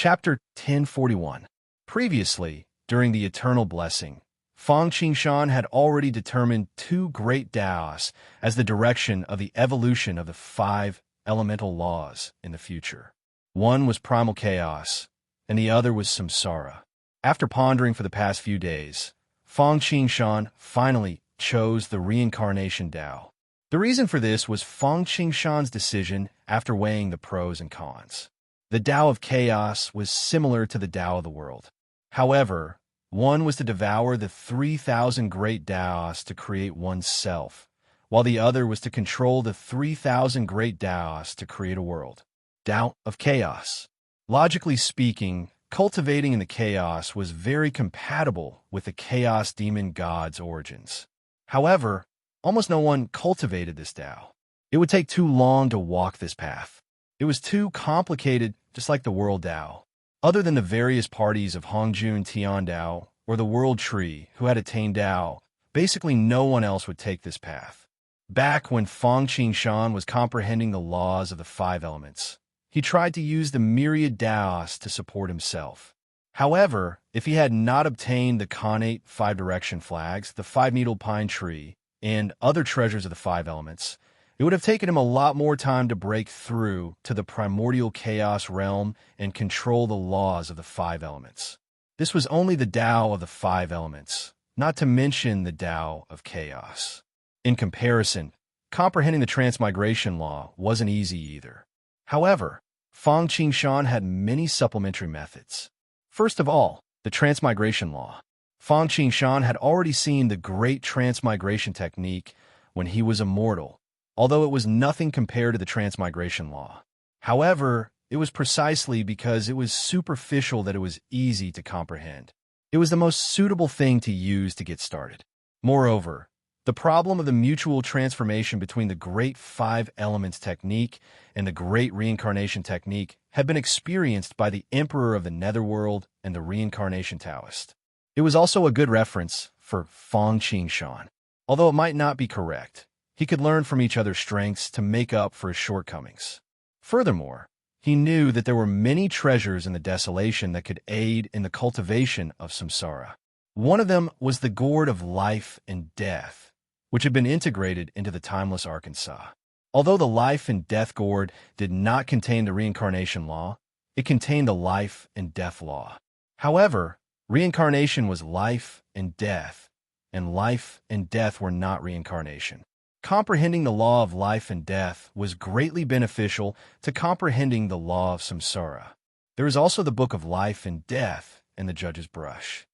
Chapter 1041. Previously, during the Eternal Blessing, Feng Qingshan had already determined two great Daos as the direction of the evolution of the five elemental laws in the future. One was primal chaos, and the other was samsara. After pondering for the past few days, Feng Qingshan finally chose the reincarnation Dao. The reason for this was Feng Qingshan's decision after weighing the pros and cons. The Tao of chaos was similar to the Tao of the world. However, one was to devour the 3,000 great Daos to create oneself, while the other was to control the 3,000 great Daos to create a world. Tao of chaos. Logically speaking, cultivating in the chaos was very compatible with the chaos demon god's origins. However, almost no one cultivated this Tao. It would take too long to walk this path. It was too complicated, just like the World Tao. Other than the various parties of Hongjun Tian Dao or the World Tree who had attained Dao, basically no one else would take this path. Back when Feng Qingshan was comprehending the laws of the five elements, he tried to use the myriad Daos to support himself. However, if he had not obtained the Khanate five-direction flags, the five-needled pine tree, and other treasures of the five elements, it would have taken him a lot more time to break through to the primordial chaos realm and control the laws of the five elements. This was only the Tao of the five elements, not to mention the Tao of chaos. In comparison, comprehending the transmigration law wasn't easy either. However, Feng Qingshan had many supplementary methods. First of all, the transmigration law. Feng Qingshan had already seen the great transmigration technique when he was immortal, although it was nothing compared to the transmigration law. However, it was precisely because it was superficial that it was easy to comprehend. It was the most suitable thing to use to get started. Moreover, the problem of the mutual transformation between the great five elements technique and the great reincarnation technique had been experienced by the Emperor of the Netherworld and the reincarnation Taoist. It was also a good reference for Feng Qingshan. Although it might not be correct, he could learn from each other's strengths to make up for his shortcomings. Furthermore, he knew that there were many treasures in the desolation that could aid in the cultivation of samsara. One of them was the gourd of life and death, which had been integrated into the timeless Arkansas. Although the life and death gourd did not contain the reincarnation law, it contained the life and death law. However, reincarnation was life and death were not reincarnation. Comprehending the law of life and death was greatly beneficial to comprehending the law of samsara. There is also the Book of Life and Death and the Judge's Brush.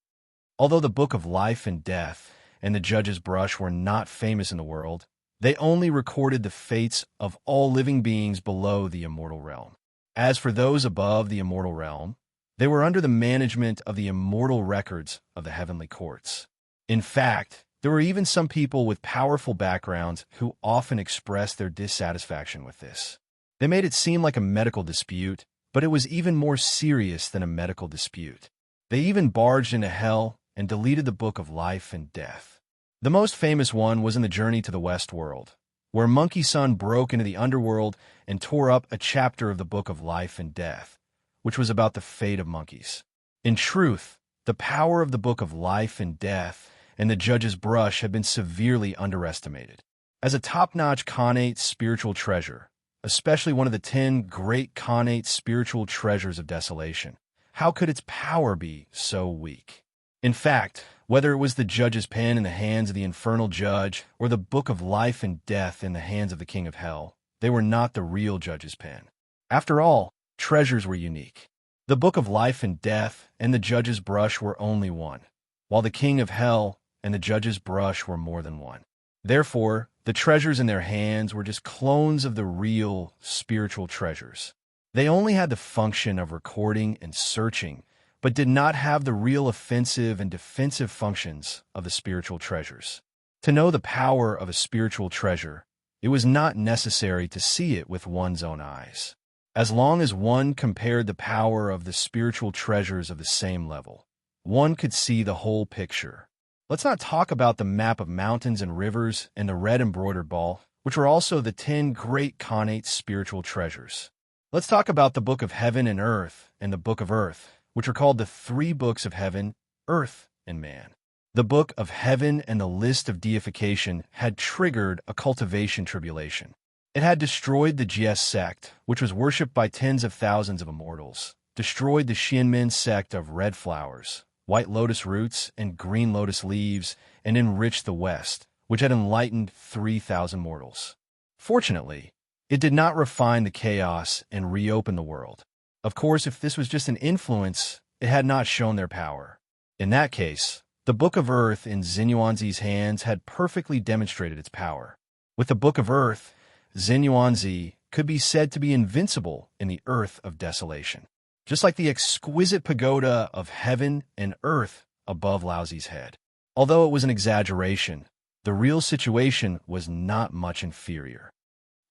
Although the Book of Life and Death and the Judge's Brush were not famous in the world, they only recorded the fates of all living beings below the immortal realm. As for those above the immortal realm, they were under the management of the immortal records of the heavenly courts. In fact, there were even some people with powerful backgrounds who often expressed their dissatisfaction with this. They made it seem like a medical dispute, but it was even more serious than a medical dispute. They even barged into hell and deleted the Book of Life and Death. The most famous one was in the Journey to the West World, where Monkey Sun broke into the underworld and tore up a chapter of the Book of Life and Death, which was about the fate of monkeys. In truth, the power of the Book of Life and Death and the Judge's Brush had been severely underestimated. As a top-notch Khanate spiritual treasure, especially one of the 10 great Khanate spiritual treasures of desolation, how could its power be so weak? In fact, whether it was the Judge's pen in the hands of the infernal judge or the Book of Life and Death in the hands of the King of Hell, they were not the real Judge's pen. After all, treasures were unique. The Book of Life and Death and the Judge's Brush were only one, while the King of Hell and the Judge's Brush were more than one. Therefore, the treasures in their hands were just clones of the real spiritual treasures. They only had the function of recording and searching, but did not have the real offensive and defensive functions of the spiritual treasures. To know the power of a spiritual treasure, it was not necessary to see it with one's own eyes. As long as one compared the power of the spiritual treasures of the same level, one could see the whole picture. Let's not talk about the map of mountains and rivers and the red embroidered ball, which were also the 10 great Khanate spiritual treasures. Let's talk about the Book of Heaven and Earth and the Book of Earth, which are called the three books of heaven, earth, and man. The Book of Heaven and the list of deification had triggered a cultivation tribulation. It had destroyed the GS sect, which was worshipped by tens of thousands of immortals, destroyed the Xianmen sect of red flowers, white lotus roots, and green lotus leaves, and enriched the West, which had enlightened 3,000 mortals. Fortunately, it did not refine the chaos and reopen the world. Of course, if this was just an influence, it had not shown their power. In that case, the Book of Earth in Xinyuanzi's hands had perfectly demonstrated its power. With the Book of Earth, Xinyuanzi could be said to be invincible in the earth of desolation, just like the exquisite pagoda of heaven and earth above Laozi's head. Although it was an exaggeration, the real situation was not much inferior.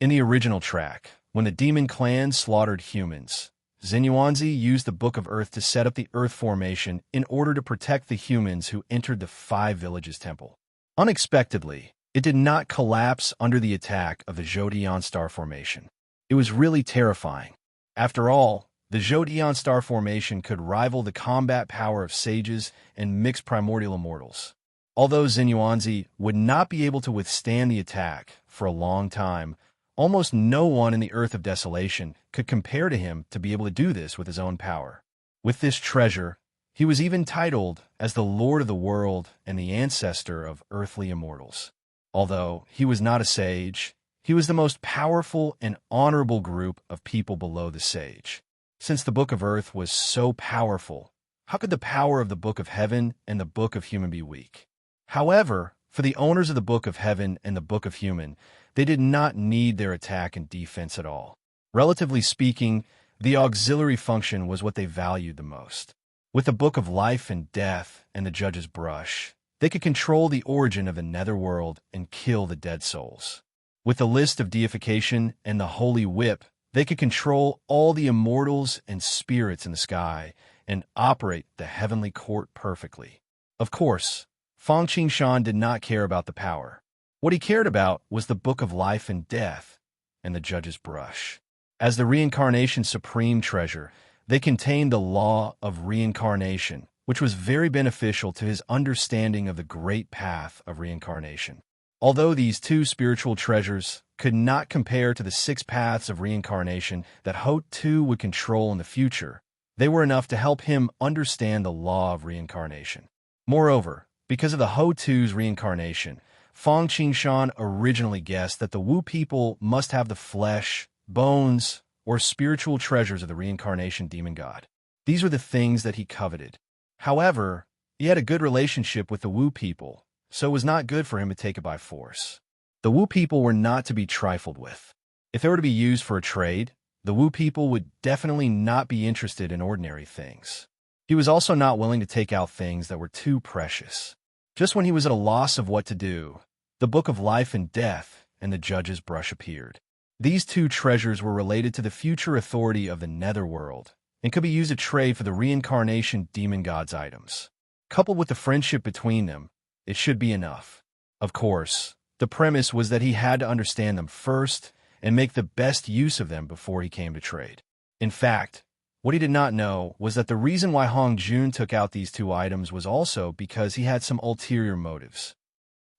In the original track, when the demon clan slaughtered humans, Xinyuanzi used the Book of Earth to set up the Earth formation in order to protect the humans who entered the Five Villages Temple. Unexpectedly, it did not collapse under the attack of the Zhodian star formation. It was really terrifying. After all, the Zhodian star formation could rival the combat power of sages and mixed primordial immortals. Although Xinyuanzi would not be able to withstand the attack for a long time, almost no one in the Earth of Desolation could compare to him to be able to do this with his own power. With this treasure, he was even titled as the Lord of the World and the ancestor of earthly immortals. Although he was not a sage, he was the most powerful and honorable group of people below the sage. Since the Book of Earth was so powerful, how could the power of the Book of Heaven and the Book of Human be weak? However, for the owners of the Book of Heaven and the Book of Human, they did not need their attack and defense at all. Relatively speaking, the auxiliary function was what they valued the most. With the Book of Life and Death and the Judge's Brush, they could control the origin of the netherworld and kill the dead souls. With the list of deification and the Holy Whip, they could control all the immortals and spirits in the sky and operate the heavenly court perfectly. Of course, Fang Qingshan did not care about the power. What he cared about was the Book of Life and Death and the Judge's Brush. As the reincarnation supreme treasure, they contained the law of reincarnation, which was very beneficial to his understanding of the great path of reincarnation. Although these two spiritual treasures could not compare to the 6 paths of reincarnation that Ho-Tu would control in the future, they were enough to help him understand the law of reincarnation. Moreover, because of the Ho-Tu's reincarnation, Fang Qingshan originally guessed that the Wu people must have the flesh, bones, or spiritual treasures of the reincarnation demon god. These were the things that he coveted. However, he had a good relationship with the Wu people, so it was not good for him to take it by force. The Wu people were not to be trifled with. If they were to be used for a trade, the Wu people would definitely not be interested in ordinary things. He was also not willing to take out things that were too precious. Just when he was at a loss of what to do, the Book of Life and Death and the Judge's Brush appeared. These two treasures were related to the future authority of the netherworld and could be used to trade for the reincarnation demon god's items. Coupled with the friendship between them, it should be enough. Of course, the premise was that he had to understand them first and make the best use of them before he came to trade. In fact, what he did not know was that the reason why Hong Jun took out these two items was also because he had some ulterior motives.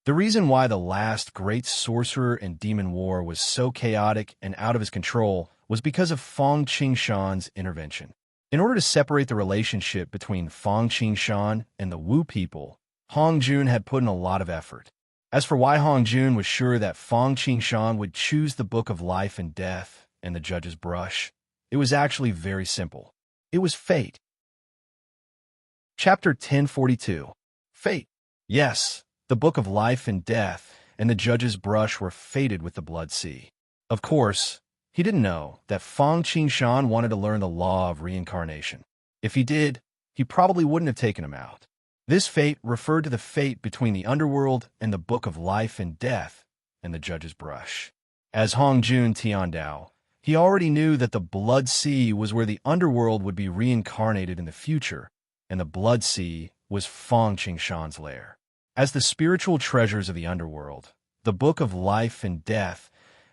The reason why the last great sorcerer and demon war was so chaotic and out of his control was because of Fang Qingshan's intervention. In order to separate the relationship between Fang Qingshan and the Wu people, Hong Jun had put in a lot of effort. As for why Hong Jun was sure that Fang Qingshan would choose the Book of Life and Death and the Judge's Brush, it was actually very simple. It was fate. Chapter 1042. Fate. Yes, the Book of Life and Death and the Judge's Brush were fated with the Blood Sea. Of course, he didn't know that Fang Qingshan wanted to learn the law of reincarnation. If he did, he probably wouldn't have taken him out. This fate referred to the fate between the underworld and the Book of Life and Death and the Judge's Brush. As Hong Jun Tiandao, he already knew that the Blood Sea was where the underworld would be reincarnated in the future, and the Blood Sea was Fang Qingshan's lair. As the spiritual treasures of the underworld, the Book of Life and Death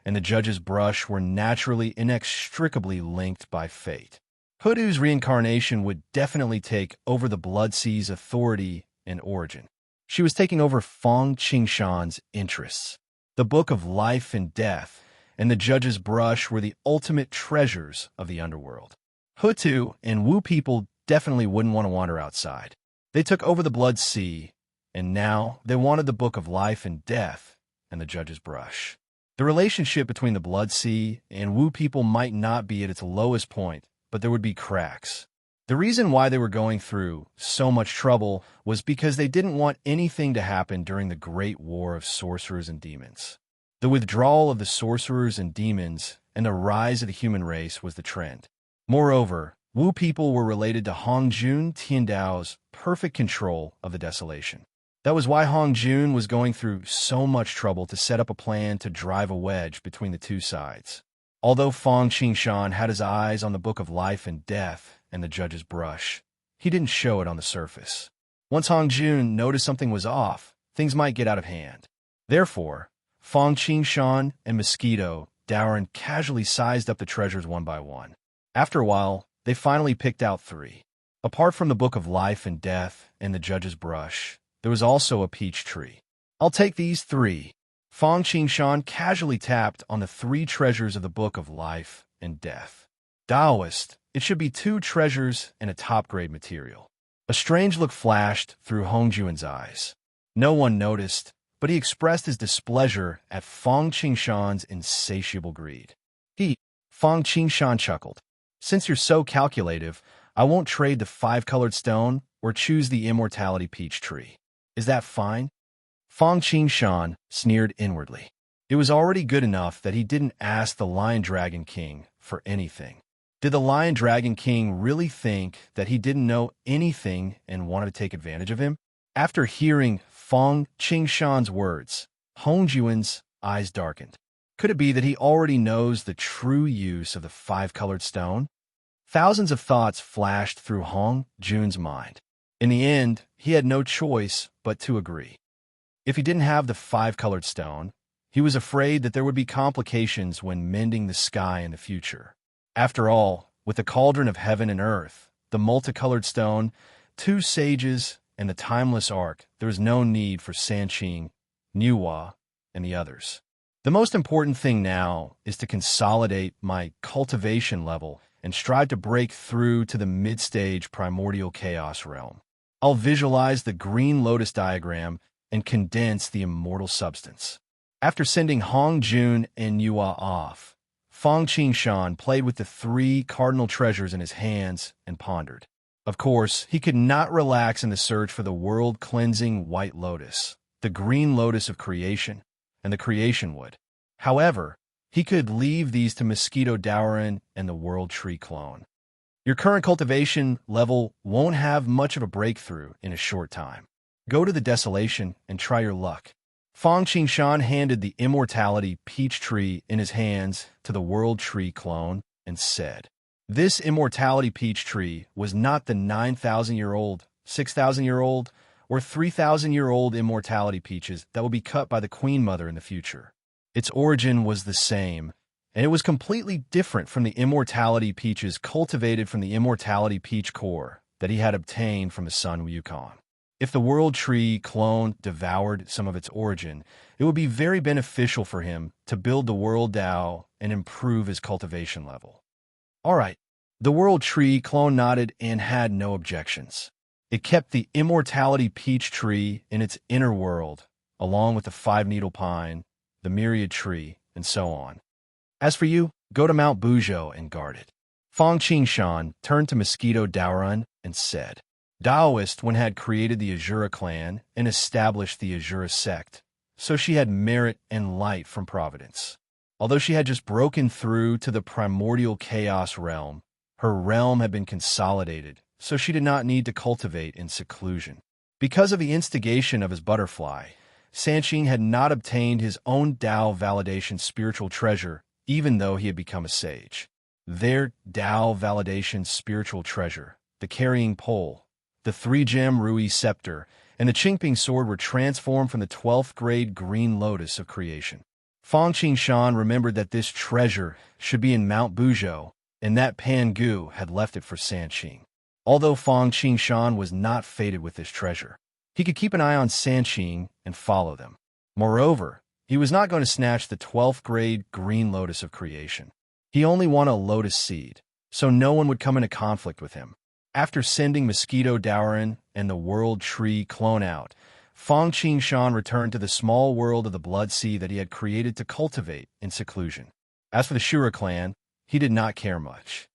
and the judge's brush were naturally inextricably linked by fate. Hoodoo's reincarnation would definitely take over the Blood Sea's authority and origin. She was taking over Fang Qingshan's interests. The Book of Life and Death and the judge's brush were the ultimate treasures of the underworld. Hutu and Wu people definitely wouldn't want to wander outside. They took over the Blood Sea, and now they wanted the Book of Life and Death and the judge's brush. The relationship between the Blood Sea and Wu people might not be at its lowest point, but there would be cracks. The reason why they were going through so much trouble was because they didn't want anything to happen during the Great War of Sorcerers and Demons. The withdrawal of the sorcerers and demons and the rise of the human race was the trend. Moreover, Wu people were related to Hongjun Tiandao's perfect control of the desolation. That was why Hongjun was going through so much trouble to set up a plan to drive a wedge between the two sides. Although Fang Qingshan had his eyes on the Book of Life and Death and the judge's brush, he didn't show it on the surface. Once Hongjun noticed something was off, things might get out of hand. Therefore, Fang Qingshan and Mosquito Daoran casually sized up the treasures one by one. After a while, they finally picked out 3. Apart from the Book of Life and Death and the judge's brush, there was also a peach tree. "I'll take these 3. Fang Qingshan casually tapped on the 3 treasures of the Book of Life and Death. Taoist, it should be 2 treasures and a top-grade material. A strange look flashed through Hongjuan's eyes. No one noticed, but he expressed his displeasure at Fang Qingshan's insatiable greed. Fang Qingshan chuckled. "Since you're so calculative, I won't trade the 5-colored stone or choose the immortality peach tree. Is that fine?" Fang Qingshan sneered inwardly. It was already good enough that he didn't ask the Lion Dragon King for anything. Did the Lion Dragon King really think that he didn't know anything and wanted to take advantage of him? After hearing Fang Qingshan's words, Hongjuan's eyes darkened. Could it be that he already knows the true use of the 5-colored stone? Thousands of thoughts flashed through Hongjun's mind. In the end, he had no choice but to agree. If he didn't have the 5-colored stone, he was afraid that there would be complications when mending the sky in the future. After all, with the cauldron of heaven and earth, the multicolored stone, 2 sages, and the timeless ark, there was no need for Sanqing, Niuhua, and the others. The most important thing now is to consolidate my cultivation level and strive to break through to the mid-stage primordial chaos realm. I'll visualize the green lotus diagram and condense the immortal substance. After sending Hongjun and Niuhua off, Fang Qingshan played with the 3 cardinal treasures in his hands and pondered. Of course, he could not relax in the search for the world-cleansing white lotus, the green lotus of creation, and the creation wood. However, he could leave these to Mosquito Daoran and the World Tree clone. Your current cultivation level won't have much of a breakthrough in a short time. Go to the desolation and try your luck. Fang Qingshan handed the immortality peach tree in his hands to the World Tree clone and said, "This immortality peach tree was not the 9,000-year-old, 6,000-year-old, or 3,000-year-old immortality peaches that will be cut by the Queen Mother in the future. Its origin was the same, and it was completely different from the immortality peaches cultivated from the immortality peach core that he had obtained from the sun Yukon. If the World Tree clone devoured some of its origin, it would be very beneficial for him to build the World Dao and improve his cultivation level." All right. The World Tree clone nodded and had no objections. It kept the immortality peach tree in its inner world, along with the 5-needle pine, the myriad tree, and so on. As for you, go to Mount Buzhou and guard it. Fang Qingshan turned to Mosquito Daoran and said, Taoist one had created the Azura clan and established the Azura sect, so she had merit and light from Providence. Although she had just broken through to the primordial chaos realm, her realm had been consolidated, so she did not need to cultivate in seclusion. Because of the instigation of his butterfly, Sanqing had not obtained his own Dao validation spiritual treasure, even though he had become a sage. Their Dao validation spiritual treasure, the carrying pole, the 3-gem Rui scepter, and the Qingping sword were transformed from the 12th grade green lotus of creation. Fang Qingshan remembered that this treasure should be in Mount Buzhou, and that Pan Gu had left it for Sanqing. Although Fang Qingshan was not fated with this treasure, he could keep an eye on Sanqing and follow them. Moreover, he was not going to snatch the 12th grade green lotus of creation. He only wanted a lotus seed, so no one would come into conflict with him. After sending Mosquito Dowrin and the World Tree clone out, Fang Qingshan returned to the small world of the Blood Sea that he had created to cultivate in seclusion. As for the Shura clan, he did not care much.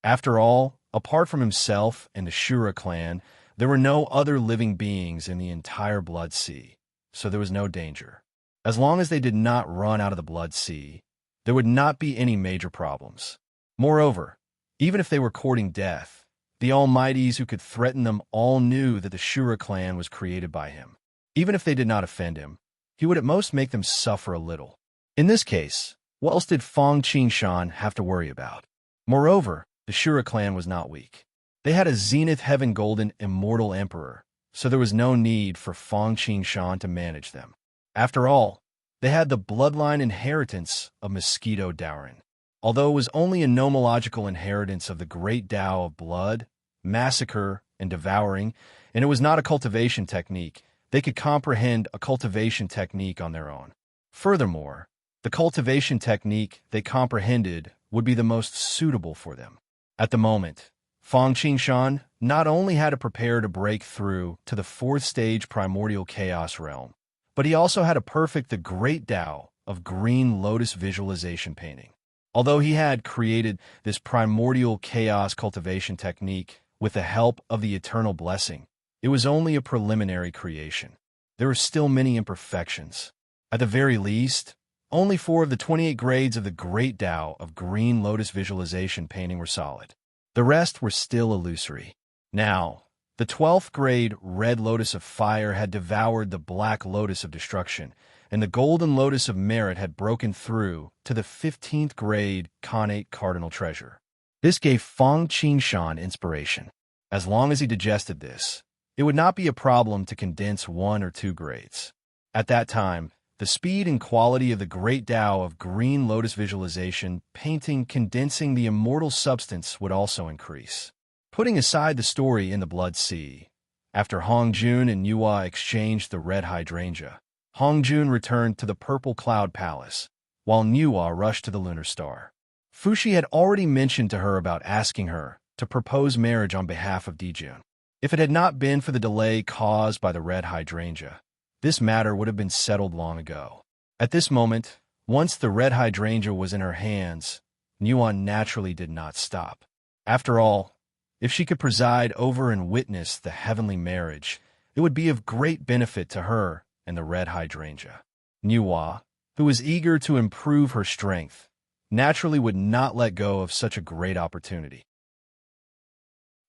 After all, apart from himself and the Shura clan, there were no other living beings in the entire Blood Sea, so there was no danger. As long as they did not run out of the Blood Sea, there would not be any major problems. Moreover, even if they were courting death, the Almighties who could threaten them all knew that the Shura clan was created by him. Even if they did not offend him, he would at most make them suffer a little. In this case, what else did Fang Qingshan have to worry about? Moreover, the Shura clan was not weak. They had a Zenith Heaven Golden Immortal Emperor, so there was no need for Fang Qingshan to manage them. After all, they had the bloodline inheritance of Mosquito Dowrin. Although it was only a nomological inheritance of the great Tao of blood, massacre, and devouring, and it was not a cultivation technique, they could comprehend a cultivation technique on their own. Furthermore, the cultivation technique they comprehended would be the most suitable for them. At the moment, Fang Qingshan not only had to prepare to break through to the 4th stage primordial chaos realm, but he also had to perfect the great Tao of green lotus visualization painting. Although he had created this primordial chaos cultivation technique with the help of the eternal blessing, it was only a preliminary creation. There were still many imperfections. At the very least, only 4 of the 28 grades of the great Tao of green lotus visualization painting were solid. The rest were still illusory. Now, the 12th grade red lotus of fire had devoured the black lotus of destruction, and the golden lotus of merit had broken through to the 15th grade connate cardinal treasure. This gave Fang Qingshan inspiration. As long as he digested this, it would not be a problem to condense 1 or 2 grades. At that time, the speed and quality of the great Tao of green lotus visualization painting condensing the immortal substance would also increase. Putting aside the story in the Blood Sea, after Hongjun and Yuhua exchanged the red hydrangea, Hongjun returned to the Purple Cloud Palace, while Yuhua rushed to the Lunar Star. Fushi had already mentioned to her about asking her to propose marriage on behalf of Dijun. If it had not been for the delay caused by the red hydrangea, this matter would have been settled long ago. At this moment, once the red hydrangea was in her hands, Yuan naturally did not stop. After all, if she could preside over and witness the heavenly marriage, it would be of great benefit to her and the red hydrangea. Yuan, who was eager to improve her strength, naturally would not let go of such a great opportunity.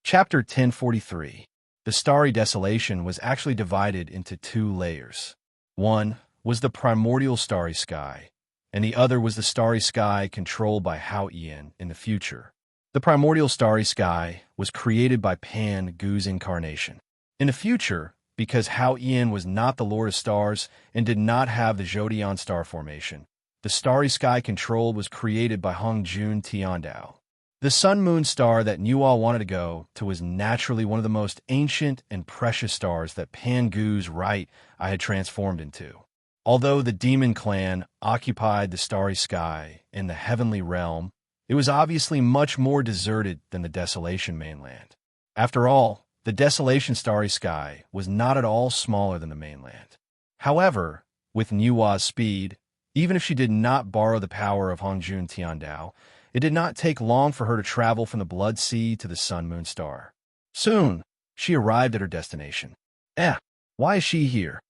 Chapter 1043. The Starry Desolation was actually divided into 2 layers. One was the primordial starry sky, and the other was the starry sky controlled by Hao Ian in the future. The primordial starry sky was created by Pan Gu's incarnation. In the future, because Hao Ian was not the Lord of Stars and did not have the Zodiac star formation, the starry sky controlled was created by Hongjun Tiandao. The sun-moon star that Yuhua wanted to go to was naturally one of the most ancient and precious stars that Pan Gu's right eye had transformed into. Although the demon clan occupied the starry sky in the heavenly realm, it was obviously much more deserted than the Desolation mainland. After all, the Desolation starry sky was not at all smaller than the mainland. However, with Yuhua's speed, even if she did not borrow the power of Hongjun Tiandao, it did not take long for her to travel from the Blood Sea to the Sun-Moon Star. Soon, she arrived at her destination. Why is she here?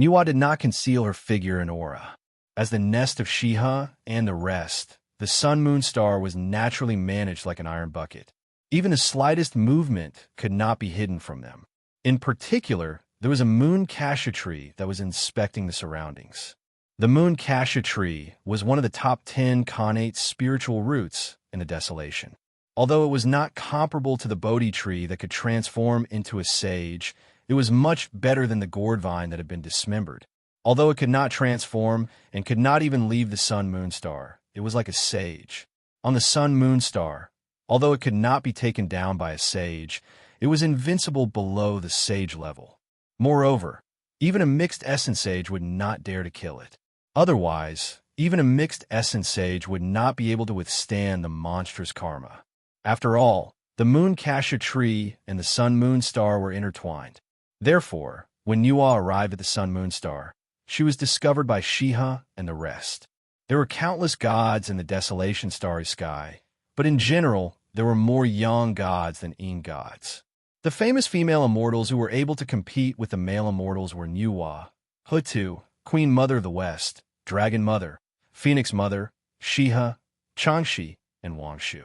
Yuhua did not conceal her figure and aura. As the nest of Shiha and the rest, the Sun-Moon Star was naturally managed like an iron bucket. Even the slightest movement could not be hidden from them. In particular, there was a moon cassia tree that was inspecting the surroundings. The moon cassia tree was one of the top 10 connate spiritual roots in the Desolation. Although it was not comparable to the Bodhi tree that could transform into a sage, it was much better than the gourd vine that had been dismembered. Although it could not transform and could not even leave the sun-moon star, it was like a sage. On the sun-moon star, although it could not be taken down by a sage, it was invincible below the sage level. Moreover, even a mixed essence sage would not dare to kill it. Otherwise, even a mixed essence sage would not be able to withstand the monstrous karma. After all, the moon cassia tree and the sun-moon star were intertwined. Therefore, when Nuwa arrived at the sun-moon star, she was discovered by Shiha and the rest. There were countless gods in the desolation starry sky, but in general, there were more yang gods than yin gods. The famous female immortals who were able to compete with the male immortals were Nuwa, Hutu, Queen Mother of the West, Dragon Mother, Phoenix Mother, Shiha, Changshi, and Wangshu.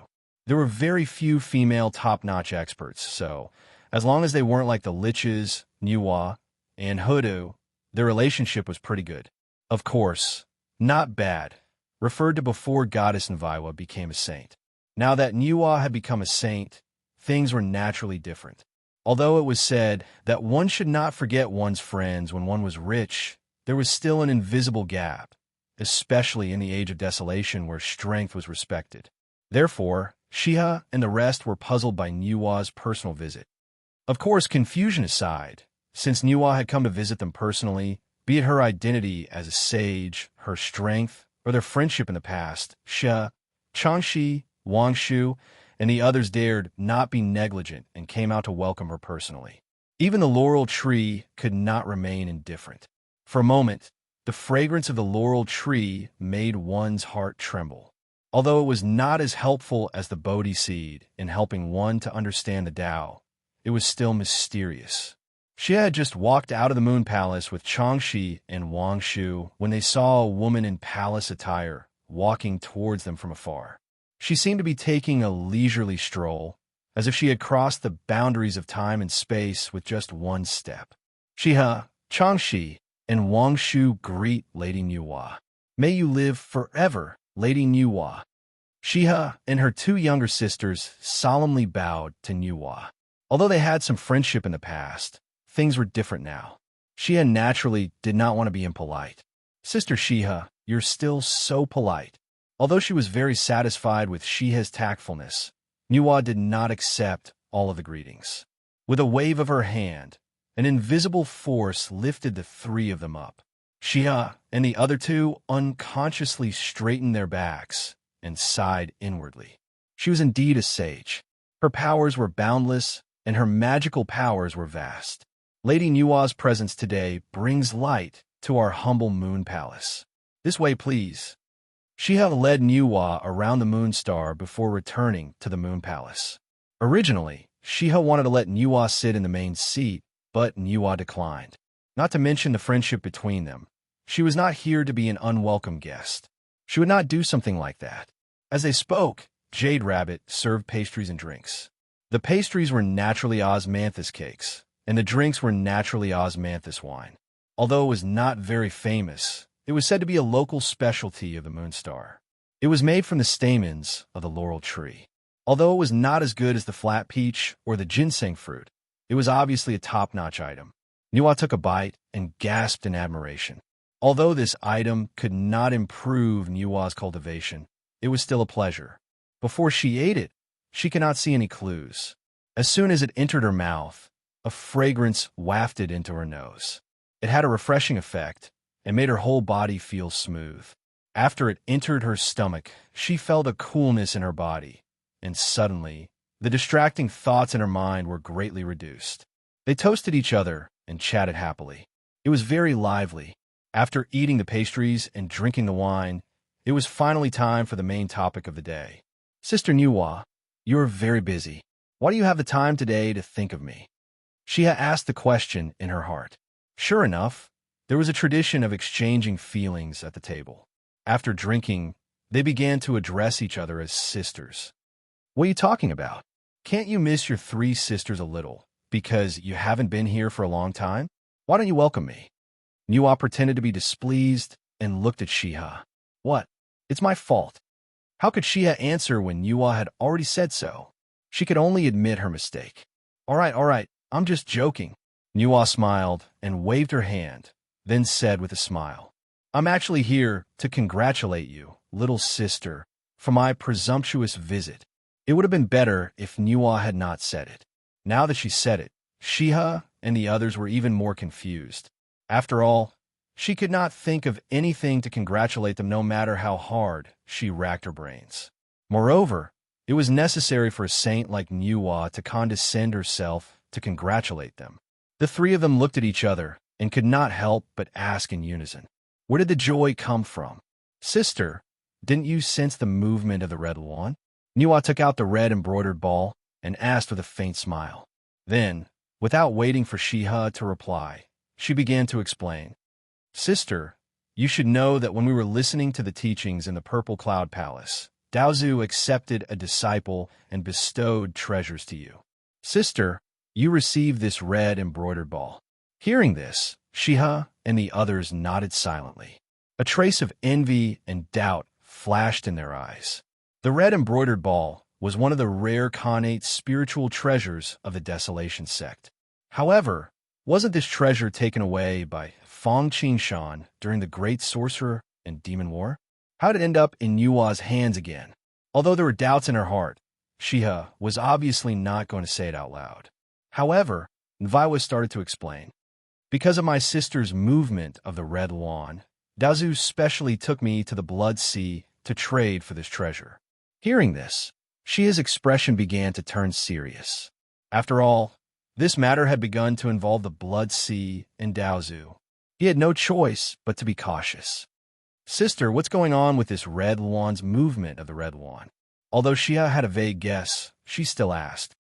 There were very few female top-notch experts, so, as long as they weren't like the Liches, Nuwa, and Hutu, their relationship was pretty good. Of course, not bad, referred to before Goddess Nviwa became a saint. Now that Nuwa had become a saint, things were naturally different. Although it was said that one should not forget one's friends when one was rich, there was still an invisible gap, especially in the age of desolation where strength was respected. Therefore, Shiha and the rest were puzzled by Nuwa's personal visit. Of course, confusion aside, since Nuwa had come to visit them personally, be it her identity as a sage, her strength, or their friendship in the past, Xia, Changshi, Wangshu, and the others dared not be negligent and came out to welcome her personally. Even the laurel tree could not remain indifferent. For a moment, the fragrance of the laurel tree made one's heart tremble. Although it was not as helpful as the Bodhi seed in helping one to understand the Tao, it was still mysterious. She had just walked out of the Moon Palace with Changshi and Wangshu when they saw a woman in palace attire walking towards them from afar. She seemed to be taking a leisurely stroll, as if she had crossed the boundaries of time and space with just one step. Shiha, Changshi, and Wangshu greet Lady Nuwa. May you live forever, Lady Nuwa. Shiha and her two younger sisters solemnly bowed to Nuwa. Although they had some friendship in the past, things were different now. Shiha naturally did not want to be impolite. Sister Shiha, you're still so polite. Although she was very satisfied with Shiha's tactfulness, Nuwa did not accept all of the greetings. With a wave of her hand, an invisible force lifted the three of them up. Shiha and the other two unconsciously straightened their backs and sighed inwardly. She was indeed a sage. Her powers were boundless, and her magical powers were vast. Lady Nuwa's presence today brings light to our humble moon palace. This way, please. Shiha led Nuwa around the moon star before returning to the moon palace. Originally, Shiha wanted to let Nuwa sit in the main seat, but Nuwa declined. Not to mention the friendship between them. She was not here to be an unwelcome guest. She would not do something like that. As they spoke, Jade Rabbit served pastries and drinks. The pastries were naturally osmanthus cakes, and the drinks were naturally osmanthus wine. Although it was not very famous, it was said to be a local specialty of the Moonstar. It was made from the stamens of the laurel tree. Although it was not as good as the flat peach or the ginseng fruit, it was obviously a top-notch item. Nuwa took a bite and gasped in admiration. Although this item could not improve Nuwa's cultivation, it was still a pleasure. Before she ate it, she could not see any clues. As soon as it entered her mouth, a fragrance wafted into her nose. It had a refreshing effect and made her whole body feel smooth. After it entered her stomach, she felt a coolness in her body, and suddenly, the distracting thoughts in her mind were greatly reduced. They toasted each other and chatted happily. It was very lively. After eating the pastries and drinking the wine, it was finally time for the main topic of the day. Sister Nuwa, you're very busy. Why do you have the time today to think of me? Shiha asked the question in her heart. Sure enough, there was a tradition of exchanging feelings at the table. After drinking, they began to address each other as sisters. What are you talking about? Can't you miss your three sisters a little, because you haven't been here for a long time? Why don't you welcome me? Nuwa pretended to be displeased and looked at Shiha. What? It's my fault. How could Shiha answer when Nuwa had already said so? She could only admit her mistake. All right, I'm just joking. Nuwa smiled and waved her hand, then said with a smile, "I'm actually here to congratulate you, little sister, for my presumptuous visit. It would have been better if Niwa had not said it." Now that she said it, Shiha and the others were even more confused. After all, she could not think of anything to congratulate them no matter how hard she racked her brains. Moreover, it was necessary for a saint like Niwa to condescend herself to congratulate them. The three of them looked at each other and could not help but ask in unison, "Where did the joy come from? Sister, didn't you sense the movement of the red wand?" Niwa took out the red embroidered ball and asked with a faint smile. Then, without waiting for Shiha to reply, she began to explain. "Sister, you should know that when we were listening to the teachings in the Purple Cloud Palace, Daozu accepted a disciple and bestowed treasures to you. Sister, you received this red embroidered ball." Hearing this, Shiha and the others nodded silently. A trace of envy and doubt flashed in their eyes. The red embroidered ball was one of the rare Khanate spiritual treasures of the Desolation sect. However, wasn't this treasure taken away by Fang Qingshan during the Great Sorcerer and Demon War? How did it end up in Yua's hands again? Although there were doubts in her heart, Shiha was obviously not going to say it out loud. However, Nviwa started to explain. "Because of my sister's movement of the red wand, Daozu specially took me to the Blood Sea to trade for this treasure." Hearing this, Shia's expression began to turn serious. After all, this matter had begun to involve the Blood Sea and Daozu. He had no choice but to be cautious. "Sister, what's going on with this red wand's movement of the red wand?" Although Shia had a vague guess, she still asked.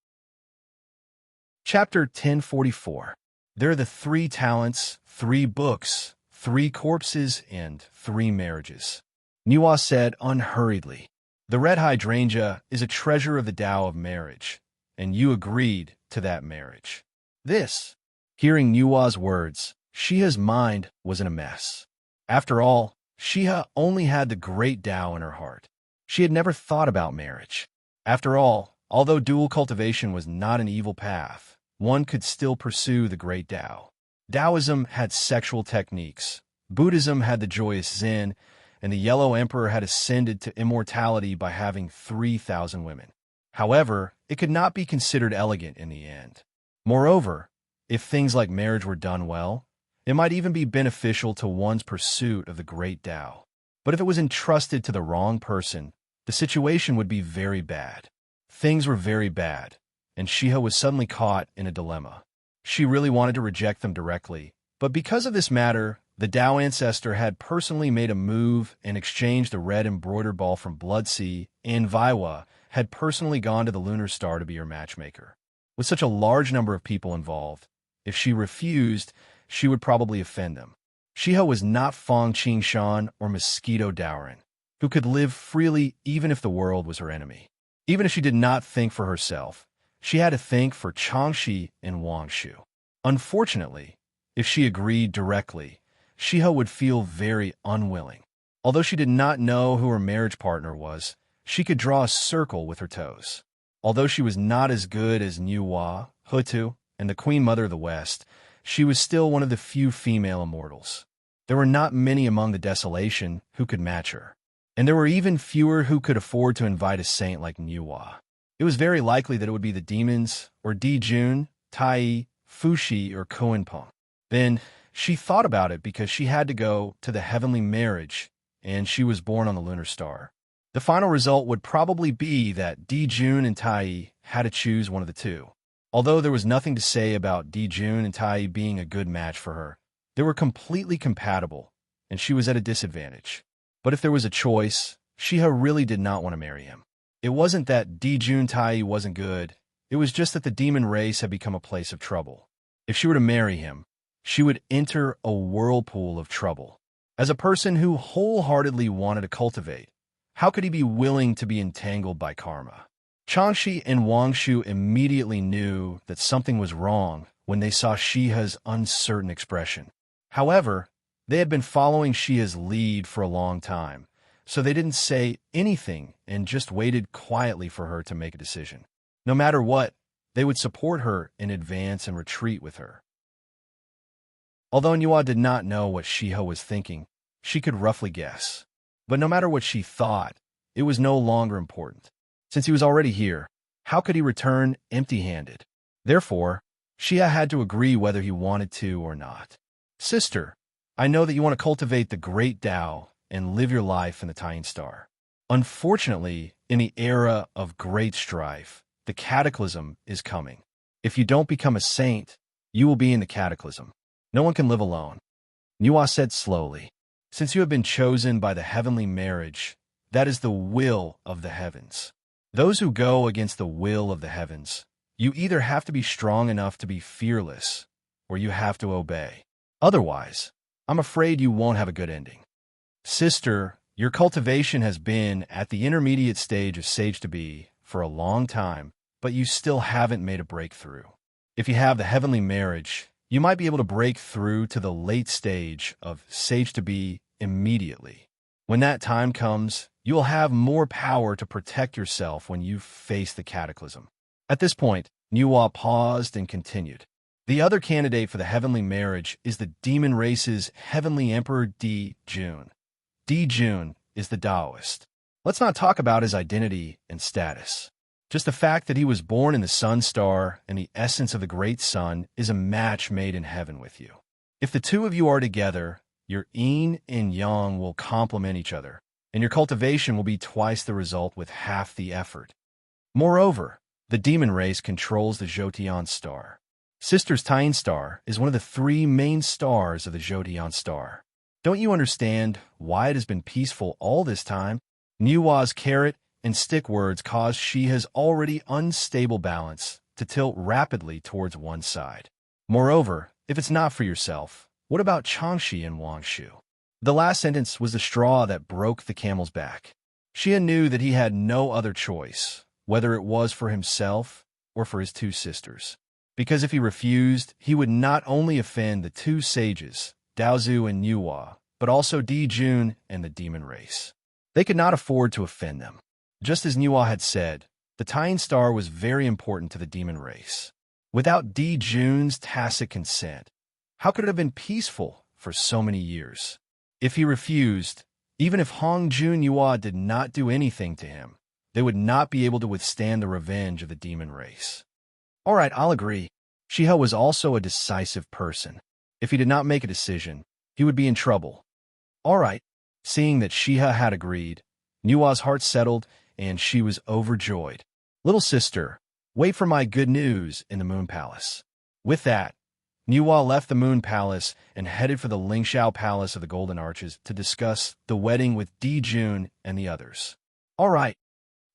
Chapter 1044. There are the 3 talents, 3 books, 3 corpses, and 3 marriages. Niwa said unhurriedly, "The red hydrangea is a treasure of the Tao of marriage, and you agreed to that marriage." This, hearing Niwa's words, Shiha's mind was in a mess. After all, Shiha only had the great Tao in her heart. She had never thought about marriage. After all, although dual cultivation was not an evil path, one could still pursue the great Tao. Taoism had sexual techniques, Buddhism had the joyous Zen, and the Yellow Emperor had ascended to immortality by having 3,000 women. However, it could not be considered elegant in the end. Moreover, if things like marriage were done well, it might even be beneficial to one's pursuit of the great Tao. But if it was entrusted to the wrong person, the situation would be very bad. Things were very bad, and Shiha was suddenly caught in a dilemma. She really wanted to reject them directly, but because of this matter, the Tao ancestor had personally made a move and exchanged the red embroidered ball from Bloodsea, and Vaiwa had personally gone to the lunar star to be her matchmaker. With such a large number of people involved, if she refused, she would probably offend them. Shiha was not Fang Qingshan or Mosquito Daoran, who could live freely even if the world was her enemy. Even if she did not think for herself, she had to think for Changxi and Wangshu. Unfortunately, if she agreed directly, Shiha would feel very unwilling. Although she did not know who her marriage partner was, she could draw a circle with her toes. Although she was not as good as Niwa, Hutu, and the Queen Mother of the West, she was still one of the few female immortals. There were not many among the Desolation who could match her, and there were even fewer who could afford to invite a saint like Niwa. It was very likely that it would be the demons, or Dijun, Tai, Fushi, or Kuanpeng. Then, she thought about it because she had to go to the heavenly marriage, and she was born on the lunar star. The final result would probably be that Dijun and Tai had to choose one of the two. Although there was nothing to say about Dijun and Tai being a good match for her, they were completely compatible, and she was at a disadvantage. But if there was a choice, Shiha really did not want to marry him. It wasn't that Dijun Tai wasn't good, it was just that the demon race had become a place of trouble. If she were to marry him, she would enter a whirlpool of trouble. As a person who wholeheartedly wanted to cultivate, how could he be willing to be entangled by karma? Changxi and Wangshu immediately knew that something was wrong when they saw Shiha's uncertain expression. However, they had been following Shiha's lead for a long time, so they didn't say anything and just waited quietly for her to make a decision. No matter what, they would support her in advance and retreat with her. Although Nuwa did not know what Shiha was thinking, she could roughly guess. But no matter what she thought, it was no longer important. Since he was already here, how could he return empty-handed? Therefore, Shiha had to agree whether he wanted to or not. Sister, I know that you want to cultivate the great Tao and live your life in the Tying Star. Unfortunately, in the era of great strife, the cataclysm is coming. If you don't become a saint, you will be in the cataclysm. No one can live alone. Nuwa said slowly, since you have been chosen by the heavenly marriage, that is the will of the heavens. Those who go against the will of the heavens, you either have to be strong enough to be fearless, or you have to obey. Otherwise, I'm afraid you won't have a good ending. Sister, your cultivation has been at the intermediate stage of sage to be for a long time, but you still haven't made a breakthrough. If you have the heavenly marriage, you might be able to break through to the late stage of sage to be immediately. When that time comes, you will have more power to protect yourself when you face the cataclysm. At this point, Nuwa paused and continued. The other candidate for the heavenly marriage is the demon race's heavenly emperor Di Jun. Di Jun is the Taoist. Let's not talk about his identity and status. Just the fact that he was born in the sun star and the essence of the great sun is a match made in heaven with you. If the two of you are together, your yin and yang will complement each other, and your cultivation will be twice the result with half the effort. Moreover, the demon race controls the Jotian star. Sister's Tying Star is one of the three main stars of the Jotian star. Don't you understand why it has been peaceful all this time? Nuwa's carrot and stick words cause Shiha's already unstable balance to tilt rapidly towards one side. Moreover, if it's not for yourself, what about Changshi and Wangshu? The last sentence was the straw that broke the camel's back. Shia knew that he had no other choice, whether it was for himself or for his two sisters. Because if he refused, he would not only offend the two sages, Daozu and Nuwa, but also Di Jun and the demon race. They could not afford to offend them. Just as Nuwa had said, the Tying Star was very important to the demon race. Without Di Jun's tacit consent, how could it have been peaceful for so many years? If he refused, even if Hong Jun Nuwa did not do anything to him, they would not be able to withstand the revenge of the demon race. All right, I'll agree. Shiha was also a decisive person. If he did not make a decision, he would be in trouble. All right. Seeing that Shiha had agreed, Nuwa's heart settled and she was overjoyed. Little sister, wait for my good news in the Moon Palace. With that, Nuwa left the Moon Palace and headed for the Lingxiao Palace of the Golden Arches to discuss the wedding with Di Jun and the others. All right.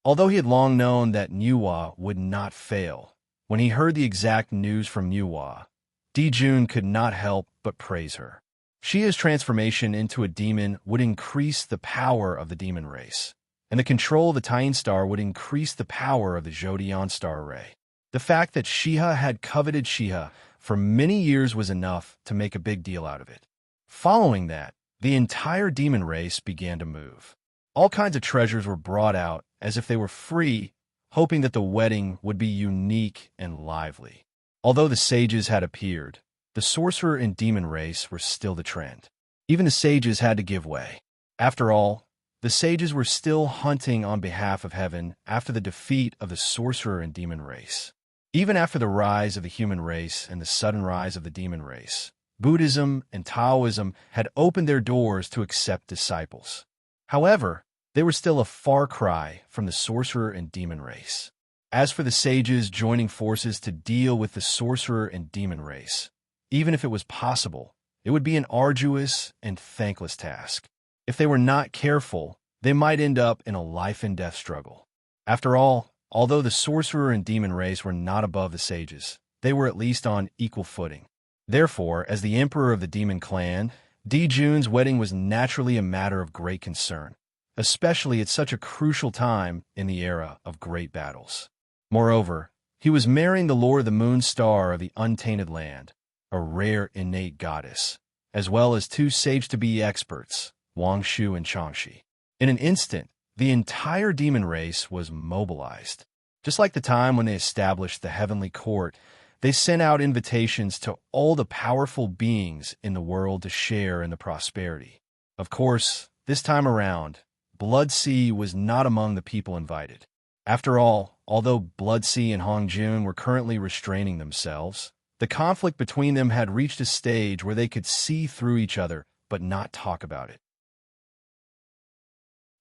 Although he had long known that Nuwa would not fail, when he heard the exact news from Nuwa, Di Jun could not help but praise her. Shia's transformation into a demon would increase the power of the demon race, and the control of the Tying Star would increase the power of the Jotian star array. The fact that Shiha had coveted Shiha for many years was enough to make a big deal out of it. Following that, the entire demon race began to move. All kinds of treasures were brought out as if they were free, hoping that the wedding would be unique and lively. Although the sages had appeared, the sorcerer and demon race were still the trend. Even the sages had to give way. After all, the sages were still hunting on behalf of heaven after the defeat of the sorcerer and demon race. Even after the rise of the human race and the sudden rise of the demon race, Buddhism and Taoism had opened their doors to accept disciples. However, they were still a far cry from the sorcerer and demon race. As for the sages joining forces to deal with the sorcerer and demon race, even if it was possible, it would be an arduous and thankless task. If they were not careful, they might end up in a life-and-death struggle. After all, although the sorcerer and demon race were not above the sages, they were at least on equal footing. Therefore, as the emperor of the demon clan, Di Jun's wedding was naturally a matter of great concern, especially at such a crucial time in the era of great battles. Moreover, he was marrying the Lord of the Moon Star of the Untainted Land, a rare innate goddess, as well as two sage-to-be experts, Wangshu and Changshi. In an instant, the entire demon race was mobilized. Just like the time when they established the heavenly court, They sent out invitations to all the powerful beings in the world to share in the prosperity. Of course, this time around, Bloodsea was not among the people invited. After all, although Bloodsea and Hongjun were currently restraining themselves, the conflict between them had reached a stage where they could see through each other but not talk about it.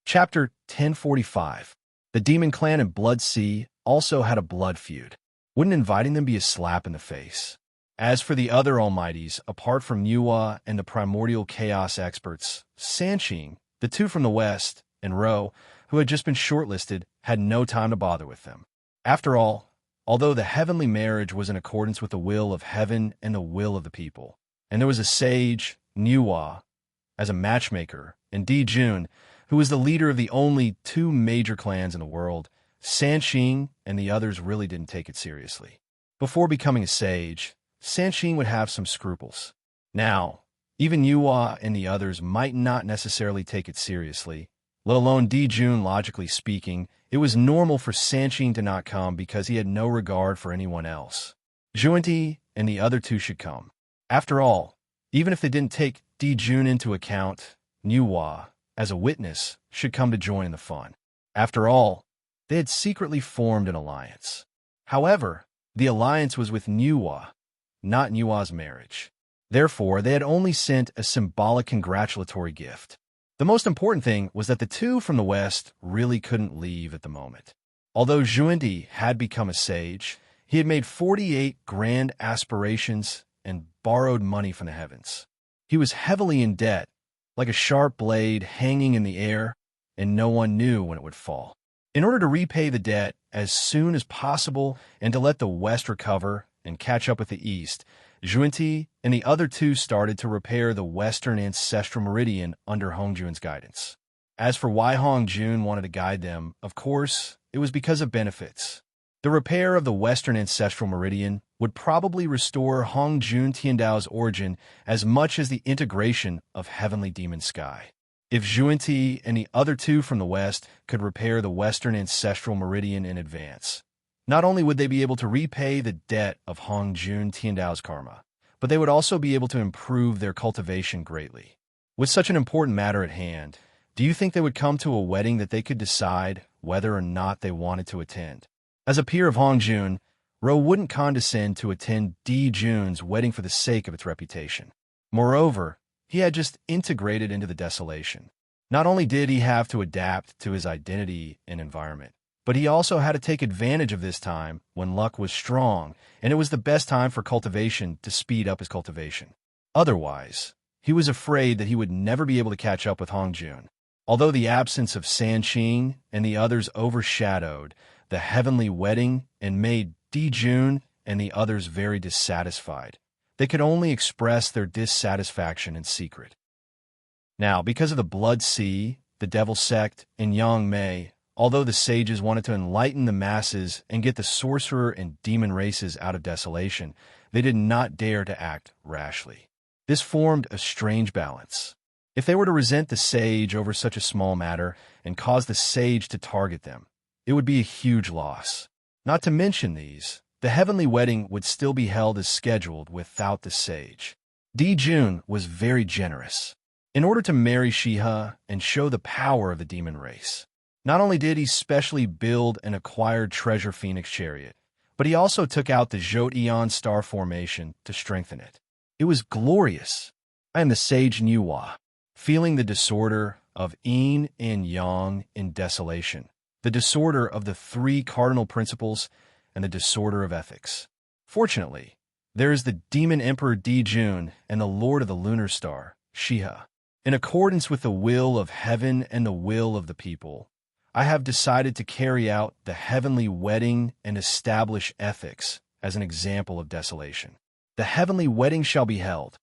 Chapter 1045. The Demon Clan and Bloodsea also had a blood feud. Wouldn't inviting them be a slap in the face? As for the other Almighties, apart from Yuhua and the primordial chaos experts, Sanqing, the two from the west, and Ro, who had just been shortlisted, had no time to bother with them. After all, although the heavenly marriage was in accordance with the will of heaven and the will of the people, and there was a sage, Yuhua, as a matchmaker, and Jun, who was the leader of the only two major clans in the world, Sanqing and the others really didn't take it seriously. Before becoming a sage, Sanqing would have some scruples. Now, even Yuhua and the others might not necessarily take it seriously, let alone Jun. Logically speaking, it was normal for Sanqing to not come because he had no regard for anyone else. Juanti and the other two should come. After all, even if they didn't take Jun into account, Yuhua, as a witness, should come to join in the fun. After all, they had secretly formed an alliance. However, the alliance was with Yuhua, not Yuhua's marriage. Therefore, they had only sent a symbolic congratulatory gift. The most important thing was that the two from the west really couldn't leave at the moment. Although Juanti had become a sage, he had made 48 grand aspirations and borrowed money from the heavens. He was heavily in debt, like a sharp blade hanging in the air, and no one knew when it would fall. In order to repay the debt as soon as possible and to let the West recover and catch up with the East, Juanti and the other two started to repair the Western Ancestral Meridian under Hongjun's guidance. As for why Hongjun wanted to guide them, of course, it was because of benefits. The repair of the Western Ancestral Meridian would probably restore Hongjun Tiandao's origin as much as the integration of Heavenly Demon Sky. If Juanti and the other two from the west could repair the Western Ancestral Meridian in advance, not only would they be able to repay the debt of Hongjun Tiandao's karma, but they would also be able to improve their cultivation greatly. With such an important matter at hand, do you think they would come to a wedding that they could decide whether or not they wanted to attend? As a peer of Hongjun, Ro wouldn't condescend to attend Jun's wedding for the sake of its reputation. Moreover, he had just integrated into the desolation. Not only did he have to adapt to his identity and environment, but he also had to take advantage of this time when luck was strong, and it was the best time for cultivation to speed up his cultivation. Otherwise, he was afraid that he would never be able to catch up with Hongjun. Although the absence of Sanqing and the others overshadowed the heavenly wedding and made Jun and the others very dissatisfied, they could only express their dissatisfaction in secret. Now, because of the Bloodsea, the Devil Sect, and Yang Mei, although the sages wanted to enlighten the masses and get the sorcerer and demon races out of desolation, they did not dare to act rashly. This formed a strange balance. If they were to resent the sage over such a small matter and cause the sage to target them, it would be a huge loss. Not to mention these, the heavenly wedding would still be held as scheduled without the sage. Jun was very generous. In order to marry Shiha and show the power of the demon race, not only did he specially build an acquired treasure phoenix chariot, but he also took out the Jot Eon star formation to strengthen it. It was glorious. I am the sage Yuhua, feeling the disorder of yin and yang in desolation, the disorder of the three cardinal principles, and the disorder of ethics. Fortunately, there is the demon emperor Jun and the lord of the lunar star, Shiha. In accordance with the will of heaven and the will of the people, I have decided to carry out the heavenly wedding and establish ethics as an example of desolation. The heavenly wedding shall be held.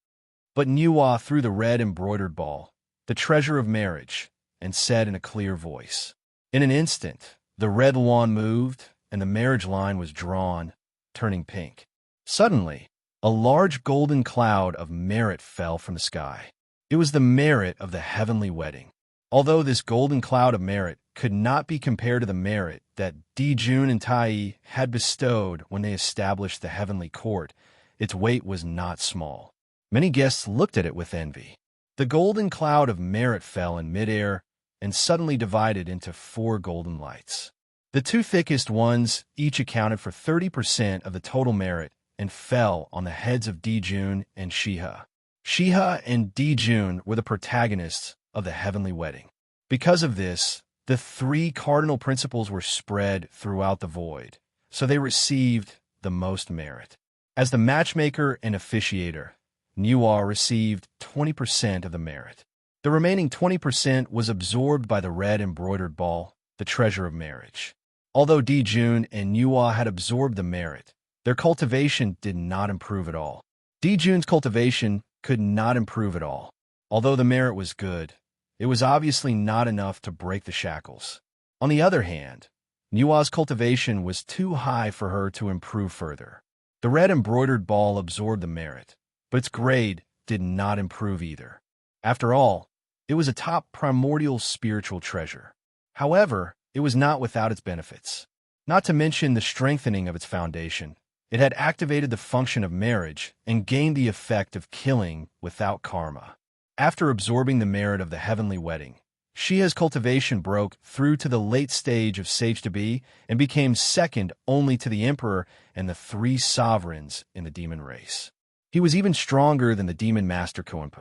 But Yuhua threw the red embroidered ball, the treasure of marriage, and said in a clear voice. In an instant, the red wand moved, and the marriage line was drawn, turning pink. Suddenly, a large golden cloud of merit fell from the sky. It was the merit of the heavenly wedding. Although this golden cloud of merit could not be compared to the merit that Dijun and Tai had bestowed when they established the heavenly court, its weight was not small. Many guests looked at it with envy. The golden cloud of merit fell in midair and suddenly divided into 4 golden lights. The 2 thickest ones each accounted for 30% of the total merit and fell on the heads of Dijun and Shiha. Shiha and Dijun were the protagonists of the heavenly wedding. Because of this, the 3 cardinal principles were spread throughout the void, so they received the most merit. As the matchmaker and officiator, Nuar received 20% of the merit. The remaining 20% was absorbed by the red embroidered ball, the treasure of marriage. Although Dijun and Nuar had absorbed the merit, their cultivation did not improve at all. Dijun's cultivation could not improve at all. Although the merit was good, it was obviously not enough to break the shackles. On the other hand, Nuar's cultivation was too high for her to improve further. The red embroidered ball absorbed the merit, but its grade did not improve either. After all, it was a top primordial spiritual treasure. However, it was not without its benefits. Not to mention the strengthening of its foundation. It had activated the function of marriage and gained the effect of killing without karma. After absorbing the merit of the heavenly wedding, Shia's cultivation broke through to the late stage of sage to be and became second only to the emperor and the 3 sovereigns in the demon race. He was even stronger than the demon master Kuanpon.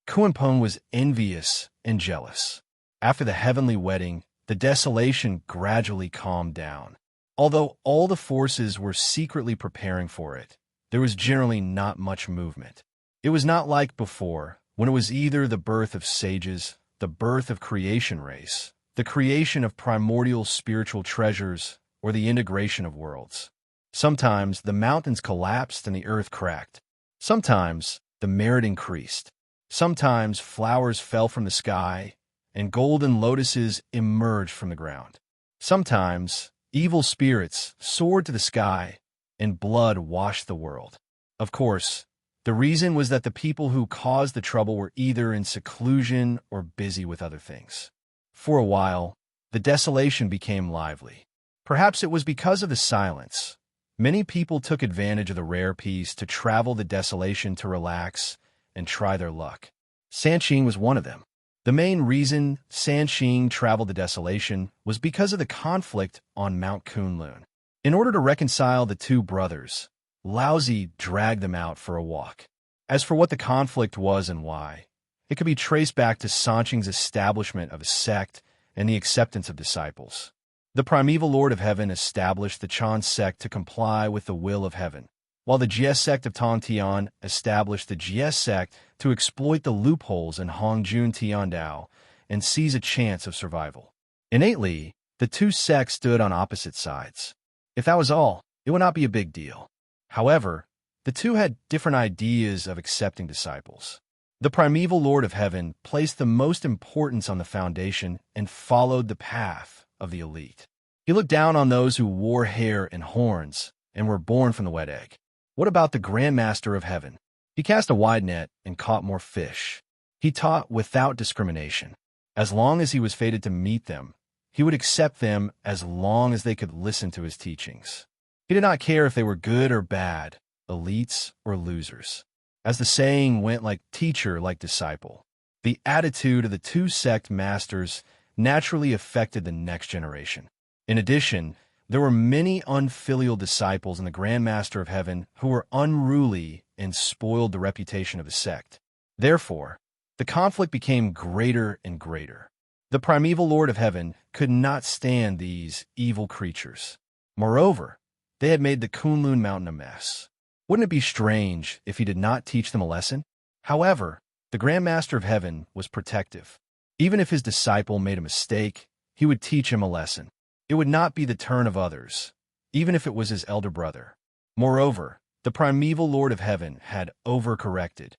Kuanpon was envious and jealous. After the heavenly wedding, the desolation gradually calmed down. Although all the forces were secretly preparing for it, there was generally not much movement. It was not like before, when it was either the birth of sages, the birth of creation race, the creation of primordial spiritual treasures, or the integration of worlds. Sometimes the mountains collapsed and the earth cracked. Sometimes the merit increased. Sometimes flowers fell from the sky, and golden lotuses emerged from the ground. Sometimes evil spirits soared to the sky, and blood washed the world. Of course, the reason was that the people who caused the trouble were either in seclusion or busy with other things. For a while, the desolation became lively. Perhaps it was because of the silence. Many people took advantage of the rare peace to travel the desolation to relax and try their luck. Sanqing was one of them. The main reason Sanqing traveled the desolation was because of the conflict on Mount Kunlun. In order to reconcile the 2 brothers, Laozi dragged them out for a walk. As for what the conflict was and why, it could be traced back to Sanqing's establishment of a sect and the acceptance of disciples. The primeval Lord of Heaven established the Chan sect to comply with the will of heaven, while the Jie sect of Tong Tian established the Jie sect to exploit the loopholes in Hongjun Tiandao and seize a chance of survival. Innately, the 2 sects stood on opposite sides. If that was all, it would not be a big deal. However, the 2 had different ideas of accepting disciples. The primeval Lord of Heaven placed the most importance on the foundation and followed the path of the elite. He looked down on those who wore hair and horns and were born from the wet egg. What about the Grand Master of Heaven? He cast a wide net and caught more fish. He taught without discrimination. As long as he was fated to meet them, he would accept them as long as they could listen to his teachings. He did not care if they were good or bad, elites or losers. As the saying went, like teacher, like disciple. The attitude of the 2 sect masters naturally affected the next generation. In addition, there were many unfilial disciples in the Grand Master of Heaven who were unruly and spoiled the reputation of the sect. Therefore, the conflict became greater and greater. The primeval Lord of Heaven could not stand these evil creatures. Moreover, they had made the Kunlun Mountain a mess. Wouldn't it be strange if he did not teach them a lesson? However, the Grand Master of Heaven was protective. Even if his disciple made a mistake, he would teach him a lesson. It would not be the turn of others, even if it was his elder brother. Moreover, the primeval Lord of Heaven had overcorrected.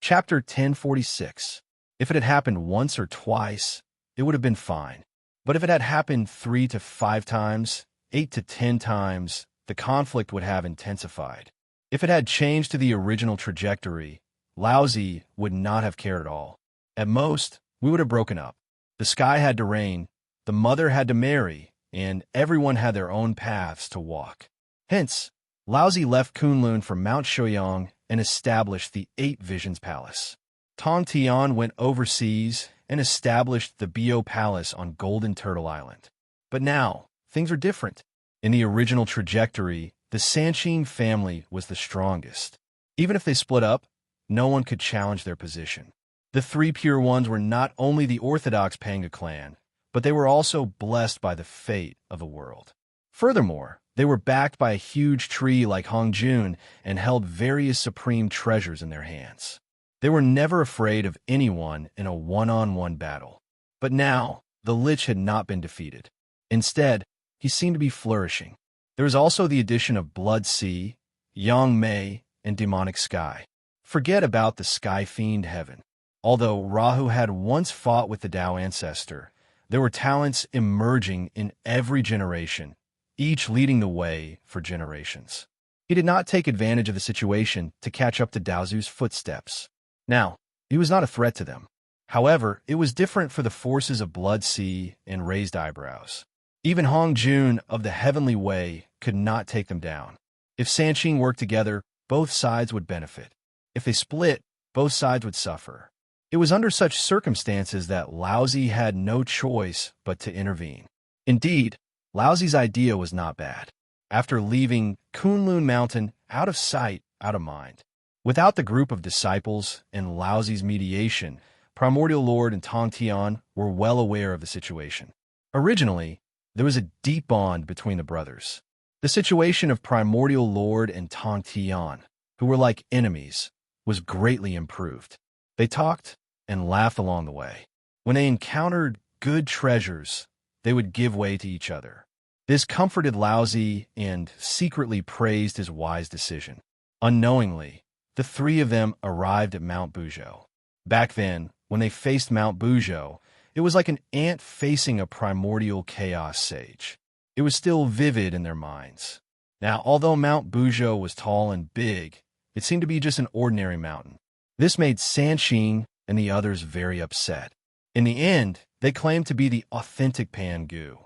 Chapter 1046. If it had happened once or twice, it would have been fine. But if it had happened 3 to 5 times, 8 to 10 times, the conflict would have intensified. If it had changed to the original trajectory, Laozi would not have cared at all. At most, we would have broken up. The sky had to rain, the mother had to marry, and everyone had their own paths to walk. Hence, Laozi left Kunlun for Mount Shouyang and established the Eight Visions Palace. Tong Tian went overseas and established the Bio Palace on Golden Turtle Island. But now, things are different. In the original trajectory, the Sanqing family was the strongest. Even if they split up, no one could challenge their position. The Three Pure Ones were not only the orthodox Panga clan, but they were also blessed by the fate of the world. Furthermore, they were backed by a huge tree like Hongjun and held various supreme treasures in their hands. They were never afraid of anyone in a one-on-one battle. But now, the Lich had not been defeated. Instead, he seemed to be flourishing. There was also the addition of Blood Sea, Yang Mei, and Demonic Sky. Forget about the Sky Fiend Heaven. Although Rahu had once fought with the Tao ancestor, there were talents emerging in every generation, each leading the way for generations. He did not take advantage of the situation to catch up to Daozu's footsteps. Now, he was not a threat to them. However, it was different for the forces of Blood Sea and Raised Eyebrows. Even Hongjun of the Heavenly Way could not take them down. If Sanqing worked together, both sides would benefit. If they split, both sides would suffer. It was under such circumstances that Laozi had no choice but to intervene. Indeed, Laozi's idea was not bad. After leaving Kunlun Mountain out of sight, out of mind. Without the group of disciples and Laozi's mediation, Primordial Lord and Tong Tian were well aware of the situation. Originally, there was a deep bond between the brothers. The situation of Primordial Lord and Tong Tian, who were like enemies, was greatly improved. They talked and laughed along the way. When they encountered good treasures, they would give way to each other. This comforted Laozi and secretly praised his wise decision. Unknowingly, the three of them arrived at Mount Buzhou. Back then, when they faced Mount Buzhou, it was like an ant facing a primordial chaos sage. It was still vivid in their minds. Now, although Mount Buzhou was tall and big, it seemed to be just an ordinary mountain. This made Sanqing and the others very upset. In the end, they claimed to be the authentic Pan Gu.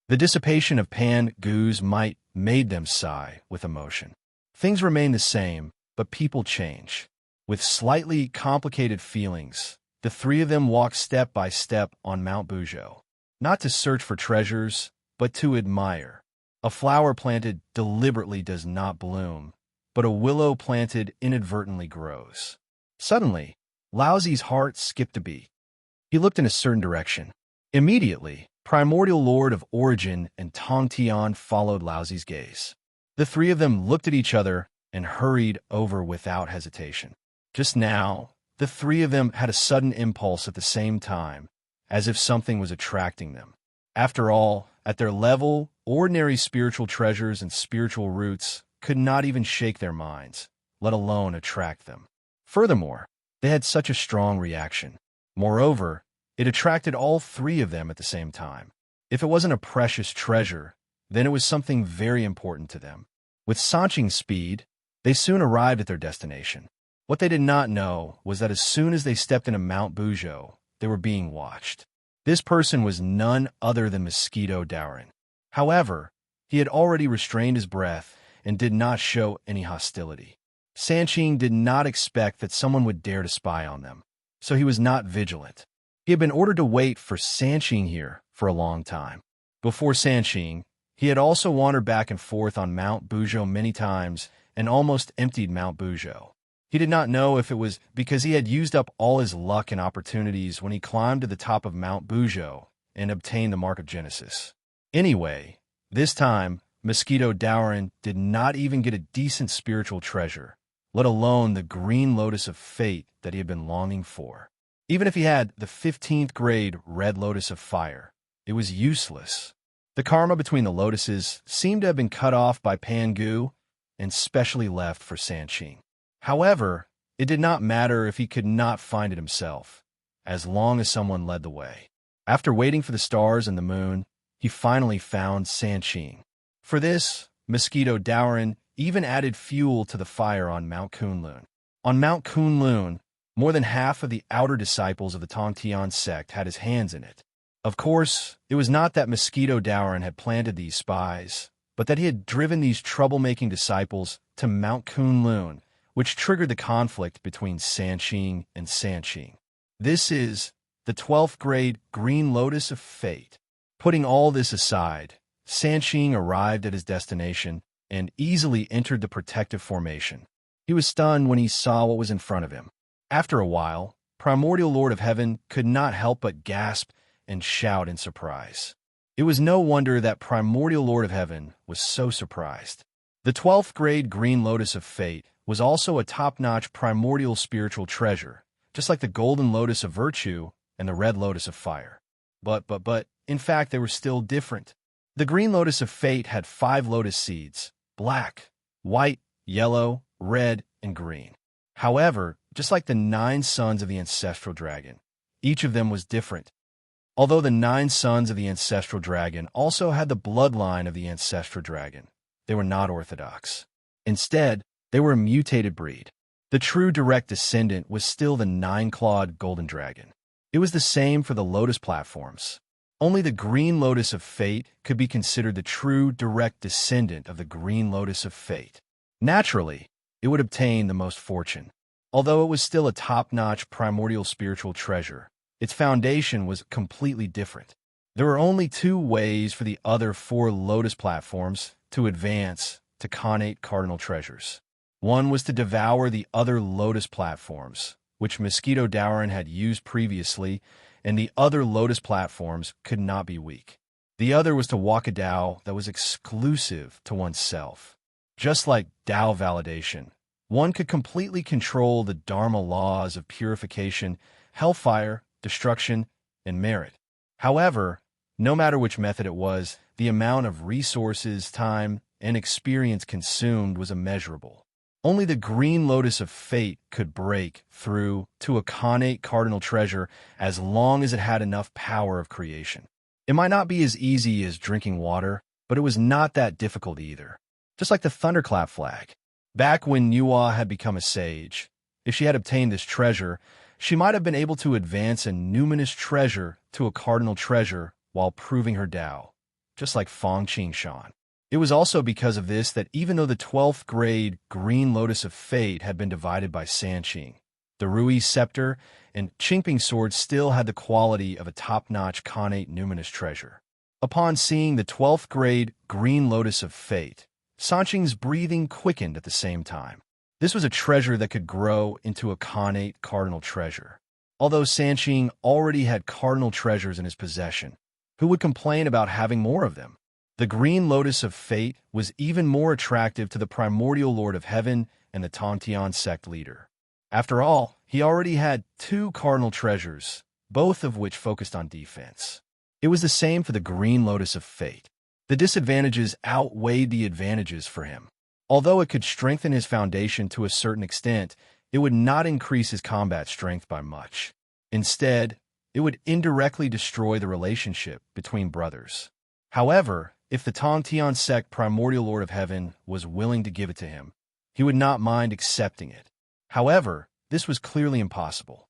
The dissipation of Pan Gu's might made them sigh with emotion. Things remain the same, but people change. With slightly complicated feelings, the three of them walked step by step on Mount Buzhou, not to search for treasures, but to admire. A flower planted deliberately does not bloom, but a willow planted inadvertently grows. Suddenly, Laozi's heart skipped a beat. He looked in a certain direction. Immediately, Primordial Lord of Origin and Tong Tian followed Laozi's gaze. The three of them looked at each other and hurried over without hesitation. Just now, the three of them had a sudden impulse at the same time, as if something was attracting them. After all, at their level, ordinary spiritual treasures and spiritual roots could not even shake their minds, let alone attract them. Furthermore, they had such a strong reaction. Moreover, it attracted all three of them at the same time. If it wasn't a precious treasure, then it was something very important to them. With Sanqing's speed, they soon arrived at their destination. What they did not know was that as soon as they stepped into Mount Buzhou, they were being watched. This person was none other than Mosquito Dowrin. However, he had already restrained his breath and did not show any hostility. Sanqing did not expect that someone would dare to spy on them, so he was not vigilant. He had been ordered to wait for Sanqing here for a long time. Before Sanqing, he had also wandered back and forth on Mount Buzhou many times and almost emptied Mount Buzhou. He did not know if it was because he had used up all his luck and opportunities when he climbed to the top of Mount Buzhou and obtained the Mark of Genesis. Anyway, this time, Mosquito Dowrin did not even get a decent spiritual treasure, let alone the green lotus of fate that he had been longing for. Even if he had the 15th grade red lotus of fire, it was useless. The karma between the lotuses seemed to have been cut off by Pan Gu and specially left for Sanqing. However, it did not matter if he could not find it himself, as long as someone led the way. After waiting for the stars and the moon, he finally found Sanqing. For this, Mosquito Dowrin even added fuel to the fire on Mount Kunlun. On Mount Kunlun, More than half of the outer disciples of the Tongtian sect had his hands in it. Of course, it was not that Mosquito Dowrin had planted these spies, but that he had driven these troublemaking disciples to Mount Kunlun, which triggered the conflict between Sanqing and Sanqing. This is the 12th grade Green Lotus of Fate. Putting all this aside, Sanqing arrived at his destination and easily entered the protective formation. He was stunned when he saw what was in front of him. After a while, Primordial Lord of Heaven could not help but gasp and shout in surprise. It was no wonder that Primordial Lord of Heaven was so surprised. The 12th grade Green Lotus of Fate was also a top-notch primordial spiritual treasure, just like the Golden Lotus of Virtue and the Red Lotus of Fire. But, in fact, they were still different. The Green Lotus of Fate had 5 lotus seeds: black, white, yellow, red, and green. However, just like the 9 sons of the ancestral dragon, each of them was different. Although the 9 sons of the ancestral dragon also had the bloodline of the ancestral dragon, they were not orthodox. Instead, they were a mutated breed. The true direct descendant was still the 9-clawed golden dragon. It was the same for the lotus platforms. Only the Green Lotus of Fate could be considered the true direct descendant of the Green Lotus of Fate. Naturally, it would obtain the most fortune. Although it was still a top-notch primordial spiritual treasure, its foundation was completely different. There were only 2 ways for the other 4 lotus platforms to advance to connate cardinal treasures. One was to devour the other lotus platforms, which Mosquito Dowrin had used previously, and the other lotus platforms could not be weak. The other was to walk a Dao that was exclusive to oneself. Just like Dao validation, one could completely control the Dharma laws of purification, hellfire, destruction, and merit. However, no matter which method it was, the amount of resources, time, and experience consumed was immeasurable. Only the Green Lotus of Fate could break through to a connate cardinal treasure as long as it had enough power of creation. It might not be as easy as drinking water, but it was not that difficult either. Just like the Thunderclap flag. Back when Nuwa had become a sage, if she had obtained this treasure, she might have been able to advance a numinous treasure to a cardinal treasure while proving her Dao, just like Fang Qingshan. It was also because of this that even though the 12th grade Green Lotus of Fate had been divided by Sanqing, the Rui Scepter and Qingping Sword still had the quality of a top-notch connate numinous treasure. Upon seeing the 12th grade Green Lotus of Fate, Sanqing's breathing quickened at the same time. This was a treasure that could grow into a connate cardinal treasure. Although Sanqing already had cardinal treasures in his possession, who would complain about having more of them? The Green Lotus of Fate was even more attractive to the Primordial Lord of Heaven and the Tongtian sect leader. After all, he already had 2 cardinal treasures, both of which focused on defense. It was the same for the Green Lotus of Fate. The disadvantages outweighed the advantages for him. Although it could strengthen his foundation to a certain extent, it would not increase his combat strength by much. Instead, it would indirectly destroy the relationship between brothers. However, if the Tongtian sect Primordial Lord of Heaven was willing to give it to him, he would not mind accepting it. However, this was clearly impossible.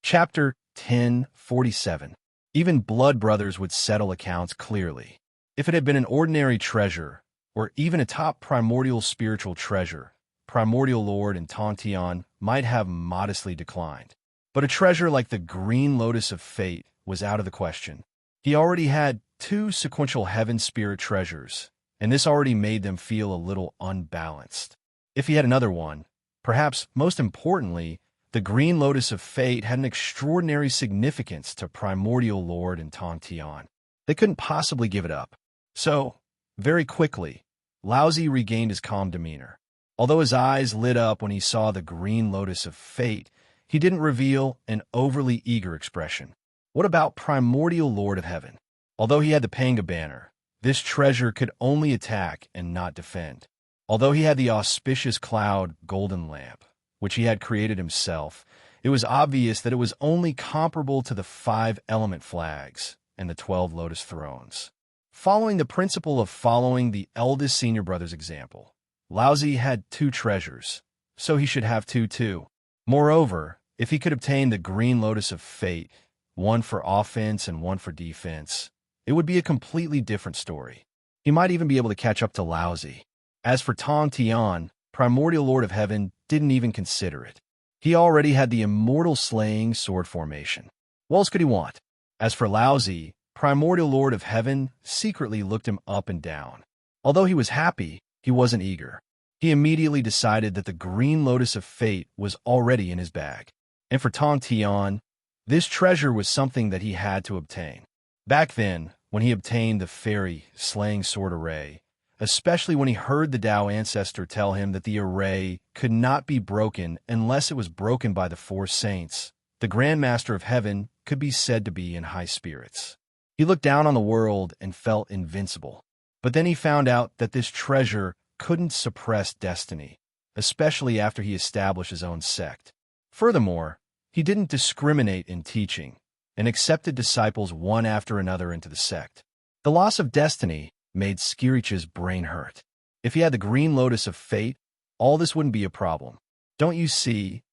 Chapter 1047. Even blood brothers would settle accounts clearly. If it had been an ordinary treasure, or even a top primordial spiritual treasure, Primordial Lord and Tongtian might have modestly declined. But a treasure like the Green Lotus of Fate was out of the question. He already had 2 sequential heaven spirit treasures, and this already made them feel a little unbalanced. If he had another one, perhaps most importantly, the Green Lotus of Fate had an extraordinary significance to Primordial Lord and Tongtian. They couldn't possibly give it up. So, very quickly, Laozi regained his calm demeanor. Although his eyes lit up when he saw the Green Lotus of Fate, he didn't reveal an overly eager expression. What about Primordial Lord of Heaven? Although he had the Panga banner, this treasure could only attack and not defend. Although he had the auspicious cloud golden lamp, which he had created himself, it was obvious that it was only comparable to the 5 element flags and the 12 lotus thrones. Following the principle of following the eldest senior brother's example, Laozi had 2 treasures, so he should have 2 too. Moreover, if he could obtain the green lotus of fate, one for offense and one for defense, it would be a completely different story. He might even be able to catch up to Laozi. As for Tong Tian, primordial lord of heaven didn't even consider it. He already had the immortal slaying sword formation. What else could he want? As for Laozi, primordial lord of heaven secretly looked him up and down. Although he was happy, he wasn't eager. He immediately decided that the green lotus of fate was already in his bag. And for Tong Tian, this treasure was something that he had to obtain. Back then, when he obtained the fairy slaying sword array, especially when he heard the Tao ancestor tell him that the array could not be broken unless it was broken by the four saints, the Grand Master of Heaven could be said to be in high spirits. He looked down on the world and felt invincible. But then he found out that this treasure couldn't suppress destiny, especially after he established his own sect. Furthermore, he didn't discriminate in teaching and accepted disciples one after another into the sect. The loss of destiny made Skirich's brain hurt. If he had the green lotus of fate, all this wouldn't be a problem. Don't you see?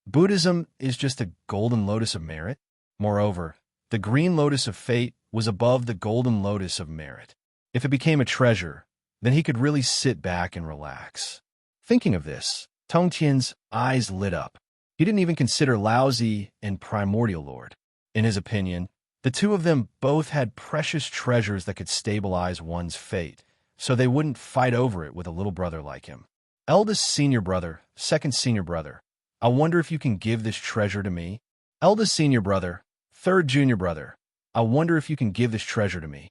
Buddhism is just a golden lotus of merit. Moreover, the green lotus of fate was above the golden lotus of merit. If it became a treasure, then he could really sit back and relax. Thinking of this, Tong Tian's eyes lit up. He didn't even consider Laozi and Primordial Lord. In his opinion, the two of them both had precious treasures that could stabilize one's fate, so they wouldn't fight over it with a little brother like him. Eldest senior brother, second senior brother, I wonder if you can give this treasure to me? Eldest senior brother, third junior brother, I wonder if you can give this treasure to me.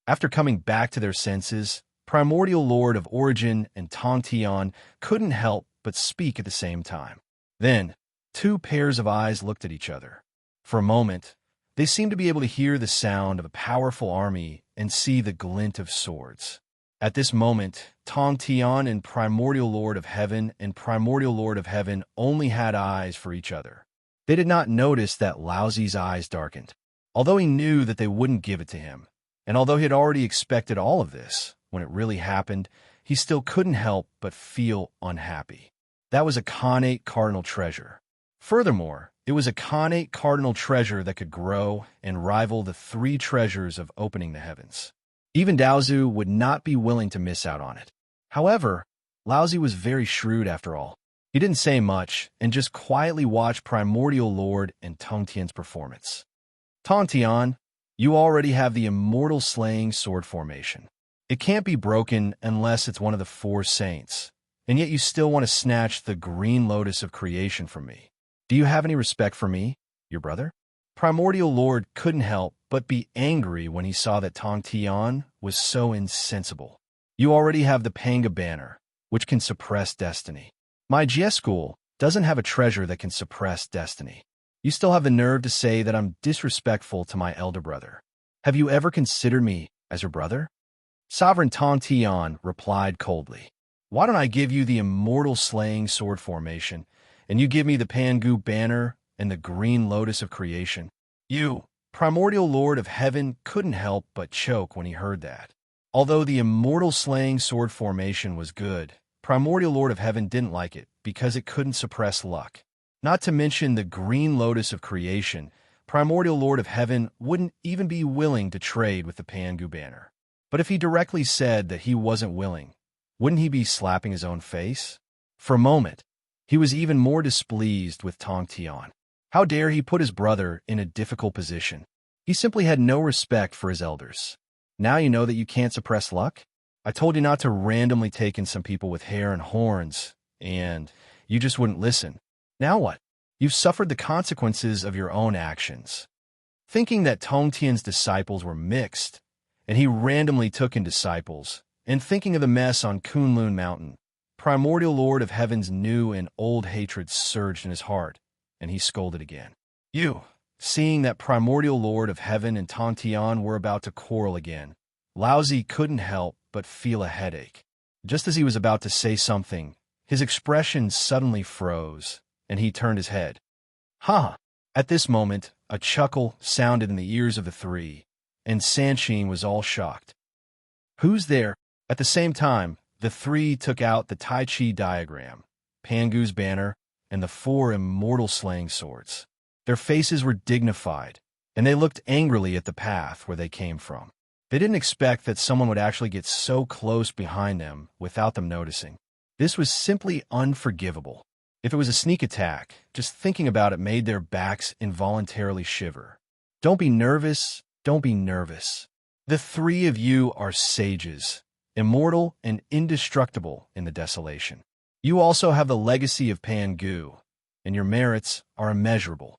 After coming back to their senses, Primordial Lord of Origin and Tong Tian couldn't help but speak at the same time. Then, two pairs of eyes looked at each other. For a moment, they seemed to be able to hear the sound of a powerful army and see the glint of swords. At this moment, Tong Tian and Primordial Lord of Heaven and Primordial Lord of Heaven only had eyes for each other. They did not notice that Laozi's eyes darkened. Although he knew that they wouldn't give it to him, and although he had already expected all of this, when it really happened, he still couldn't help but feel unhappy. That was a Khanate cardinal treasure. Furthermore, it was a Khanate cardinal treasure that could grow and rival the three treasures of opening the heavens. Even Daozu would not be willing to miss out on it. However, Laozi was very shrewd after all. He didn't say much and just quietly watched Primordial Lord and Tong Tian's performance. Tong Tian, you already have the immortal slaying sword formation. It can't be broken unless it's one of the four saints, and yet you still want to snatch the green lotus of creation from me. Do you have any respect for me, your brother? Primordial Lord couldn't help but be angry when he saw that Tong Tian was so insensible. You already have the Panga banner, which can suppress destiny. My GS school doesn't have a treasure that can suppress destiny. You still have the nerve to say that I'm disrespectful to my elder brother. Have you ever considered me as your brother? Sovereign Tong Tian replied coldly. Why don't I give you the immortal slaying sword formation, and you give me the Pangu banner and the green lotus of creation? You, Primordial Lord of Heaven, couldn't help but choke when he heard that. Although the immortal slaying sword formation was good, Primordial Lord of Heaven didn't like it because it couldn't suppress luck. Not to mention the green lotus of creation, Primordial Lord of Heaven wouldn't even be willing to trade with the Pangu banner. But if he directly said that he wasn't willing, wouldn't he be slapping his own face? For a moment, he was even more displeased with Tong Tian. How dare he put his brother in a difficult position? He simply had no respect for his elders. Now you know that you can't suppress luck? I told you not to randomly take in some people with hair and horns, and you just wouldn't listen. Now what? You've suffered the consequences of your own actions. Thinking that Tong Tian's disciples were mixed, and he randomly took in disciples, and thinking of the mess on Kunlun Mountain, Primordial Lord of Heaven's new and old hatred surged in his heart, and he scolded again. You, seeing that Primordial Lord of Heaven and Tong Tian were about to quarrel again, Laozi couldn't help but feel a headache. Just as he was about to say something, his expression suddenly froze, and he turned his head. Ha! At this moment, a chuckle sounded in the ears of the three, and Sanshin was all shocked. Who's there? At the same time, the three took out the Tai Chi diagram, Pangu's banner, and the 4 immortal slaying swords. Their faces were dignified, and they looked angrily at the path where they came from. They didn't expect that someone would actually get so close behind them without them noticing. This was simply unforgivable. If it was a sneak attack, just thinking about it made their backs involuntarily shiver. Don't be nervous, don't be nervous. The 3 of you are sages, immortal and indestructible in the desolation. You also have the legacy of Pangu, and your merits are immeasurable.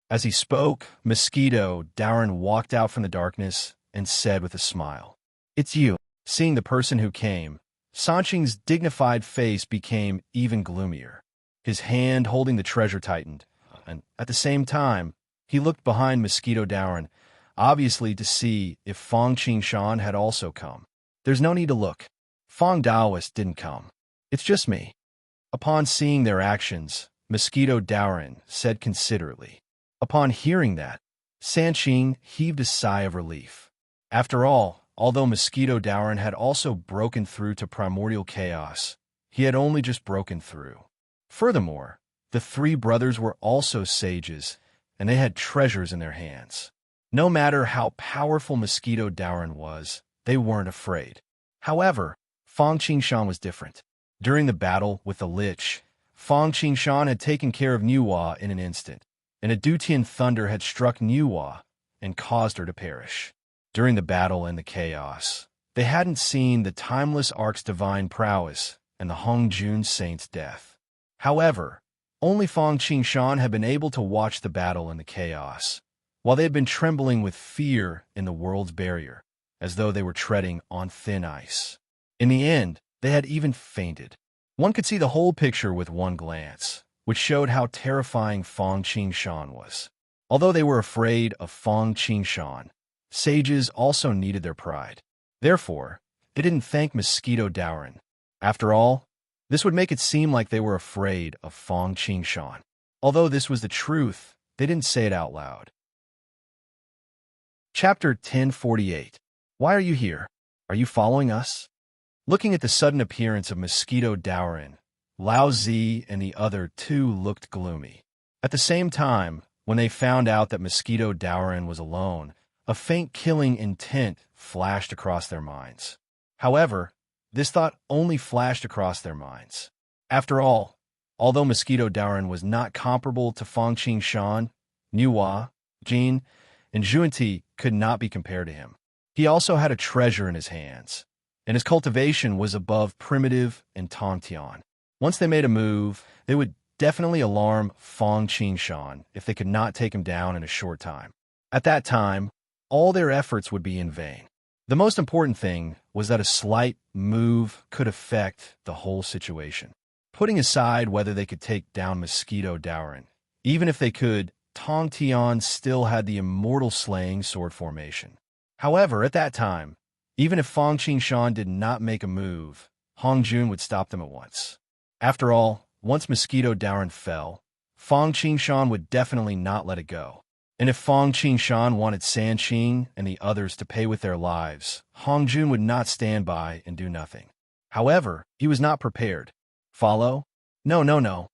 As he spoke, Mosquito Darren walked out from the darkness and said with a smile, "It's you." Seeing the person who came, Sanqing's dignified face became even gloomier. His hand holding the treasure tightened, and at the same time, he looked behind Mosquito Darren, obviously to see if Fong Qingshan had also come. There's no need to look. Fong Daoist didn't come. It's just me. Upon seeing their actions, Mosquito Darren said considerately. Upon hearing that, Sanqing heaved a sigh of relief. After all, although Mosquito Darren had also broken through to primordial chaos, he had only just broken through. Furthermore, the 3 brothers were also sages, and they had treasures in their hands. No matter how powerful Mosquito Darren was, they weren't afraid. However, Fong Qingshan was different. During the battle with the Lich, Fong Qingshan had taken care of Nuwa in an instant, and a Dutian thunder had struck Nuwa and caused her to perish. During the battle and the chaos, they hadn't seen the timeless Ark's divine prowess and the Hongjun saint's death. However, only Fong Qingshan had been able to watch the battle and the chaos, while they had been trembling with fear in the world's barrier, as though they were treading on thin ice. In the end, they had even fainted. One could see the whole picture with one glance, which showed how terrifying Fong Qingshan was. Although they were afraid of Fong Qingshan, sages also needed their pride. Therefore, they didn't thank Mosquito Darren. After all, this would make it seem like they were afraid of Fong Qingshan. Although this was the truth, they didn't say it out loud. Chapter 1048. Why are you here? Are you following us? Looking at the sudden appearance of Mosquito Darren, Lao Zi and the other 2 looked gloomy. At the same time, when they found out that Mosquito Darren was alone, a faint killing intent flashed across their minds. However, this thought only flashed across their minds. After all, although Mosquito Darren was not comparable to Fong Qingshan, Nuwa, Jin, and Zhuanti could not be compared to him. He also had a treasure in his hands, and his cultivation was above primitive and Tongtian. Once they made a move, they would definitely alarm Fong Qingshan if they could not take him down in a short time. At that time, all their efforts would be in vain. The most important thing was that a slight move could affect the whole situation. Putting aside whether they could take down Mosquito Darren, even if they could, Tongtian still had the immortal slaying sword formation. However, at that time, even if Fong Qingshan did not make a move, Hongjun would stop them at once. After all, once Mosquito Darren fell, Fong Qingshan would definitely not let it go. And if Fong Qingshan wanted Sanqing and the others to pay with their lives, Hongjun would not stand by and do nothing. However, he was not prepared. Follow? No.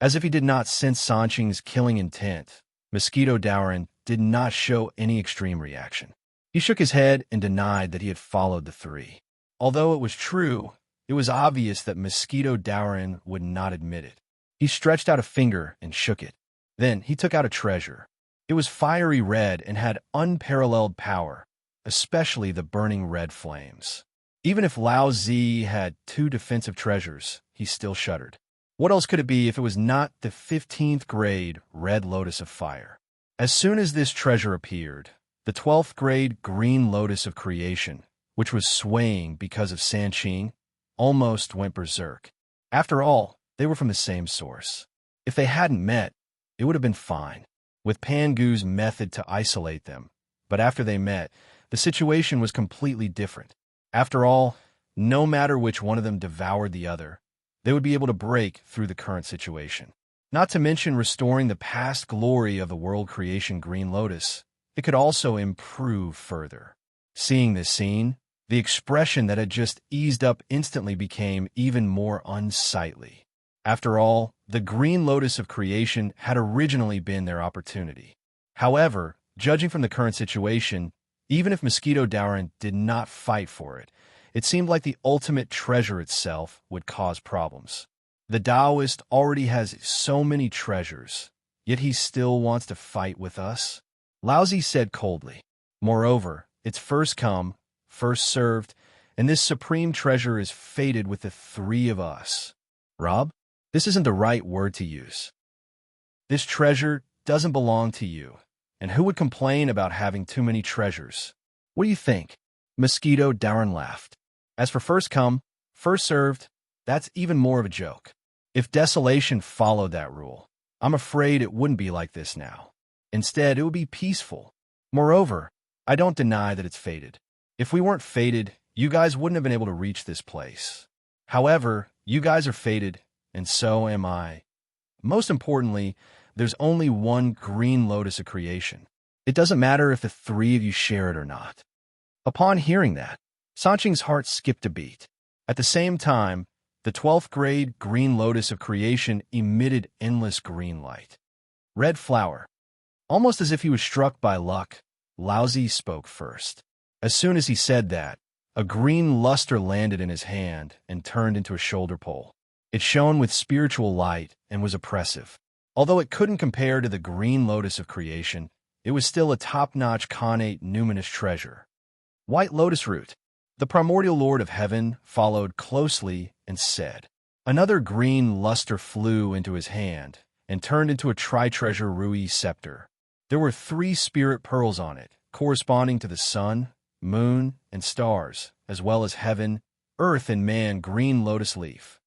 As if he did not sense Sanqing's killing intent, Mosquito Darren did not show any extreme reaction. He shook his head and denied that he had followed the 3. Although it was true, it was obvious that Mosquito Darren would not admit it. He stretched out a finger and shook it. Then he took out a treasure. It was fiery red and had unparalleled power, especially the burning red flames. Even if Lao Zi had 2 defensive treasures, he still shuddered. What else could it be if it was not the 15th grade Red Lotus of Fire? As soon as this treasure appeared, the 12th grade Green Lotus of Creation, which was swaying because of Sanqing, almost went berserk. After all, they were from the same source. If they hadn't met, it would have been fine, with Pangu's method to isolate them. But after they met, the situation was completely different. After all, no matter which one of them devoured the other, they would be able to break through the current situation. Not to mention restoring the past glory of the world creation Green Lotus, it could also improve further. Seeing this scene, the expression that had just eased up instantly became even more unsightly. After all, the green lotus of creation had originally been their opportunity. However, judging from the current situation, even if Mosquito Dowran did not fight for it, it seemed like the ultimate treasure itself would cause problems. The Taoist already has so many treasures, yet he still wants to fight with us? Laozi said coldly. Moreover, it's first come, first served, and this supreme treasure is fated with the three of us. Rob, this isn't the right word to use. This treasure doesn't belong to you, and who would complain about having too many treasures? What do you think? Mosquito Dowran laughed. As for first come, first served, that's even more of a joke. If desolation followed that rule, I'm afraid it wouldn't be like this now. Instead, it would be peaceful. Moreover, I don't deny that it's fated. If we weren't fated, you guys wouldn't have been able to reach this place. However, you guys are fated, and so am I. Most importantly, there's only one green lotus of creation. It doesn't matter if the three of you share it or not. Upon hearing that, Sanqing's heart skipped a beat. At the same time, the 12th grade green lotus of creation emitted endless green light. Red flower. Almost as if he was struck by luck, Laozi spoke first. As soon as he said that, a green luster landed in his hand and turned into a shoulder pole. It shone with spiritual light and was oppressive. Although it couldn't compare to the green lotus of creation, it was still a top-notch connate numinous treasure. White lotus root. The primordial lord of heaven followed closely and said. Another green luster flew into his hand and turned into a tri-treasure rui scepter. There were 3 spirit pearls on it, corresponding to the sun, moon, and stars, as well as heaven, earth, and man green lotus leaf.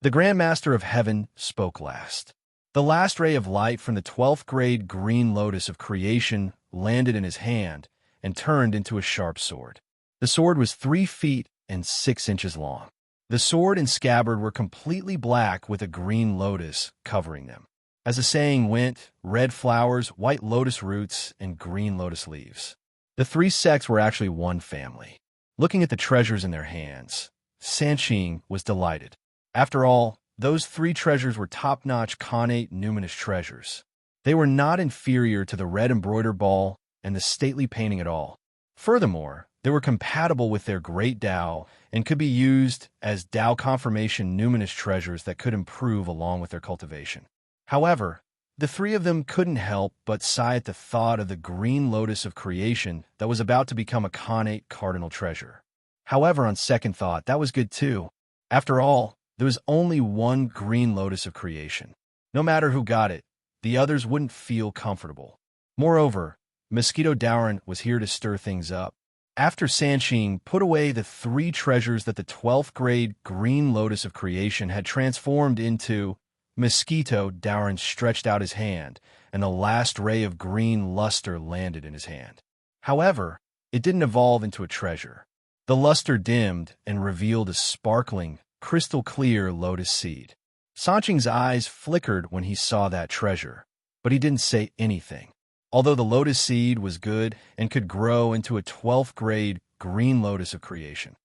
The Grand Master of Heaven spoke last. The last ray of light from the 12th grade green lotus of creation landed in his hand and turned into a sharp sword. The sword was 3 feet and 6 inches long. The sword and scabbard were completely black with a green lotus covering them. As the saying went, red flowers, white lotus roots, and green lotus leaves. The 3 sects were actually one family. Looking at the treasures in their hands, Sanqing was delighted. After all, those 3 treasures were top-notch connate numinous treasures. They were not inferior to the red embroidered ball and the stately painting at all. Furthermore, they were compatible with their great Tao and could be used as Tao confirmation numinous treasures that could improve along with their cultivation. However, the 3 of them couldn't help but sigh at the thought of the green lotus of creation that was about to become a connate cardinal treasure. However, on second thought, that was good too. After all, there was only one green lotus of creation. No matter who got it, the others wouldn't feel comfortable. Moreover, Mosquito Dowran was here to stir things up. After Sanqing put away the 3 treasures that the 12th grade green lotus of creation had transformed into, Mosquito Dowran stretched out his hand, and the last ray of green luster landed in his hand. However, it didn't evolve into a treasure. The luster dimmed and revealed a sparkling, crystal-clear lotus seed. Sanqing's eyes flickered when he saw that treasure, but he didn't say anything. Although the lotus seed was good and could grow into a 12th grade green lotus of creation.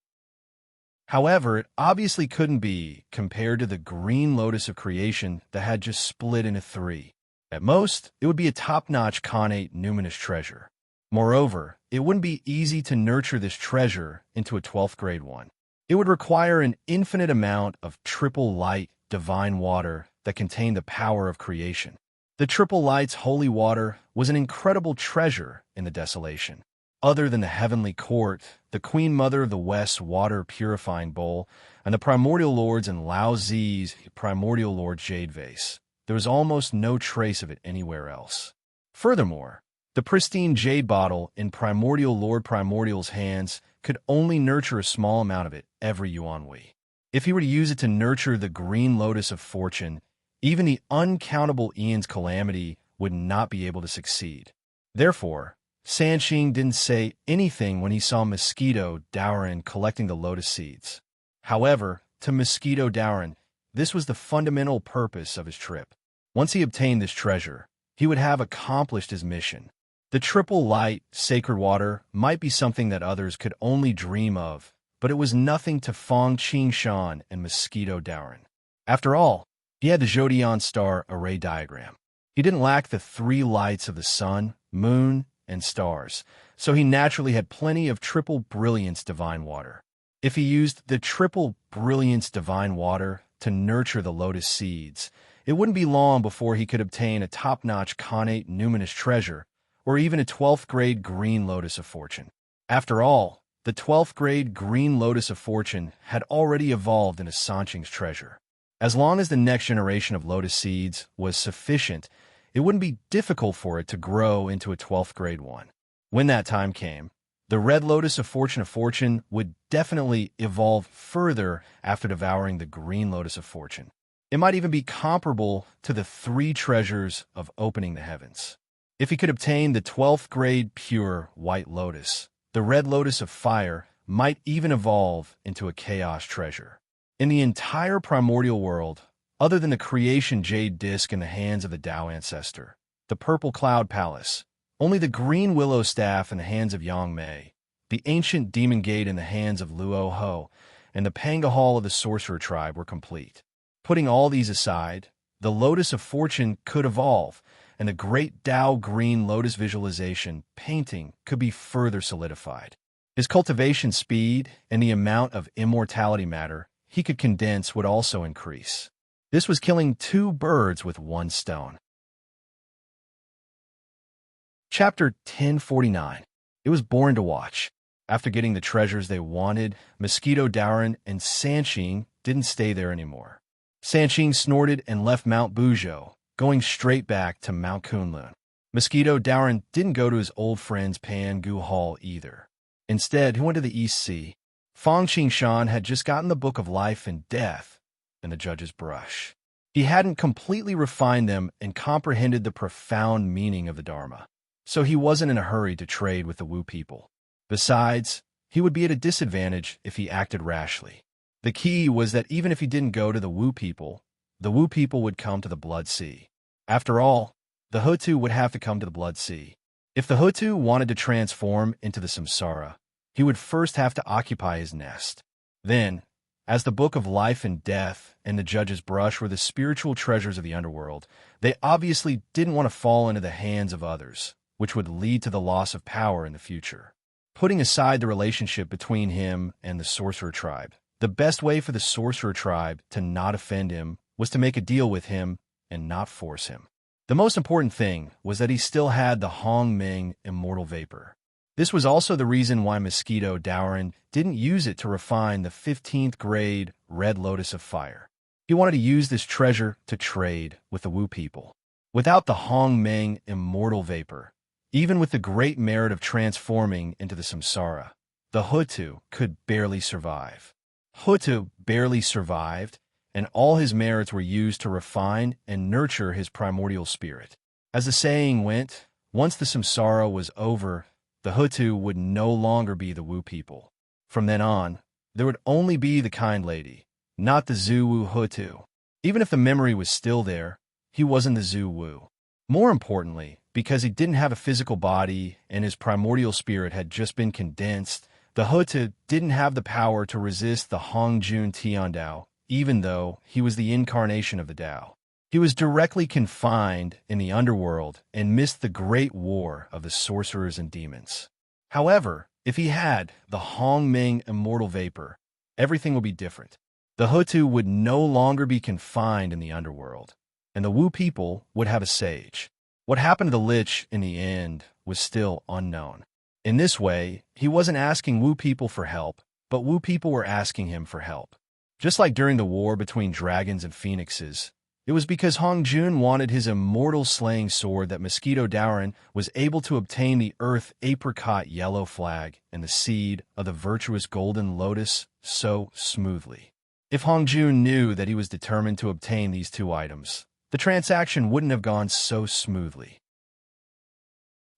However, it obviously couldn't be compared to the green lotus of creation that had just split into 3. At most, it would be a top-notch connate numinous treasure. Moreover, it wouldn't be easy to nurture this treasure into a 12th grade one. It would require an infinite amount of triple light divine water that contained the power of creation. The triple light's holy water was an incredible treasure in the desolation. Other than the heavenly court, the Queen Mother of the West's water-purifying bowl, and the primordial lords and Lao Zi's primordial lord jade vase, there was almost no trace of it anywhere else. Furthermore, the pristine jade bottle in primordial lord primordial's hands could only nurture a small amount of it every yuanhui. If he were to use it to nurture the green lotus of fortune, even the uncountable Ian's calamity would not be able to succeed. Therefore, Sanqing didn't say anything when he saw Mosquito Dowran collecting the lotus seeds. However, to Mosquito Dowran, this was the fundamental purpose of his trip. Once he obtained this treasure, he would have accomplished his mission. The triple light, sacred water, might be something that others could only dream of, but it was nothing to Fong Qingshan and Mosquito Dowran. After all, He had the Zodiac star array diagram. He didn't lack the three lights of the sun, moon, and stars, so he naturally had plenty of triple brilliance divine water. If he used the triple brilliance divine water to nurture the lotus seeds, it wouldn't be long before he could obtain a top-notch connate numinous treasure, or even a 12th grade green lotus of fortune. After all, the 12th grade green lotus of fortune had already evolved into Sanqing's treasure. As long as the next generation of lotus seeds was sufficient, it wouldn't be difficult for it to grow into a 12th grade one. When that time came, the red lotus of fortune would definitely evolve further after devouring the green lotus of fortune. It might even be comparable to the three treasures of opening the heavens. If he could obtain the 12th grade pure white lotus, the red lotus of fire might even evolve into a chaos treasure. In the entire primordial world, other than the creation jade disc in the hands of the Tao ancestor, the purple cloud palace, only the green willow staff in the hands of Yang Mei, the ancient demon gate in the hands of Luo Ho, and the Panga Hall of the sorcerer tribe were complete. Putting all these aside, the lotus of fortune could evolve, and the great Tao green lotus visualization painting could be further solidified. His cultivation speed and the amount of immortality matter he could condense would also increase. This was killing two birds with one stone. Chapter 1049. It was boring to watch. After getting the treasures they wanted, Mosquito Daoran and Sanqing didn't stay there anymore. Sanqing snorted and left Mount Buzhou, going straight back to Mount Kunlun. Mosquito Daoran didn't go to his old friend's Pan Gu Hall either. Instead, he went to the East Sea. Fang Qingshan had just gotten the Book of Life and Death and the Judge's Brush. He hadn't completely refined them and comprehended the profound meaning of the Dharma, so he wasn't in a hurry to trade with the Wu people. Besides, he would be at a disadvantage if he acted rashly. The key was that even if he didn't go to the Wu people would come to the Blood Sea. After all, the Hutu would have to come to the Blood Sea. If the Hutu wanted to transform into the samsara, he would first have to occupy his nest. Then, as the Book of Life and Death and the Judge's Brush were the spiritual treasures of the underworld, they obviously didn't want to fall into the hands of others, which would lead to the loss of power in the future. Putting aside the relationship between him and the sorcerer tribe, the best way for the sorcerer tribe to not offend him was to make a deal with him and not force him. The most important thing was that he still had the Hongming immortal vapor. This was also the reason why Mosquito Daoran didn't use it to refine the 15th grade red lotus of fire. He wanted to use this treasure to trade with the Wu people. Without the Hongming immortal vapor, even with the great merit of transforming into the samsara, the Hutu could barely survive. Hutu barely survived, and all his merits were used to refine and nurture his primordial spirit. As the saying went, once the samsara was over, the Hutu would no longer be the Wu people. From then on, there would only be the kind lady, not the Zhu Hutu. Even if the memory was still there, he wasn't the Zhu Wu. More importantly, because he didn't have a physical body and his primordial spirit had just been condensed, the Hutu didn't have the power to resist the Hongjun Tiandao, even though he was the incarnation of the Tao. He was directly confined in the underworld and missed the great war of the sorcerers and demons. However, if he had the Hongming immortal vapor, everything would be different. The Hutu would no longer be confined in the underworld, and the Wu people would have a sage. What happened to the Lich in the end was still unknown. In this way, he wasn't asking Wu people for help, but Wu people were asking him for help. Just like during the war between dragons and phoenixes, it was because Hongjun wanted his immortal slaying sword that Mosquito Daoran was able to obtain the earth apricot yellow flag and the seed of the virtuous golden lotus so smoothly. If Hongjun knew that he was determined to obtain these two items, the transaction wouldn't have gone so smoothly.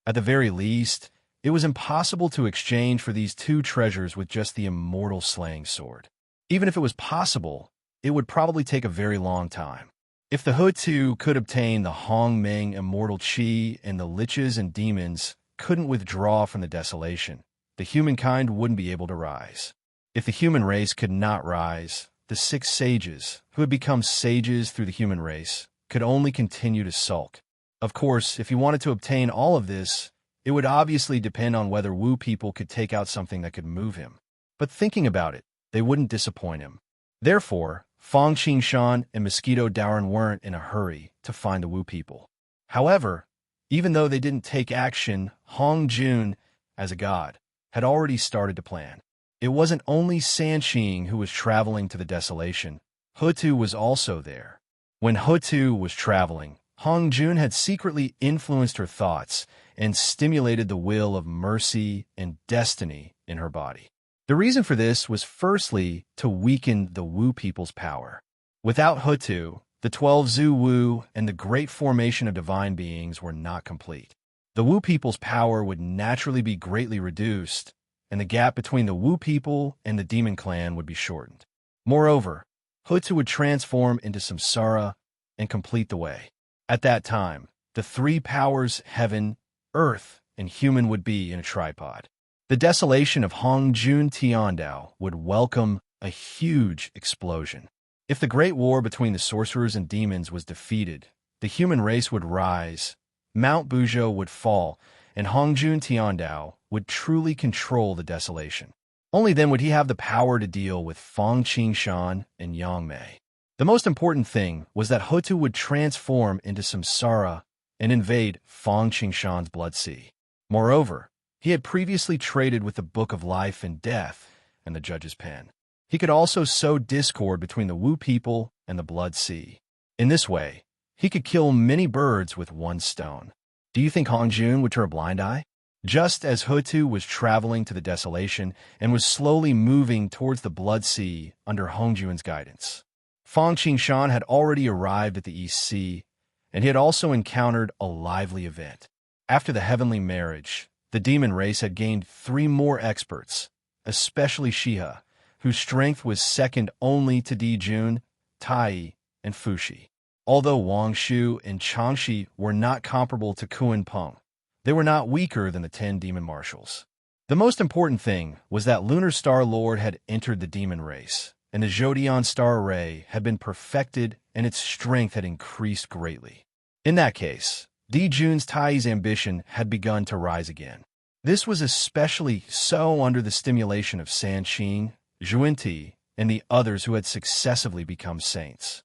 At the very least, it was impossible to exchange for these two treasures with just the immortal slaying sword. Even if it was possible, it would probably take a very long time. If the Hutu could obtain the Hongming immortal qi and the liches and demons couldn't withdraw from the desolation, the humankind wouldn't be able to rise. If the human race could not rise, the 6 sages, who had become sages through the human race, could only continue to sulk. Of course, if he wanted to obtain all of this, it would obviously depend on whether Wu people could take out something that could move him. But thinking about it, they wouldn't disappoint him. Therefore, Fang Qingshan and Mosquito Daoren weren't in a hurry to find the Wu people. However, even though they didn't take action, Hong Jun, as a god, had already started to plan. It wasn't only Sanqing who was traveling to the desolation. Hutu was also there. When Hutu was traveling, Hong Jun had secretly influenced her thoughts and stimulated the will of mercy and destiny in her body. The reason for this was firstly to weaken the Wu people's power. Without Hutu, the 12 Zhu Wu and the great formation of divine beings were not complete. The Wu people's power would naturally be greatly reduced, and the gap between the Wu people and the demon clan would be shortened. Moreover, Hutu would transform into samsara and complete the way. At that time, the 3 powers, heaven, earth, and human, would be in a tripod. The desolation of Hong Jun Tiandao would welcome a huge explosion. If the great war between the sorcerers and demons was defeated, the human race would rise, Mount Buzhou would fall, and Hong Jun Tiandao would truly control the desolation. Only then would he have the power to deal with Fang Qingshan and Yang Mei. The most important thing was that Hutu would transform into samsara and invade Fang Qingshan's blood sea. Moreover, he had previously traded with the Book of Life and Death and the Judge's Pen. He could also sow discord between the Wu people and the Blood Sea. In this way, he could kill many birds with one stone. Do you think Hong Jun would turn a blind eye? Just as Hutu was traveling to the desolation and was slowly moving towards the Blood Sea under Hong Jun's guidance, Fang Qingshan had already arrived at the East Sea, and he had also encountered a lively event. After the heavenly marriage, the demon race had gained 3 more experts, especially Shiha, whose strength was second only to Dijun, Tai, and Fushi. Although Wang Shu and Changshi were not comparable to Kuan Peng, they were not weaker than the 10 demon marshals. The most important thing was that Lunar Star Lord had entered the demon race, and the Zhodian Star Array had been perfected and its strength had increased greatly. In that case, Dijun's Tai's ambition had begun to rise again. This was especially so under the stimulation of Sanqing, Zhuinti, and the others who had successively become saints.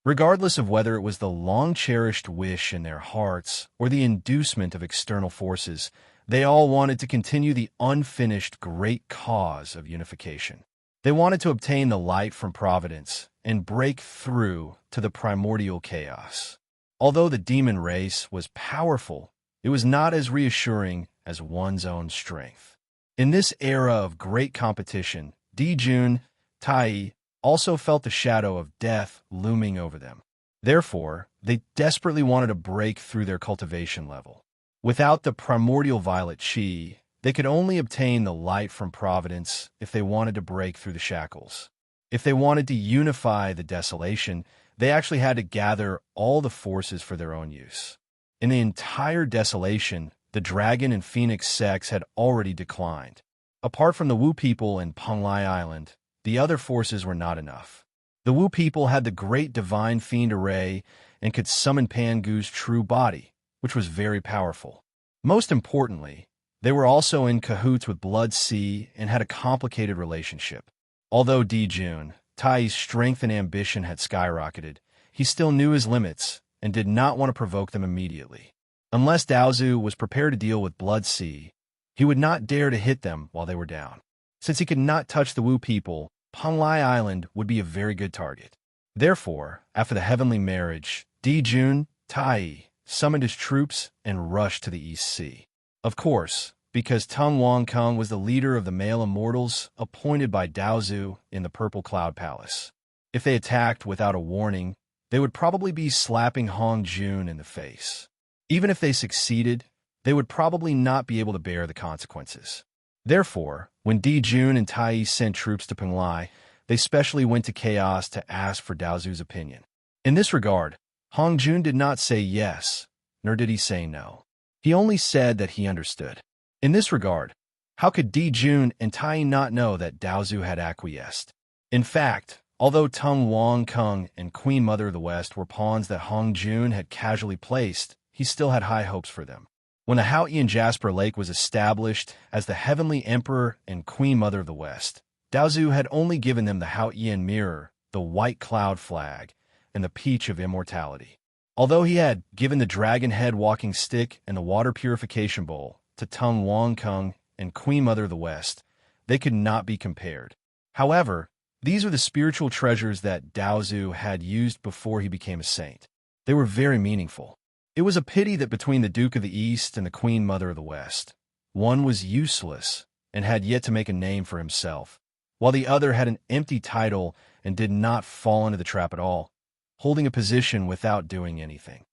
Regardless of whether it was the long-cherished wish in their hearts or the inducement of external forces, they all wanted to continue the unfinished great cause of unification. They wanted to obtain the light from providence and break through to the primordial chaos. Although the demon race was powerful, it was not as reassuring as one's own strength. In this era of great competition, Dijun, Tai also felt the shadow of death looming over them. Therefore, they desperately wanted to break through their cultivation level. Without the primordial violet chi, they could only obtain the light from providence if they wanted to break through the shackles. If they wanted to unify the desolation, they actually had to gather all the forces for their own use. In the entire desolation, the dragon and phoenix sects had already declined. Apart from the Wu people and Penglai Island, the other forces were not enough. The Wu people had the great divine fiend array and could summon Pangu's true body, which was very powerful. Most importantly, they were also in cahoots with Blood Sea and had a complicated relationship. Although Dijun, Tai's strength and ambition had skyrocketed, he still knew his limits and did not want to provoke them immediately. Unless Daozu was prepared to deal with Blood Sea, he would not dare to hit them while they were down. Since he could not touch the Wu people, Penglai Island would be a very good target. Therefore, after the heavenly marriage, Dijun, Tai, summoned his troops and rushed to the East Sea. Of course, because Tung Wang Kung was the leader of the male immortals appointed by Daozu in the Purple Cloud Palace. If they attacked without a warning, they would probably be slapping Hong Jun in the face. Even if they succeeded, they would probably not be able to bear the consequences. Therefore, when Dijun and Tai sent troops to Penglai, they specially went to Chaos to ask for Daozu's opinion. In this regard, Hong Jun did not say yes, nor did he say no. He only said that he understood. In this regard, how could Dijun and Tai not know that Daozu had acquiesced? In fact, although Tung Wang Kung and Queen Mother of the West were pawns that Hong Jun had casually placed, he still had high hopes for them. When the Haotian Jasper Lake was established as the Heavenly Emperor and Queen Mother of the West, Daozu had only given them the Haotian Mirror, the White Cloud Flag, and the Peach of Immortality. Although he had given the Dragon Head Walking Stick and the Water Purification Bowl to Tung Wang Kung and Queen Mother of the West, they could not be compared. However, these are the spiritual treasures that Daozu had used before he became a saint. They were very meaningful. It was a pity that between the Duke of the East and the Queen Mother of the West, one was useless and had yet to make a name for himself, while the other had an empty title and did not fall into the trap at all, holding a position without doing anything.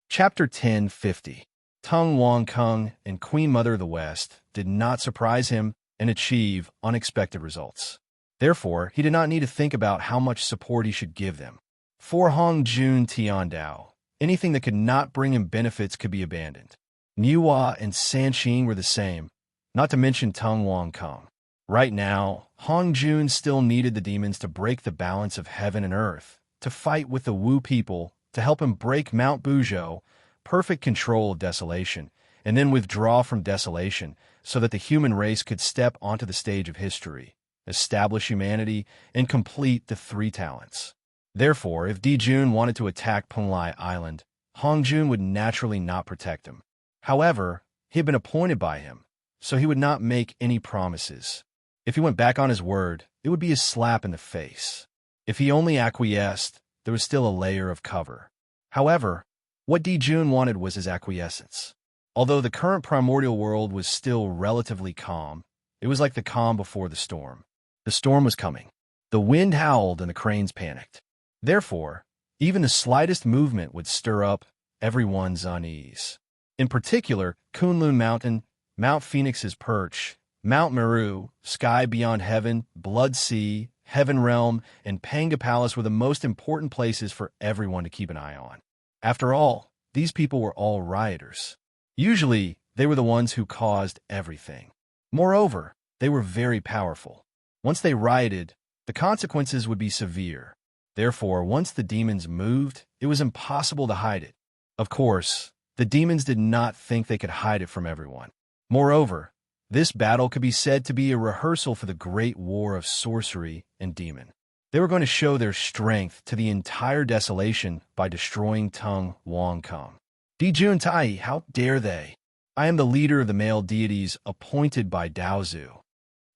Chapter 10:50. Tung Wang Kung and Queen Mother of the West did not surprise him and achieve unexpected results. Therefore, he did not need to think about how much support he should give them. For Hong Jun Tiandao, anything that could not bring him benefits could be abandoned. Niuhua and Sanqing were the same, not to mention Tung Wang Kung. Right now, Hong Jun still needed the demons to break the balance of heaven and earth, to fight with the Wu people, to help him break Mount Buzhou, perfect control of desolation, and then withdraw from desolation so that the human race could step onto the stage of history, establish humanity, and complete the three talents. Therefore, if Dijun wanted to attack Penglai Island, Hong Jun would naturally not protect him. However, he had been appointed by him, so he would not make any promises. If he went back on his word, it would be a slap in the face. If he only acquiesced, there was still a layer of cover. However, what Dijun wanted was his acquiescence. Although the current primordial world was still relatively calm, it was like the calm before the storm. The storm was coming. The wind howled and the cranes panicked. Therefore, even the slightest movement would stir up everyone's unease. In particular, Kunlun Mountain, Mount Phoenix's Perch, Mount Meru, Sky Beyond Heaven, Blood Sea, Heaven Realm, and Panga Palace were the most important places for everyone to keep an eye on. After all, these people were all rioters. Usually, they were the ones who caused everything. Moreover, they were very powerful. Once they rioted, the consequences would be severe. Therefore, once the demons moved, it was impossible to hide it. Of course, the demons did not think they could hide it from everyone. Moreover, this battle could be said to be a rehearsal for the great war of sorcery and demon. They were going to show their strength to the entire desolation by destroying Tung Wang Kung. Dijun Tai, how dare they? I am the leader of the male deities appointed by Daozu.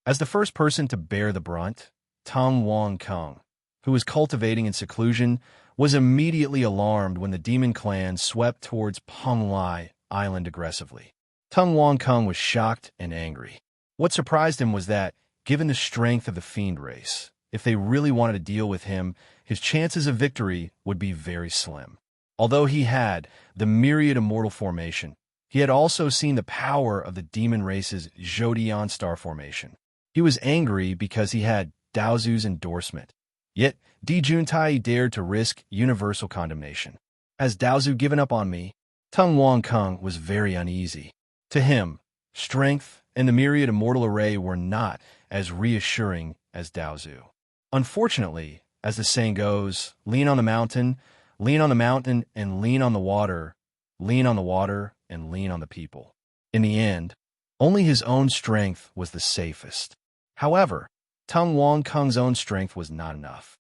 As the first person to bear the brunt, Tung Wang Kung, who was cultivating in seclusion, was immediately alarmed when the demon clan swept towards Penglai Island aggressively. Tung Wang Kung was shocked and angry. What surprised him was that, given the strength of the fiend race, if they really wanted to deal with him, his chances of victory would be very slim. Although he had the myriad immortal formation, he had also seen the power of the demon race's Zhodian star formation. He was angry because he had Daozu's endorsement. Yet, Dijun Tai dared to risk universal condemnation. Has Daozu given up on me? Tung Wang Kung was very uneasy. To him, strength and the myriad immortal array were not as reassuring as Daozu. Unfortunately, as the saying goes, lean on the mountain, and lean on the water, lean on the water, and lean on the people. In the end, only his own strength was the safest. However, Tung Wang Kung's own strength was not enough.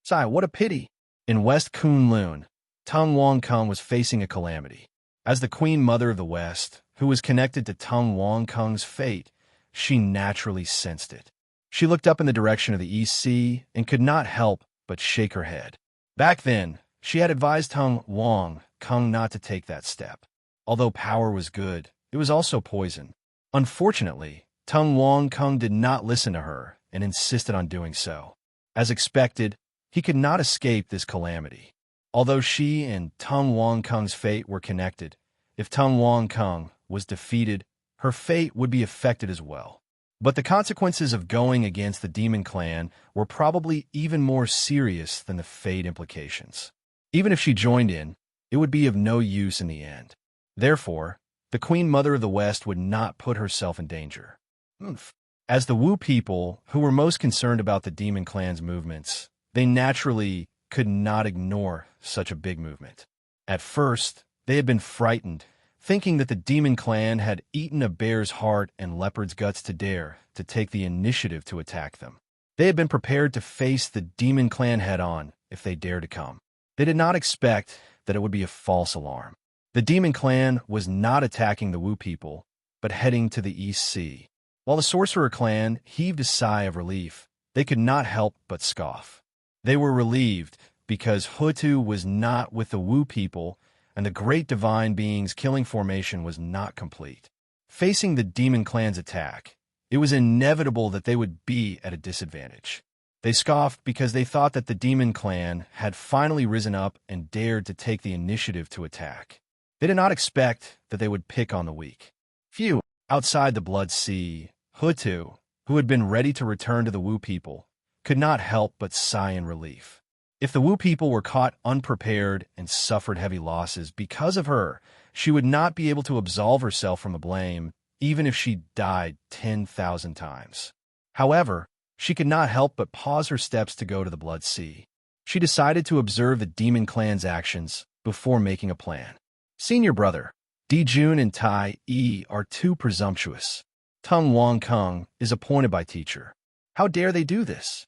Sigh, what a pity! In West Kunlun, Tung Wang Kung was facing a calamity. As the Queen Mother of the West, who was connected to Tung Wang Kung's fate, she naturally sensed it. She looked up in the direction of the East Sea and could not help but shake her head. Back then, she had advised Tung Wang Kung not to take that step. Although power was good, it was also poison. Unfortunately, Tung Wang Kung did not listen to her and insisted on doing so. As expected, he could not escape this calamity. Although she and Tung Wang Kung's fate were connected, if Tung Wang Kung was defeated, her fate would be affected as well. But the consequences of going against the demon clan were probably even more serious than the fate implications. Even if she joined in, it would be of no use in the end. Therefore, the Queen Mother of the West would not put herself in danger. Oomph. As the Wu people, who were most concerned about the demon clan's movements, they naturally could not ignore such a big movement. At first, they had been frightened, thinking that the demon clan had eaten a bear's heart and leopard's guts to dare to take the initiative to attack them. They had been prepared to face the demon clan head-on if they dared to come. They did not expect that it would be a false alarm. The demon clan was not attacking the Wu people, but heading to the East Sea. While the sorcerer clan heaved a sigh of relief, they could not help but scoff. They were relieved because Hutu was not with the Wu people, and the great divine being's killing formation was not complete. Facing the demon clan's attack, it was inevitable that they would be at a disadvantage. They scoffed because they thought that the demon clan had finally risen up and dared to take the initiative to attack. They did not expect that they would pick on the weak. Few, outside the Blood Sea, Hutu, who had been ready to return to the Wu people, could not help but sigh in relief. If the Wu people were caught unprepared and suffered heavy losses because of her, she would not be able to absolve herself from the blame, even if she died 10,000 times. However, she could not help but pause her steps to go to the Blood Sea. She decided to observe the demon clan's actions before making a plan. Senior brother, Dijun and Tai Yi are too presumptuous. Tung Wang Kung is appointed by teacher. How dare they do this?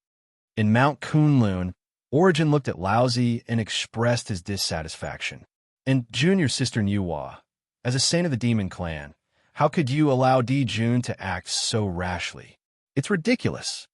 In Mount Kunlun, Origin looked at Laozi and expressed his dissatisfaction. And junior sister Nuwa, as a saint of the demon clan, how could you allow Dijun to act so rashly? It's ridiculous.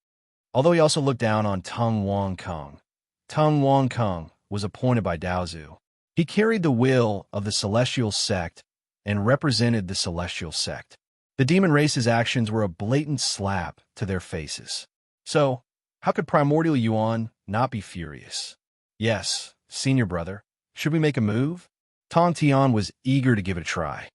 Although he also looked down on Tung Wang Kung. Tung Wang Kung was appointed by Daozu. He carried the will of the celestial sect and represented the celestial sect. The demon race's actions were a blatant slap to their faces. So, how could Primordial Yuan not be furious? Yes, senior brother, should we make a move? Tong Tian was eager to give it a try.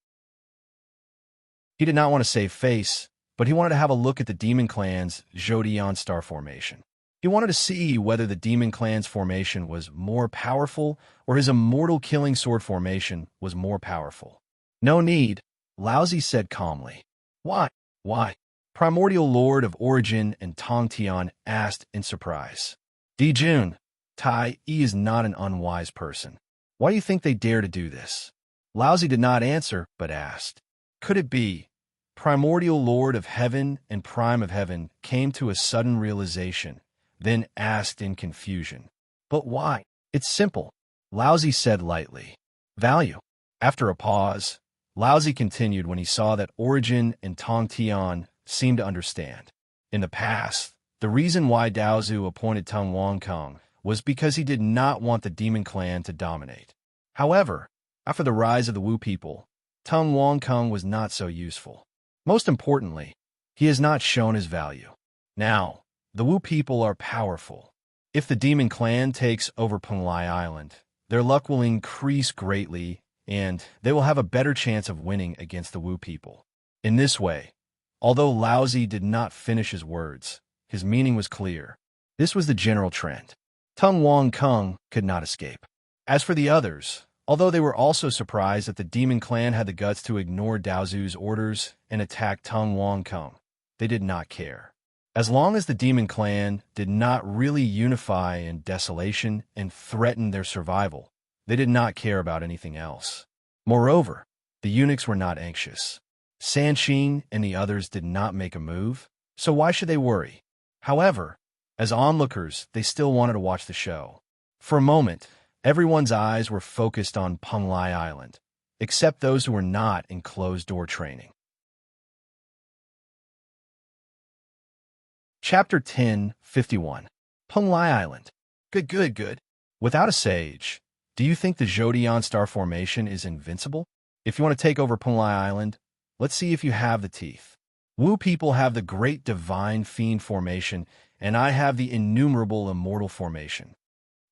He did not want to save face, but he wanted to have a look at the demon clan's Zhodian star formation. He wanted to see whether the demon clan's formation was more powerful or his immortal killing sword formation was more powerful. No need, Laozi said calmly. Why? Why? Primordial Lord of Origin and Tong Tian asked in surprise. Dijun, Tai Yi is not an unwise person. Why do you think they dare to do this? Laozi did not answer, but asked. Could it be? Primordial Lord of Heaven and Prime of Heaven came to a sudden realization, then asked in confusion. But why? It's simple, Laozi said lightly. Value. After a pause, Laozi continued when he saw that Origin and Tong Tian seemed to understand. In the past, the reason why Daozu appointed Tung Wang Kung was because he did not want the demon clan to dominate. However, after the rise of the Wu people, Tung Wang Kung was not so useful. Most importantly, he has not shown his value. Now, the Wu people are powerful. If the demon clan takes over Penglai Island, their luck will increase greatly, and they will have a better chance of winning against the Wu people. In this way, although Laozi did not finish his words, his meaning was clear. This was the general trend. Tung Wang Kung could not escape. As for the others, although they were also surprised that the demon clan had the guts to ignore Daozu's orders and attack Tung Wang Kung, they did not care. As long as the demon clan did not really unify in desolation and threaten their survival, they did not care about anything else. Moreover, the eunuchs were not anxious. Sanxin and the others did not make a move, so why should they worry? However, as onlookers, they still wanted to watch the show. For a moment, everyone's eyes were focused on Penglai Island, except those who were not in closed-door training. Chapter 10:51. Penglai Island. Good. Without a sage, do you think the Zhodian star formation is invincible? If you want to take over Penglai Island, let's see if you have the teeth. Wu people have the great divine fiend formation, and I have the innumerable immortal formation.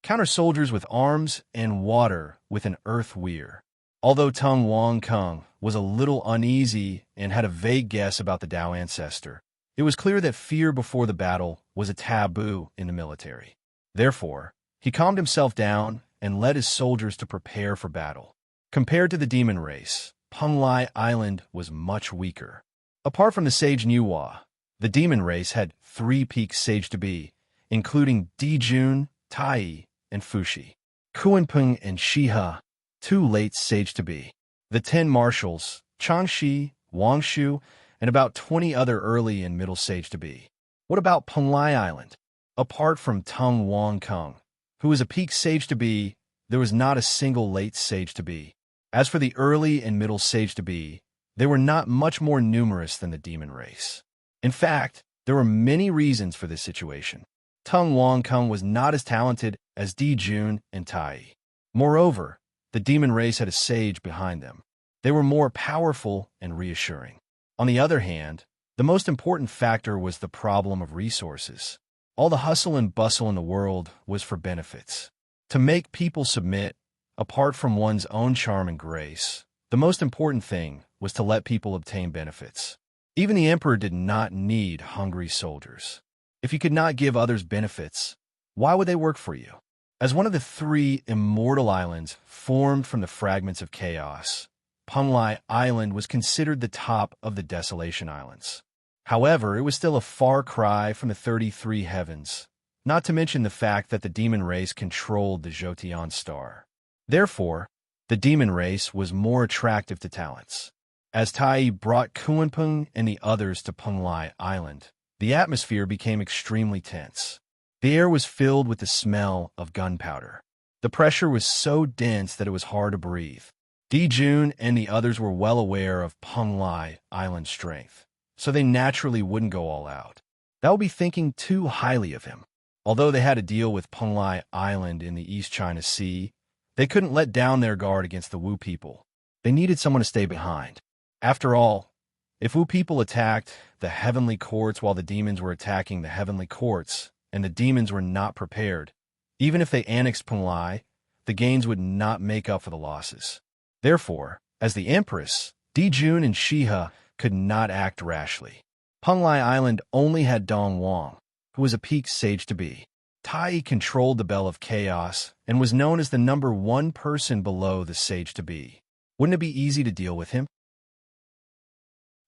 Counter soldiers with arms and water with an earth weir. Although Tung Wang Kung was a little uneasy and had a vague guess about the Dao ancestor, it was clear that fear before the battle was a taboo in the military. Therefore, he calmed himself down and led his soldiers to prepare for battle. Compared to the demon race, Penglai Island was much weaker. Apart from the sage Nuwa, The demon race had 3 peak sage to be, including Dijun, Tai, and Fushi. Kuanping and Shihe, 2 late sage to be. The 10 marshals, Changshi, Wangshu, and about 20 other early and middle sage to be. What about Penglai Island? Apart from Tung Wang Kung, who was a peak sage to be, there was not a single late sage to be. As for the early and middle sage to be, they were not much more numerous than the demon race. In fact, there were many reasons for this situation. Tung Wang Kung was not as talented as Dijun and Tai. Moreover, the demon race had a sage behind them. They were more powerful and reassuring. On the other hand, the most important factor was the problem of resources. All the hustle and bustle in the world was for benefits. To make people submit, apart from one's own charm and grace, the most important thing was to let people obtain benefits. Even the emperor did not need hungry soldiers. If you could not give others benefits, why would they work for you? As one of the 3 immortal islands formed from the fragments of chaos, Penglai Island was considered the top of the Desolation Islands. However, it was still a far cry from the 33 heavens, not to mention the fact that the demon race controlled the Jotian star. Therefore, the demon race was more attractive to talents. As Tai brought Kuanping and the others to Penglai Island, the atmosphere became extremely tense. The air was filled with the smell of gunpowder. The pressure was so dense that it was hard to breathe. Dijun and the others were well aware of Penglai Island's strength, so they naturally wouldn't go all out. That would be thinking too highly of him. Although they had to deal with Penglai Island in the East China Sea, they couldn't let down their guard against the Wu people. They needed someone to stay behind. After all, if Wu people attacked the heavenly courts while the demons were attacking the heavenly courts, and the demons were not prepared, even if they annexed Penglai, the gains would not make up for the losses. Therefore, as the empress, Dijun and Shihe could not act rashly. Penglai Island only had Dong Wang, who was a peak sage to be. Tai controlled the Bell of Chaos and was known as the number 1 person below the sage to be. Wouldn't it be easy to deal with him?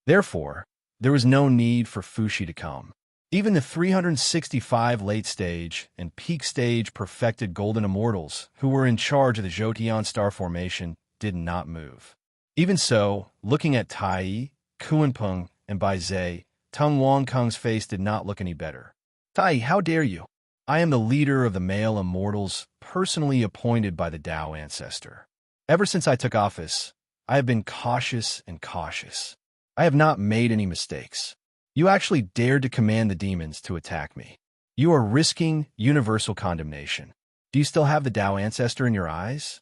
Therefore, there was no need for Fushi to come. Even the 365 late stage and peak stage perfected golden immortals who were in charge of the Jotian star formation did not move. Even so, looking at Tai, Kuanping, and Baizhe, Tung Wang Kung's face did not look any better. Tai, how dare you? I am the leader of the male immortals, personally appointed by the Tao ancestor. Ever since I took office, I have been cautious and cautious. I have not made any mistakes. You actually dared to command the demons to attack me. You are risking universal condemnation. Do you still have the Tao ancestor in your eyes?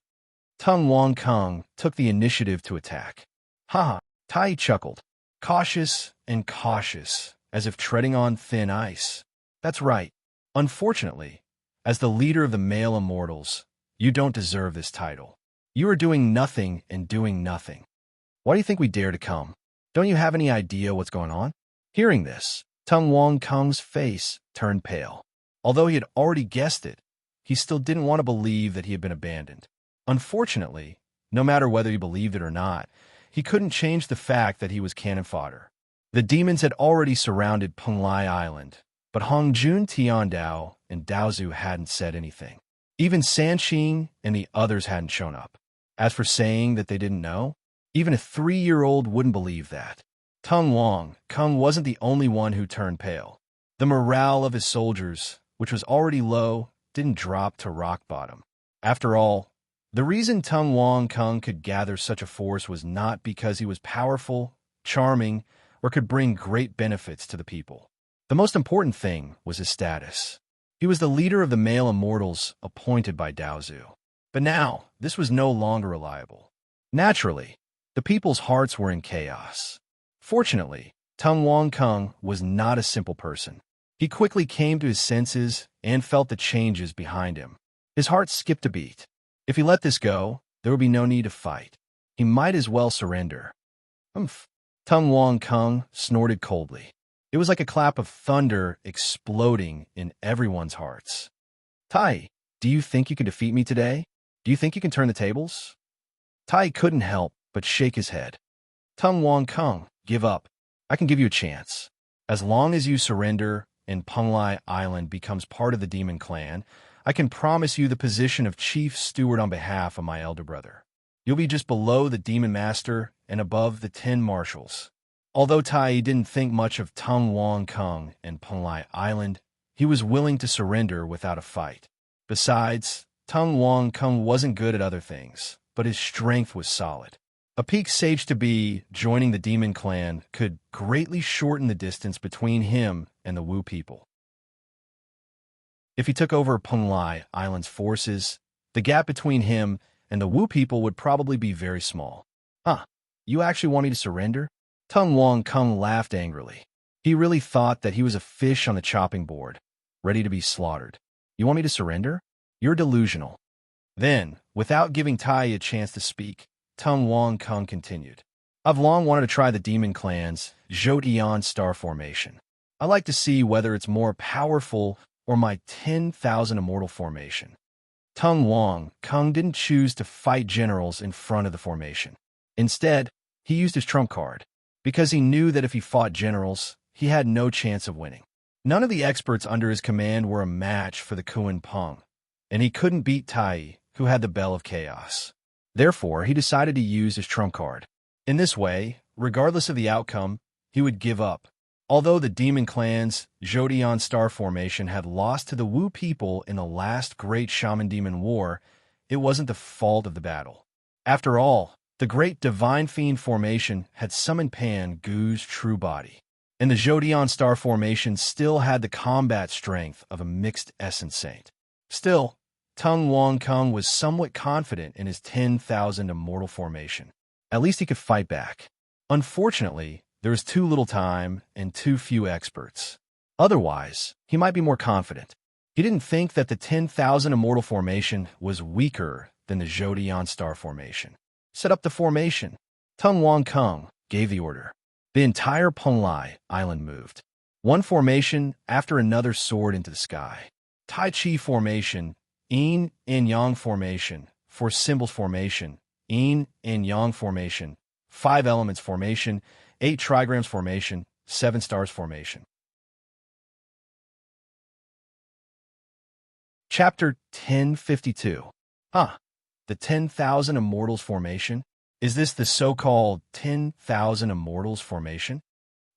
Tung Wang Kung took the initiative to attack. Haha, Tai chuckled. Cautious and cautious, as if treading on thin ice. That's right. Unfortunately, as the leader of the male immortals, you don't deserve this title. You are doing nothing and doing nothing. Why do you think we dare to come? Don't you have any idea what's going on? Hearing this, Tung Wang Kung's face turned pale. Although he had already guessed it, he still didn't want to believe that he had been abandoned. Unfortunately, no matter whether he believed it or not, he couldn't change the fact that he was cannon fodder. The demons had already surrounded Penglai Island, but Hongjun Tiandao and Daozu hadn't said anything. Even Sanqing and the others hadn't shown up. As for saying that they didn't know, even a 3-year-old wouldn't believe that. Tung Wang Kung wasn't the only one who turned pale. The morale of his soldiers, which was already low, didn't drop to rock bottom. After all, the reason Tung Wang Kung could gather such a force was not because he was powerful, charming, or could bring great benefits to the people. The most important thing was his status. He was the leader of the male immortals appointed by Daozu. But now, this was no longer reliable. Naturally, the people's hearts were in chaos. Fortunately, Tung Wang Kung was not a simple person. He quickly came to his senses and felt the changes behind him. His heart skipped a beat. If he let this go, there would be no need to fight. He might as well surrender. Humph. Tung Wang Kung snorted coldly. It was like a clap of thunder exploding in everyone's hearts. Tai, do you think you can defeat me today? Do you think you can turn the tables? Tai couldn't help but shake his head. Tung Wang Kung, give up. I can give you a chance. As long as you surrender and Penglai Island becomes part of the demon clan, I can promise you the position of chief steward on behalf of my elder brother. You'll be just below the demon master and above the 10 marshals. Although Tai didn't think much of Tung Wong Kung and Penglai Island, he was willing to surrender without a fight. Besides, Tung Wong Kung wasn't good at other things, but his strength was solid. A peak sage-to-be joining the demon clan could greatly shorten the distance between him and the Wu people. If he took over Penglai Island's forces, the gap between him and the Wu people would probably be very small. Huh, you actually want me to surrender? Tung Wong Kung laughed angrily. He really thought that he was a fish on the chopping board, ready to be slaughtered. You want me to surrender? You're delusional. Then, without giving Tai a chance to speak, Tung Wong Kung continued. I've long wanted to try the demon clan's Zhoutian star formation. I like to see whether it's more powerful or my 10,000 immortal formation. Tung Wong Kung didn't choose to fight generals in front of the formation. Instead, he used his trump card, because he knew that if he fought generals, he had no chance of winning. None of the experts under his command were a match for the Kuan Peng, and he couldn't beat Tai, who had the Bell of Chaos. Therefore, he decided to use his trump card. In this way, regardless of the outcome, he would give up. Although the demon clan's Zhoutian star formation had lost to the Wu people in the last great shaman-demon war, it wasn't the fault of the battle. After all, the great divine fiend formation had summoned Pan Gu's true body, and the Zhoutian star formation still had the combat strength of a mixed essence saint. Still, Tung Wong Kung was somewhat confident in his 10,000 immortal formation. At least he could fight back. Unfortunately, there was too little time and too few experts. Otherwise, he might be more confident. He didn't think that the 10,000 immortal formation was weaker than the Zhoutian star formation. Set up the formation. Tung Wong Kung gave the order. The entire Penglai Island moved. One formation after another soared into the sky. Tai Chi formation, Yin and Yang formation, 4 symbols formation, Yin and Yang formation, 5 elements formation, 8 trigrams formation, 7 stars formation. Chapter 1052. The 10,000 Immortals formation? Is this the so-called 10,000 Immortals formation?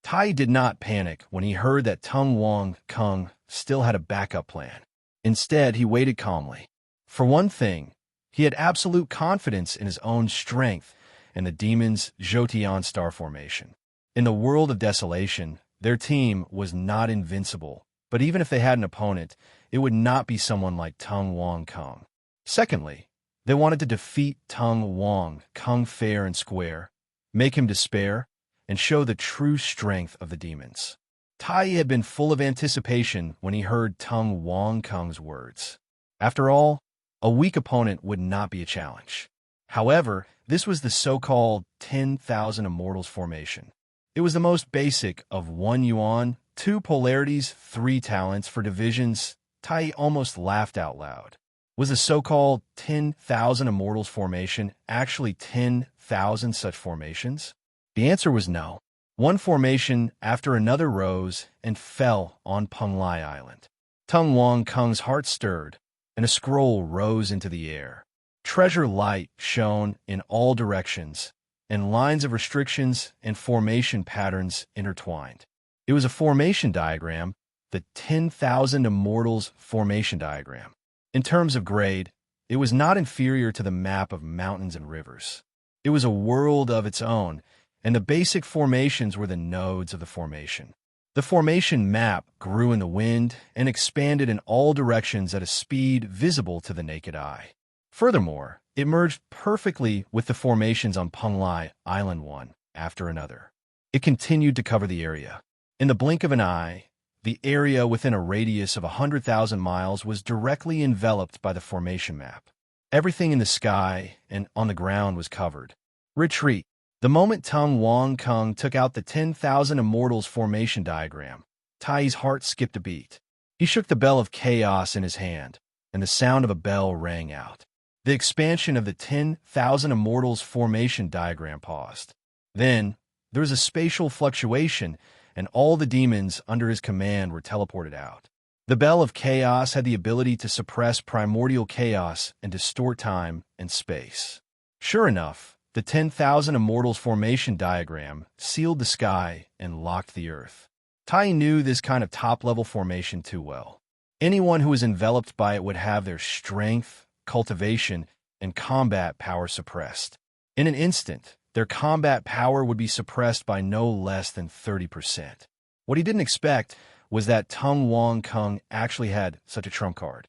Tai did not panic when he heard that Tung Wong Kung still had a backup plan. Instead, he waited calmly. For one thing, he had absolute confidence in his own strength and the demon's Zhoutian star formation. In the world of desolation, their team was not invincible, but even if they had an opponent, it would not be someone like Tung Wong Kung. Secondly, they wanted to defeat Tung Wong Kung fair and square, make him despair, and show the true strength of the demons. Tai had been full of anticipation when he heard Tung Wong Kung's words. After all, a weak opponent would not be a challenge. However, this was the so-called 10,000 Immortals formation. It was the most basic of 1 yuan, 2 polarities, 3 talents for divisions. Tai almost laughed out loud. Was the so-called 10,000 Immortals formation actually 10,000 such formations? The answer was no. One formation after another rose and fell on Penglai Island. Tung Wong Kung's heart stirred, and a scroll rose into the air. Treasure light shone in all directions, and lines of restrictions and formation patterns intertwined. It was a formation diagram, the 10,000 Immortals formation diagram. In terms of grade, it was not inferior to the map of mountains and rivers. It was a world of its own, and the basic formations were the nodes of the formation. The formation map grew in the wind and expanded in all directions at a speed visible to the naked eye. Furthermore, it merged perfectly with the formations on Penglai Island one after another. It continued to cover the area. In the blink of an eye, the area within a radius of 100,000 miles was directly enveloped by the formation map. Everything in the sky and on the ground was covered. Retreat. The moment Tung Wong Kung took out the 10,000 Immortals formation diagram, Tai's heart skipped a beat. He shook the Bell of Chaos in his hand, and the sound of a bell rang out. The expansion of the 10,000 Immortals formation diagram paused. Then, there was a spatial fluctuation, and all the demons under his command were teleported out. The Bell of Chaos had the ability to suppress primordial chaos and distort time and space. Sure enough, the 10,000 Immortals formation diagram sealed the sky and locked the earth. Tai knew this kind of top-level formation too well. Anyone who was enveloped by it would have their strength, cultivation, and combat power suppressed. In an instant, their combat power would be suppressed by no less than 30%. What he didn't expect was that Tung Wong Kung actually had such a trump card.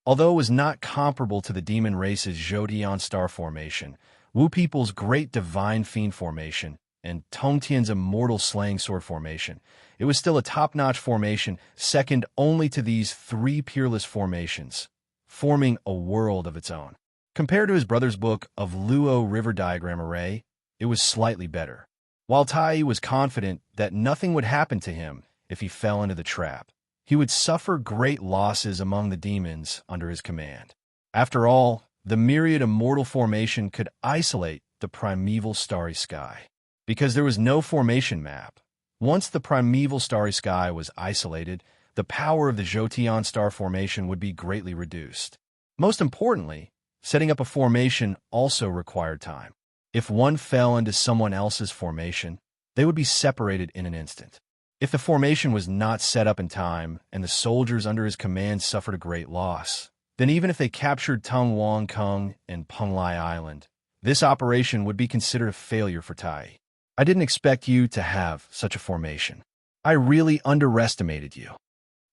Although it was not comparable to the demon race's Zhou star formation, Wu people's Great Divine Fiend formation, and Tong Tian's Immortal Slaying Sword formation, it was still a top-notch formation, second only to these three peerless formations, forming a world of its own. Compared to his brother's book of Luo River Diagram Array, it was slightly better. While Tai was confident that nothing would happen to him if he fell into the trap, he would suffer great losses among the demons under his command. After all, the myriad immortal formation could isolate the primeval starry sky. Because there was no formation map, once the primeval starry sky was isolated, the power of the Zhoutian star formation would be greatly reduced. Most importantly, setting up a formation also required time. If one fell into someone else's formation, they would be separated in an instant. If the formation was not set up in time and the soldiers under his command suffered a great loss, then even if they captured Tung Wong Kung and Penglai Island, this operation would be considered a failure for Tai. I didn't expect you to have such a formation. I really underestimated you,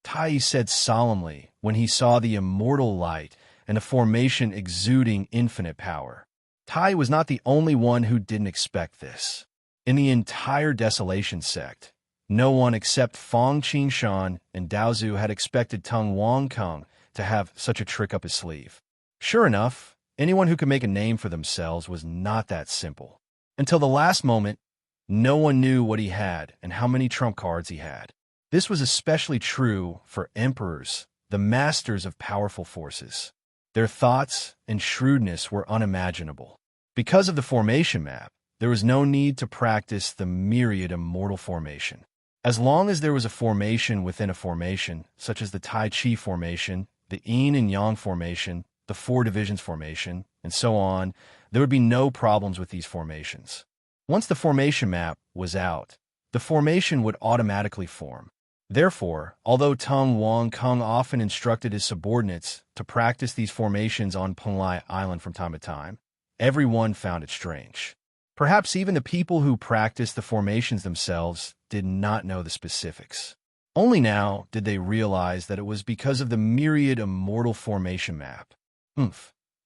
Tai said solemnly when he saw the immortal light and the formation exuding infinite power. Tai was not the only one who didn't expect this. In the entire Desolation sect, no one except Fong Qingshan and Daozu had expected Tung Wong Kung to have such a trick up his sleeve. Sure enough, anyone who could make a name for themselves was not that simple. Until the last moment, no one knew what he had and how many trump cards he had. This was especially true for emperors, the masters of powerful forces. Their thoughts and shrewdness were unimaginable. Because of the formation map, there was no need to practice the myriad immortal formation. As long as there was a formation within a formation, such as the Tai Chi formation, the Yin and Yang formation, the Four Divisions formation, and so on, there would be no problems with these formations. Once the formation map was out, the formation would automatically form. Therefore, although Tung Wong Kung often instructed his subordinates to practice these formations on Penglai Island from time to time, everyone found it strange. Perhaps even the people who practiced the formations themselves did not know the specifics. Only now did they realize that it was because of the myriad immortal formation map.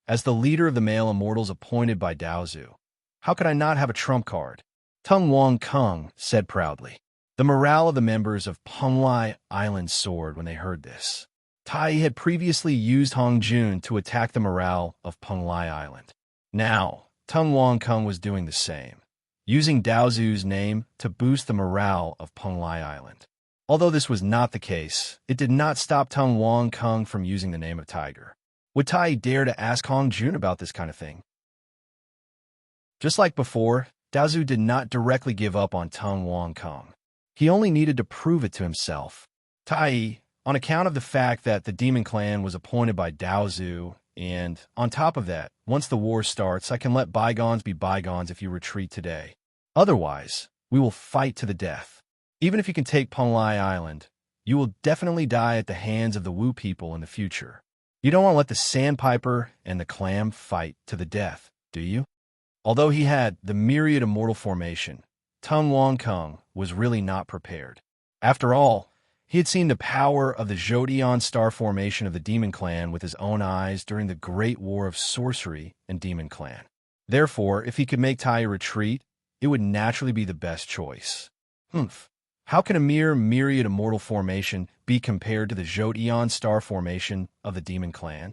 As the leader of the male immortals appointed by Daozu, how could I not have a trump card? Tung Wong Kung said proudly. The morale of the members of Penglai Island soared when they heard this. Tai had previously used Hong Jun to attack the morale of Penglai Island. Now, Tung Wong Kung was doing the same, using Daozu's name to boost the morale of Penglai Island. Although this was not the case, it did not stop Tung Wong Kung from using the name of Tiger. Would Tai dare to ask Hong Jun about this kind of thing? Just like before, Daozu did not directly give up on Tung Wong Kung. He only needed to prove it to himself. Tai, on account of the fact that the Demon Clan was appointed by Daozu, and on top of that, once the war starts, I can let bygones be bygones if you retreat today. Otherwise, we will fight to the death. Even if you can take Penglai Island, you will definitely die at the hands of the Wu people in the future. You don't want to let the Sandpiper and the Clam fight to the death, do you? Although he had the myriad immortal formation, Tung Wong Kung was really not prepared. After all, he had seen the power of the Zhoutian star formation of the Demon Clan with his own eyes during the Great War of Sorcery and Demon Clan. Therefore, if he could make Tai retreat, it would naturally be the best choice. How can a mere myriad immortal formation be compared to the Zhoutian star formation of the Demon Clan?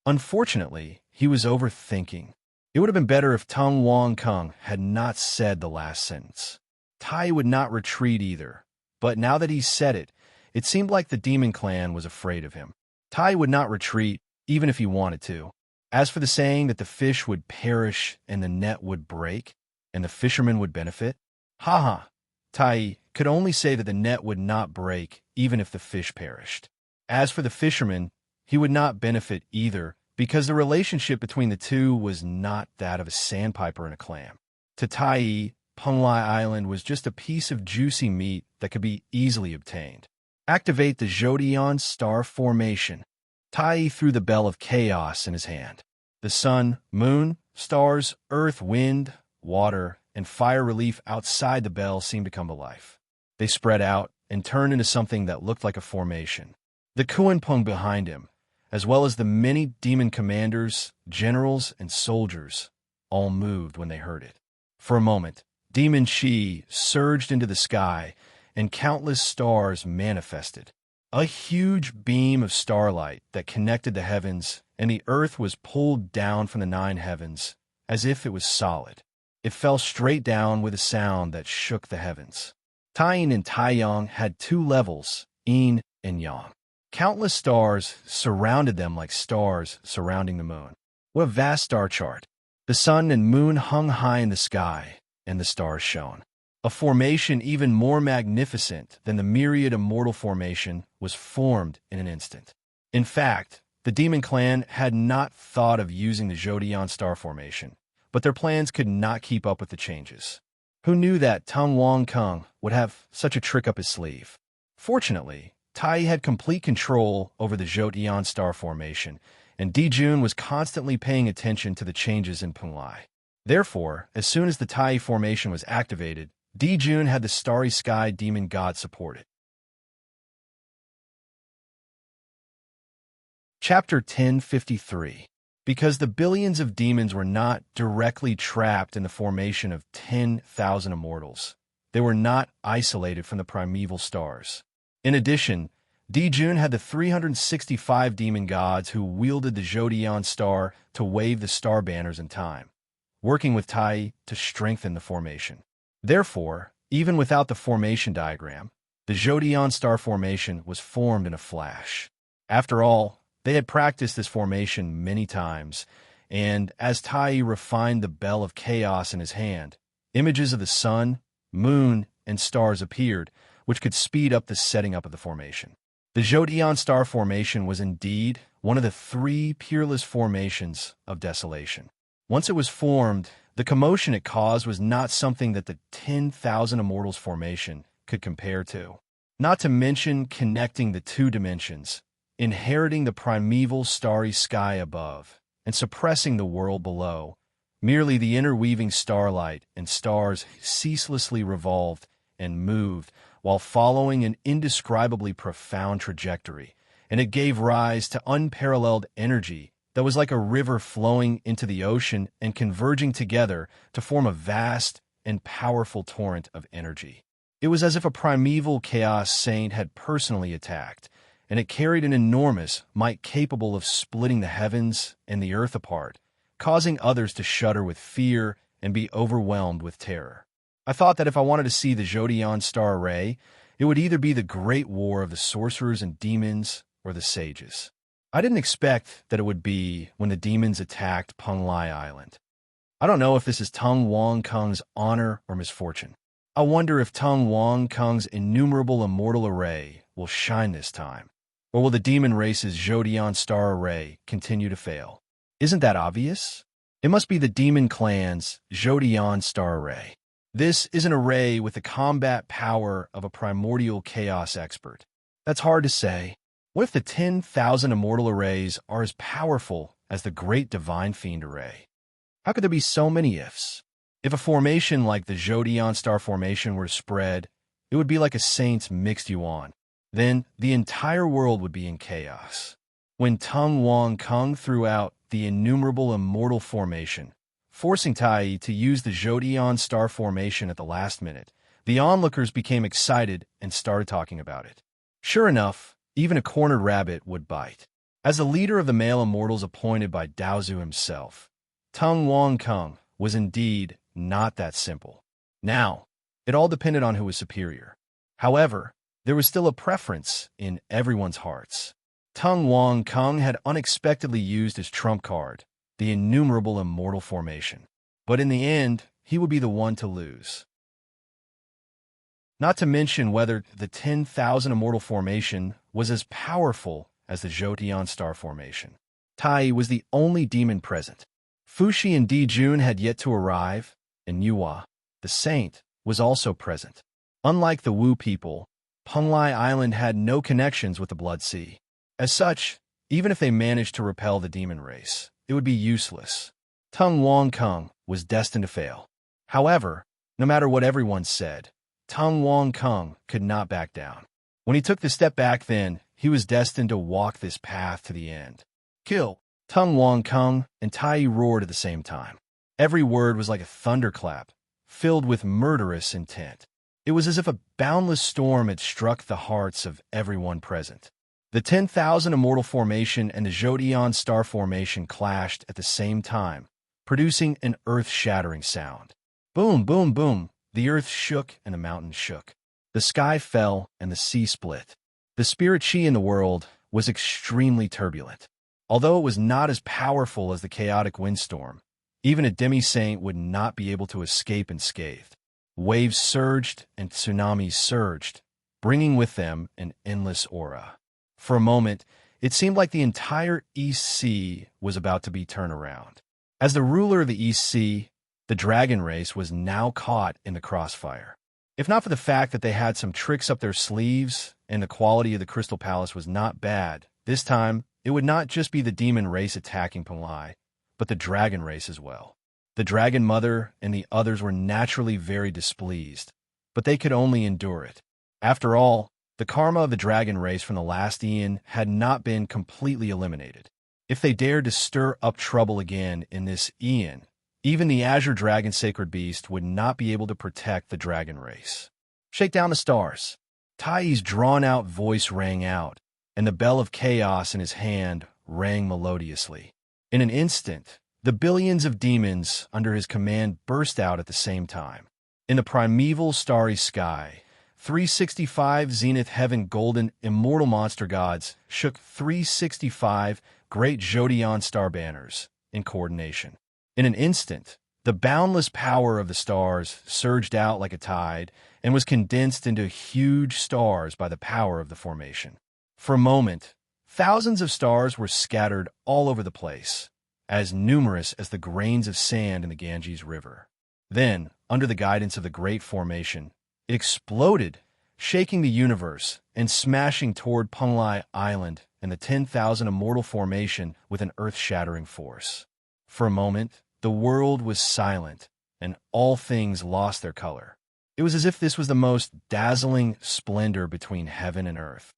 Unfortunately, he was overthinking. It would have been better if Tung Wong Kung had not said the last sentence. Tai would not retreat either, but now that he said it, it seemed like the Demon Clan was afraid of him. Tai would not retreat, even if he wanted to. As for the saying that the fish would perish and the net would break, and the fisherman would benefit, Tai could only say that the net would not break even if the fish perished. As for the fisherman, he would not benefit either because the relationship between the two was not that of a sandpiper and a clam. To Tai, Penglai Island was just a piece of juicy meat that could be easily obtained. Activate the Zodion star formation. Tai threw the bell of chaos in his hand. The sun, moon, stars, earth, wind, water, and fire relief outside the bell seemed to come to life. They spread out and turned into something that looked like a formation. The Kuanpung behind him, as well as the many demon commanders, generals, and soldiers, all moved when they heard it. For a moment, Demon Shi surged into the sky, and countless stars manifested. A huge beam of starlight that connected the heavens, and the earth was pulled down from the 9 heavens, as if it was solid. It fell straight down with a sound that shook the heavens. Taiyin and Taiyang had 2 levels, yin and yang. Countless stars surrounded them like stars surrounding the moon. What a vast star chart! The sun and moon hung high in the sky, and the stars shone. A formation even more magnificent than the myriad immortal formation was formed in an instant. In fact, the demon clan had not thought of using the Zodion star formation, but their plans could not keep up with the changes. Who knew that Tung Wong Kung would have such a trick up his sleeve? Fortunately, Tai had complete control over the Zodion star formation, and Dijun was constantly paying attention to the changes in Penglai. Therefore, as soon as the Tai formation was activated, Dijun had the starry sky demon god support it. Chapter 1053. Because the billions of demons were not directly trapped in the formation of 10,000 immortals, they were not isolated from the primeval stars. In addition, Dijun had the 365 demon gods who wielded the Zodion star to wave the star banners in time, working with Tai to strengthen the formation. Therefore, even without the formation diagram, the Zodion star formation was formed in a flash. After all, they had practiced this formation many times, and as Tai refined the bell of chaos in his hand, images of the sun, moon, and stars appeared, which could speed up the setting up of the formation. The Zodion star formation was indeed one of the 3 peerless formations of desolation. Once it was formed, the commotion it caused was not something that the 10,000 Immortals formation could compare to. Not to mention connecting the 2 dimensions, inheriting the primeval starry sky above, and suppressing the world below. Merely the interweaving starlight and stars ceaselessly revolved and moved while following an indescribably profound trajectory, and it gave rise to unparalleled energy that was like a river flowing into the ocean and converging together to form a vast and powerful torrent of energy. It was as if a primeval chaos saint had personally attacked, and it carried an enormous might capable of splitting the heavens and the earth apart, causing others to shudder with fear and be overwhelmed with terror. I thought that if I wanted to see the Zodion star array, it would either be the great war of the sorcerers and demons or the sages. I didn't expect that it would be when the demons attacked Penglai Island. I don't know if this is Tung Wong Kung's honor or misfortune. I wonder if Tung Wong Kung's innumerable immortal array will shine this time, or will the demon race's Zodion star array continue to fail? Isn't that obvious? It must be the demon clan's Zodion star array. This is an array with the combat power of a primordial chaos expert. That's hard to say. What if the 10,000 immortal arrays are as powerful as the great divine fiend array? How could there be so many ifs? If a formation like the Zodion star formation were to spread, it would be like a saint's mixed yuan. Then the entire world would be in chaos. When Tung Wong Kung threw out the innumerable immortal formation, forcing Tai to use the Zodion star formation at the last minute, the onlookers became excited and started talking about it. Sure enough, even a cornered rabbit would bite. As the leader of the male immortals appointed by Daozu himself, Tung Wong Kung was indeed not that simple. Now, it all depended on who was superior. However, there was still a preference in everyone's hearts. Tung Wong Kung had unexpectedly used his trump card, the innumerable immortal formation. But in the end, he would be the one to lose. Not to mention whether the 10,000 Immortal Formation was as powerful as the Jotian Star Formation. Tai was the only demon present. Fushi and Dijun had yet to arrive, and Yuhua, the saint, was also present. Unlike the Wu people, Penglai Island had no connections with the Blood Sea. As such, even if they managed to repel the demon race, it would be useless. Tung Wong Kung was destined to fail. However, no matter what everyone said, Tung Wong Kung could not back down. When he took the step back then, he was destined to walk this path to the end. Kill! Tung Wong Kung and Tai roared at the same time. Every word was like a thunderclap, filled with murderous intent. It was as if a boundless storm had struck the hearts of everyone present. The 10,000 Immortal Formation and the Jotian Star Formation clashed at the same time, producing an earth-shattering sound. Boom, boom, boom. The earth shook and the mountains shook. The sky fell and the sea split. The spirit chi in the world was extremely turbulent. Although it was not as powerful as the chaotic windstorm, even a demi-saint would not be able to escape unscathed. Waves surged and tsunamis surged, bringing with them an endless aura. For a moment, it seemed like the entire East Sea was about to be turned around. As the ruler of the East Sea, the dragon race was now caught in the crossfire. If not for the fact that they had some tricks up their sleeves and the quality of the Crystal Palace was not bad, this time it would not just be the demon race attacking Penglai, but the dragon race as well. The Dragon Mother and the others were naturally very displeased, but they could only endure it. After all, the karma of the dragon race from the last Eon had not been completely eliminated. If they dared to stir up trouble again in this Eon, even the Azure Dragon Sacred Beast would not be able to protect the dragon race. Shake down the stars. Tai's drawn-out voice rang out, and the bell of chaos in his hand rang melodiously. In an instant, the billions of demons under his command burst out at the same time. In the primeval starry sky, 365 zenith heaven golden immortal monster gods shook 365 great Jotian star banners in coordination. In an instant, the boundless power of the stars surged out like a tide and was condensed into huge stars by the power of the formation. For a moment, thousands of stars were scattered all over the place, as numerous as the grains of sand in the Ganges River. Then, under the guidance of the Great Formation, it exploded, shaking the universe and smashing toward Penglai Island and the 10,000 Immortal Formation with an earth-shattering force. For a moment, the world was silent, and all things lost their color. It was as if this was the most dazzling splendor between heaven and earth.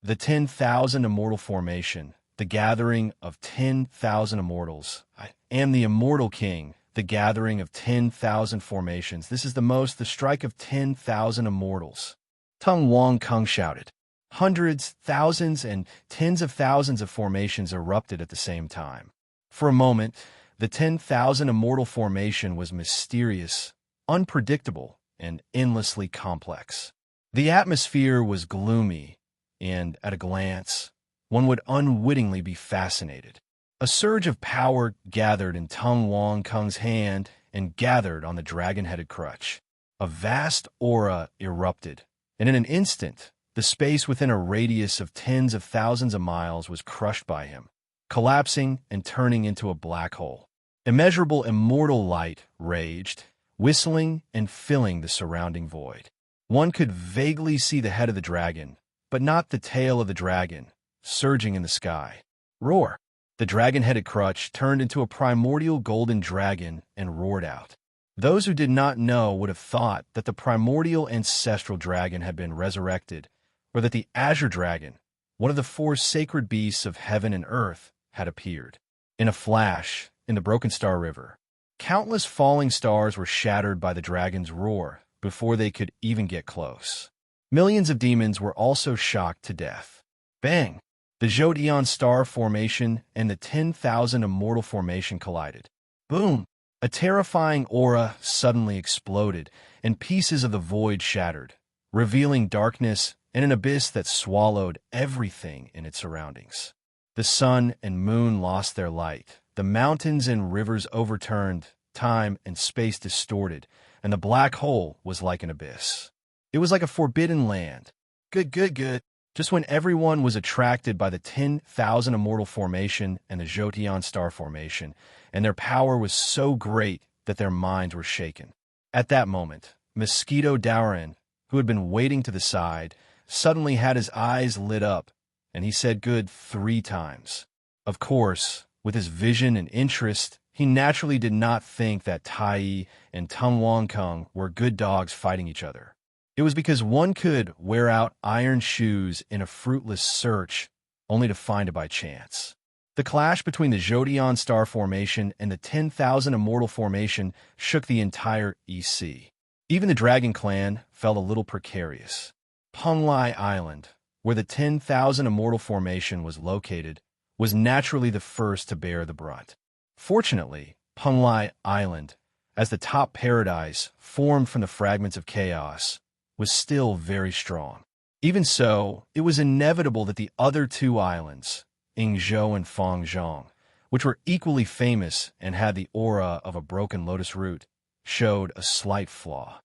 The 10,000 Immortal Formation, the gathering of 10,000 immortals. I am the Immortal King, the gathering of 10,000 formations. This is the strike of 10,000 immortals. Tung Wong Kung shouted. Hundreds, thousands, and tens of thousands of formations erupted at the same time. For a moment, the 10,000 Immortal Formation was mysterious, unpredictable, and endlessly complex. The atmosphere was gloomy, and at a glance, one would unwittingly be fascinated. A surge of power gathered in Tung Wong Kung's hand and gathered on the dragon-headed crutch. A vast aura erupted, and in an instant, the space within a radius of tens of thousands of miles was crushed by him, collapsing and turning into a black hole. Immeasurable immortal light raged, whistling and filling the surrounding void. One could vaguely see the head of the dragon, but not the tail of the dragon, surging in the sky. Roar! The dragon-headed crutch turned into a primordial golden dragon and roared out. Those who did not know would have thought that the primordial ancestral dragon had been resurrected, or that the Azure Dragon, one of the 4 sacred beasts of heaven and earth, had appeared. In a flash, in the Broken Star River, countless falling stars were shattered by the dragon's roar before they could even get close. Millions of demons were also shocked to death. Bang! The Jotian Star Formation and the 10,000 Immortal Formation collided. Boom! A terrifying aura suddenly exploded, and pieces of the void shattered, revealing darkness and an abyss that swallowed everything in its surroundings. The sun and moon lost their light. The mountains and rivers overturned, time and space distorted, and the black hole was like an abyss. It was like a forbidden land. Good. Just when everyone was attracted by the 10,000 Immortal Formation and the Jotion Star Formation, and their power was so great that their minds were shaken. At that moment, Mosquito Dowrin, who had been waiting to the side, suddenly had his eyes lit up, and he said good 3 times. Of course, with his vision and interest, he naturally did not think that Tai and Tung Wang Kung were good dogs fighting each other. It was because one could wear out iron shoes in a fruitless search, only to find it by chance. The clash between the Jotion Star Formation and the 10,000 Immortal Formation shook the entire EC. Even the Dragon Clan felt a little precarious. Penglai Island, where the 10,000 Immortal Formation was located, was naturally the first to bear the brunt. Fortunately, Penglai Island, as the top paradise formed from the fragments of chaos, was still very strong. Even so, it was inevitable that the other 2 islands, Yingzhou and Fangzhong, which were equally famous and had the aura of a broken lotus root, showed a slight flaw.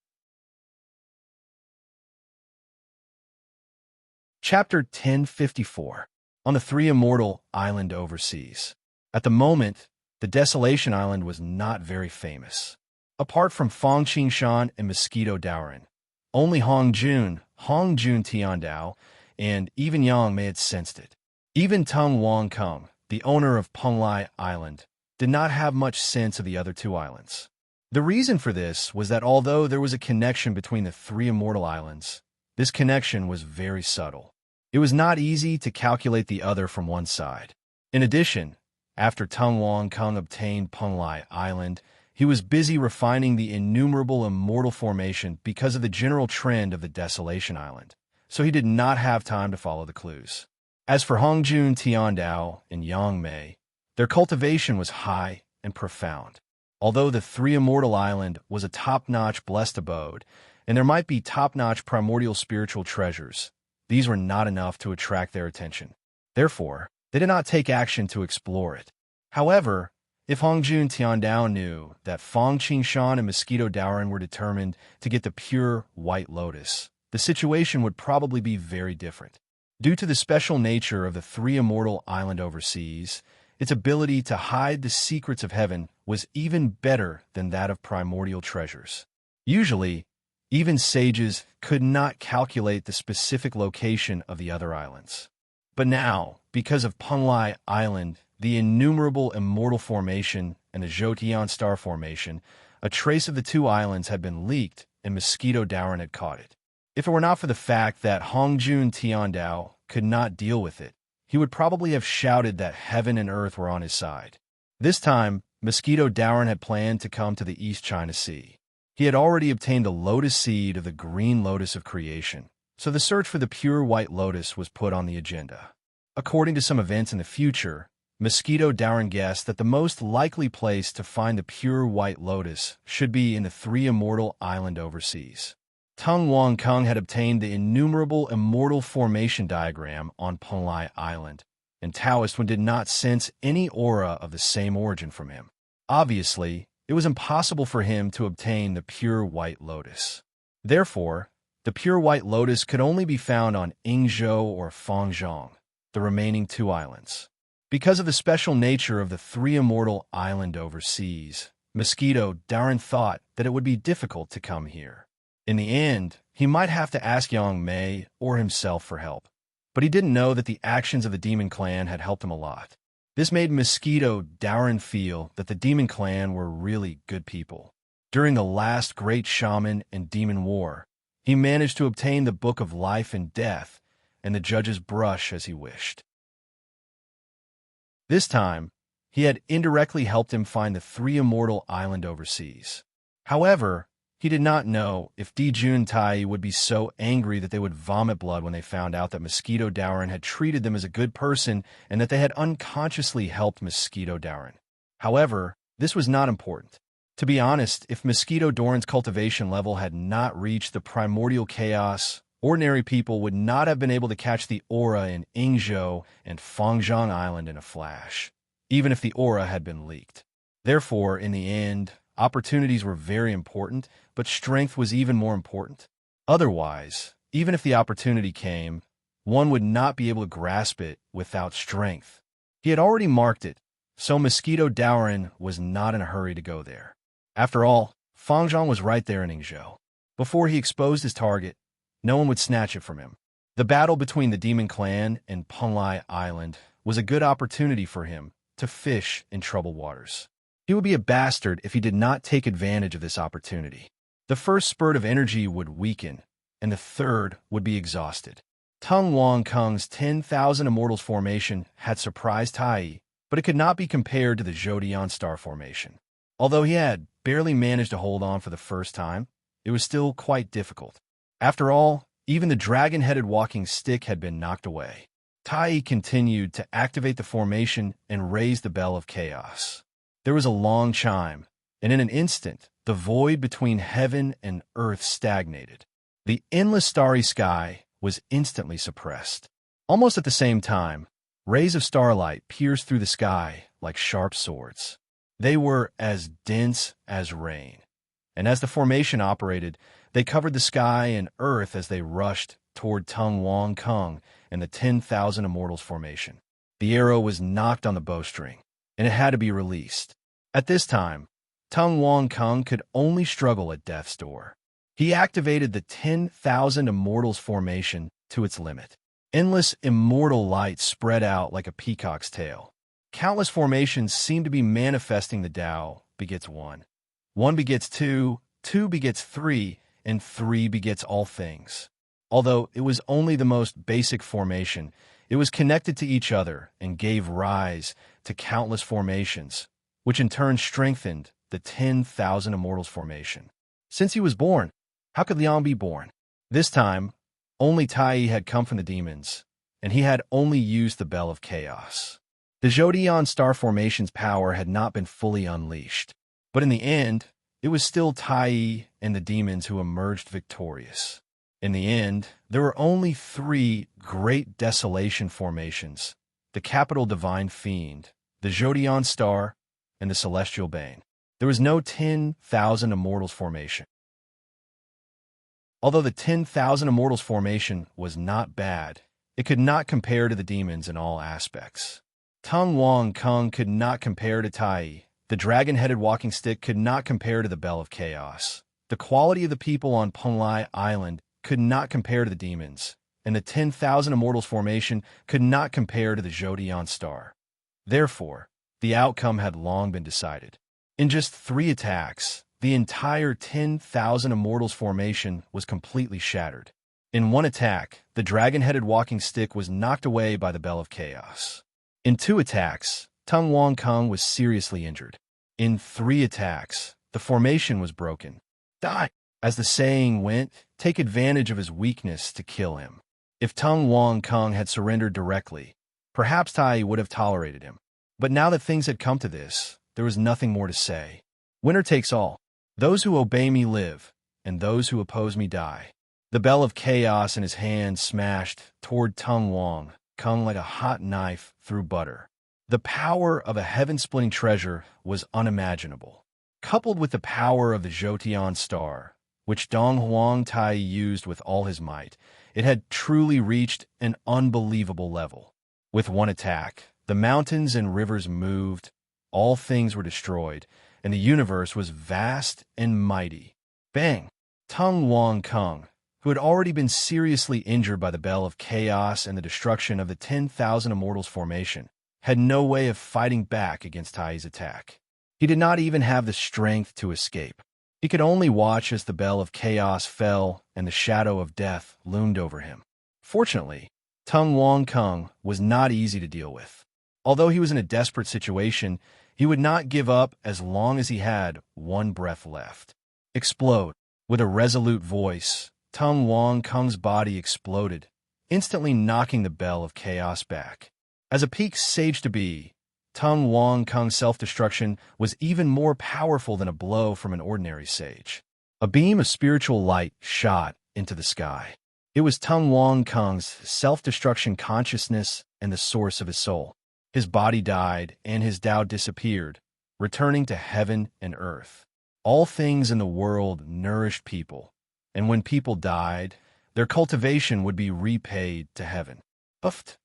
Chapter 1054. On the 3 Immortal Island Overseas. At the moment, the Desolation Island was not very famous. Apart from Fang Qingshan and Mosquito Dowrin, only Hongjun Tiandao, and even Yang Mei had sensed it. Even Tung Wang Kung, the owner of Penglai Island, did not have much sense of the other 2 islands. The reason for this was that although there was a connection between the 3 Immortal Islands, this connection was very subtle. It was not easy to calculate the other from one side. In addition, after Tung Wang Kung obtained Penglai Island, he was busy refining the innumerable Immortal Formation because of the general trend of the Desolation Island, so he did not have time to follow the clues. As for Hongjun Tiandao and Yang Mei, their cultivation was high and profound. Although the 3 Immortal Island was a top-notch blessed abode, and there might be top-notch primordial spiritual treasures, these were not enough to attract their attention. Therefore, they did not take action to explore it. However, if Hongjun Tiandao knew that Fang Qingshan and Mosquito Dowrin were determined to get the pure white lotus, the situation would probably be very different. Due to the special nature of the 3 Immortal Island Overseas, its ability to hide the secrets of heaven was even better than that of primordial treasures. Usually, even sages could not calculate the specific location of the other islands. But now, because of Penglai Island, the innumerable Immortal Formation, and the Jotion Star Formation, a trace of the 2 islands had been leaked, and Mosquito Dowrin had caught it. If it were not for the fact that Hongjun Tiandao could not deal with it, he would probably have shouted that heaven and earth were on his side. This time, Mosquito Dowrin had planned to come to the East China Sea. He had already obtained the lotus seed of the green lotus of creation, so the search for the pure white lotus was put on the agenda. According to some events in the future, Mosquito Dowrin guessed that the most likely place to find the pure white lotus should be in the 3 Immortal Island Overseas. Tung Wang Kung had obtained the innumerable Immortal Formation diagram on Penglai Island, and Taoist one did not sense any aura of the same origin from him. Obviously, it was impossible for him to obtain the pure white lotus. Therefore, the pure white lotus could only be found on Yingzhou or Fangzhong, the remaining 2 islands. Because of the special nature of the 3 Immortal Island Overseas, Mosquito Dowrin thought that it would be difficult to come here. In the end, he might have to ask Yang Mei or himself for help, but he didn't know that the actions of the Demon Clan had helped him a lot. This made Mosquito Dowrin feel that the Demon Clan were really good people. During the last great Shaman and Demon War, he managed to obtain the Book of Life and Death and the Judge's Brush as he wished. This time, he had indirectly helped him find the 3 Immortal Island Overseas. However, he did not know if Dijun Tai would be so angry that they would vomit blood when they found out that Mosquito Dowrin had treated them as a good person and that they had unconsciously helped Mosquito Dowrin. However, this was not important. To be honest, if Mosquito Dowrin's cultivation level had not reached the primordial chaos, ordinary people would not have been able to catch the aura in Yingzhou and Fangzhong Island in a flash, even if the aura had been leaked. Therefore, in the end, opportunities were very important, but strength was even more important. Otherwise, even if the opportunity came, one would not be able to grasp it without strength. He had already marked it, so Mosquito Dowrin was not in a hurry to go there. After all, Fang Zhang was right there in Yingzhou. Before he exposed his target, no one would snatch it from him. The battle between the Demon Clan and Penglai Island was a good opportunity for him to fish in troubled waters. He would be a bastard if he did not take advantage of this opportunity. The first spurt of energy would weaken, and the third would be exhausted. Tung Wang Kung's 10,000 Immortals formation had surprised Tai, but it could not be compared to the Zhodian Star formation. Although he had barely managed to hold on for the first time, it was still quite difficult. After all, even the dragon-headed walking stick had been knocked away. Tai continued to activate the formation and raise the bell of chaos. There was a long chime, and in an instant, the void between heaven and earth stagnated. The endless starry sky was instantly suppressed. Almost at the same time, rays of starlight pierced through the sky like sharp swords. They were as dense as rain, and as the formation operated, they covered the sky and earth as they rushed toward Tung Wang Kung and the 10,000 Immortals formation. The arrow was knocked on the bowstring, and it had to be released. At this time, Tung Wang Kung could only struggle at death's door. He activated the 10,000 Immortals formation to its limit. Endless immortal light spread out like a peacock's tail. Countless formations seemed to be manifesting the Tao begets one. One begets two, two begets three, and three begets all things. Although it was only the most basic formation, it was connected to each other and gave rise to countless formations, which in turn strengthened the 10,000 Immortals formation. Since he was born, how could Liang be born? This time, only Tai had come from the demons, and he had only used the Bell of Chaos. The Zhodian Star formation's power had not been fully unleashed, but in the end, it was still Tai and the demons who emerged victorious. In the end, there were only three great desolation formations: the Capital Divine Fiend, the Zhodian Star, and the Celestial Bane. There was no 10,000 Immortals formation. Although the 10,000 Immortals formation was not bad, it could not compare to the demons in all aspects. Tung Wang Kung could not compare to Tai. The dragon-headed walking stick could not compare to the Bell of Chaos. The quality of the people on Penglai Island could not compare to the demons, and the 10,000 Immortals formation could not compare to the Zhodian Star. Therefore, the outcome had long been decided. In just 3 attacks, the entire 10,000 Immortals formation was completely shattered. In 1 attack, the dragon-headed walking stick was knocked away by the Bell of Chaos. In 2 attacks, Tung Wang Kung was seriously injured. In 3 attacks, the formation was broken. Die! As the saying went, take advantage of his weakness to kill him. If Tung Wang Kung had surrendered directly, perhaps Tai would have tolerated him. But now that things had come to this, there was nothing more to say. Winner takes all. Those who obey me live, and those who oppose me die. The Bell of Chaos in his hand smashed toward Tung Wang Kung like a hot knife through butter. The power of a heaven-splitting treasure was unimaginable. Coupled with the power of the Zhodian Star, which Dong Huang Tai used with all his might, it had truly reached an unbelievable level. With 1 attack, the mountains and rivers moved, all things were destroyed, and the universe was vast and mighty. Bang! Tung Wang Kung, who had already been seriously injured by the Bell of Chaos and the destruction of the 10,000 Immortals formation, had no way of fighting back against Tai's attack. He did not even have the strength to escape. He could only watch as the Bell of Chaos fell and the shadow of death loomed over him. Fortunately, Tung Wang Kung was not easy to deal with. Although he was in a desperate situation, he would not give up as long as he had 1 breath left. Explode! With a resolute voice, Tung Wang Kung's body exploded, instantly knocking the Bell of Chaos back. As a peak sage to be, Tung Wang Kung's self-destruction was even more powerful than a blow from an ordinary sage. A beam of spiritual light shot into the sky. It was Tung Wang Kung's self-destruction consciousness and the source of his soul. His body died and his Tao disappeared, returning to heaven and earth. All things in the world nourished people, and when people died, their cultivation would be repaid to heaven. Puffed.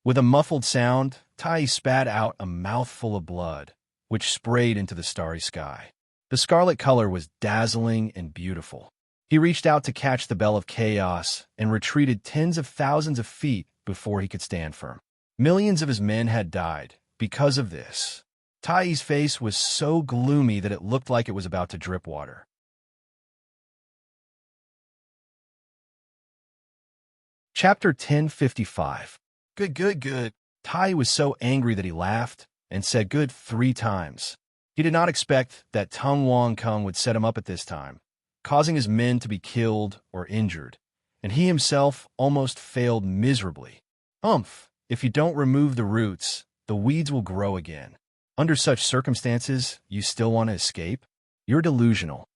With a muffled sound, Tai spat out a mouthful of blood, which sprayed into the starry sky. The scarlet color was dazzling and beautiful. He reached out to catch the bell of chaos and retreated tens of thousands of feet before he could stand firm. Millions of his men had died because of this. Tai's face was so gloomy that it looked like it was about to drip water. Chapter 1055. Good. Tai was so angry that he laughed and said good 3 times. He did not expect that Tung Wong Kung would set him up at this time, causing his men to be killed or injured, and he himself almost failed miserably. If you don't remove the roots, the weeds will grow again. Under such circumstances, you still want to escape? You're delusional.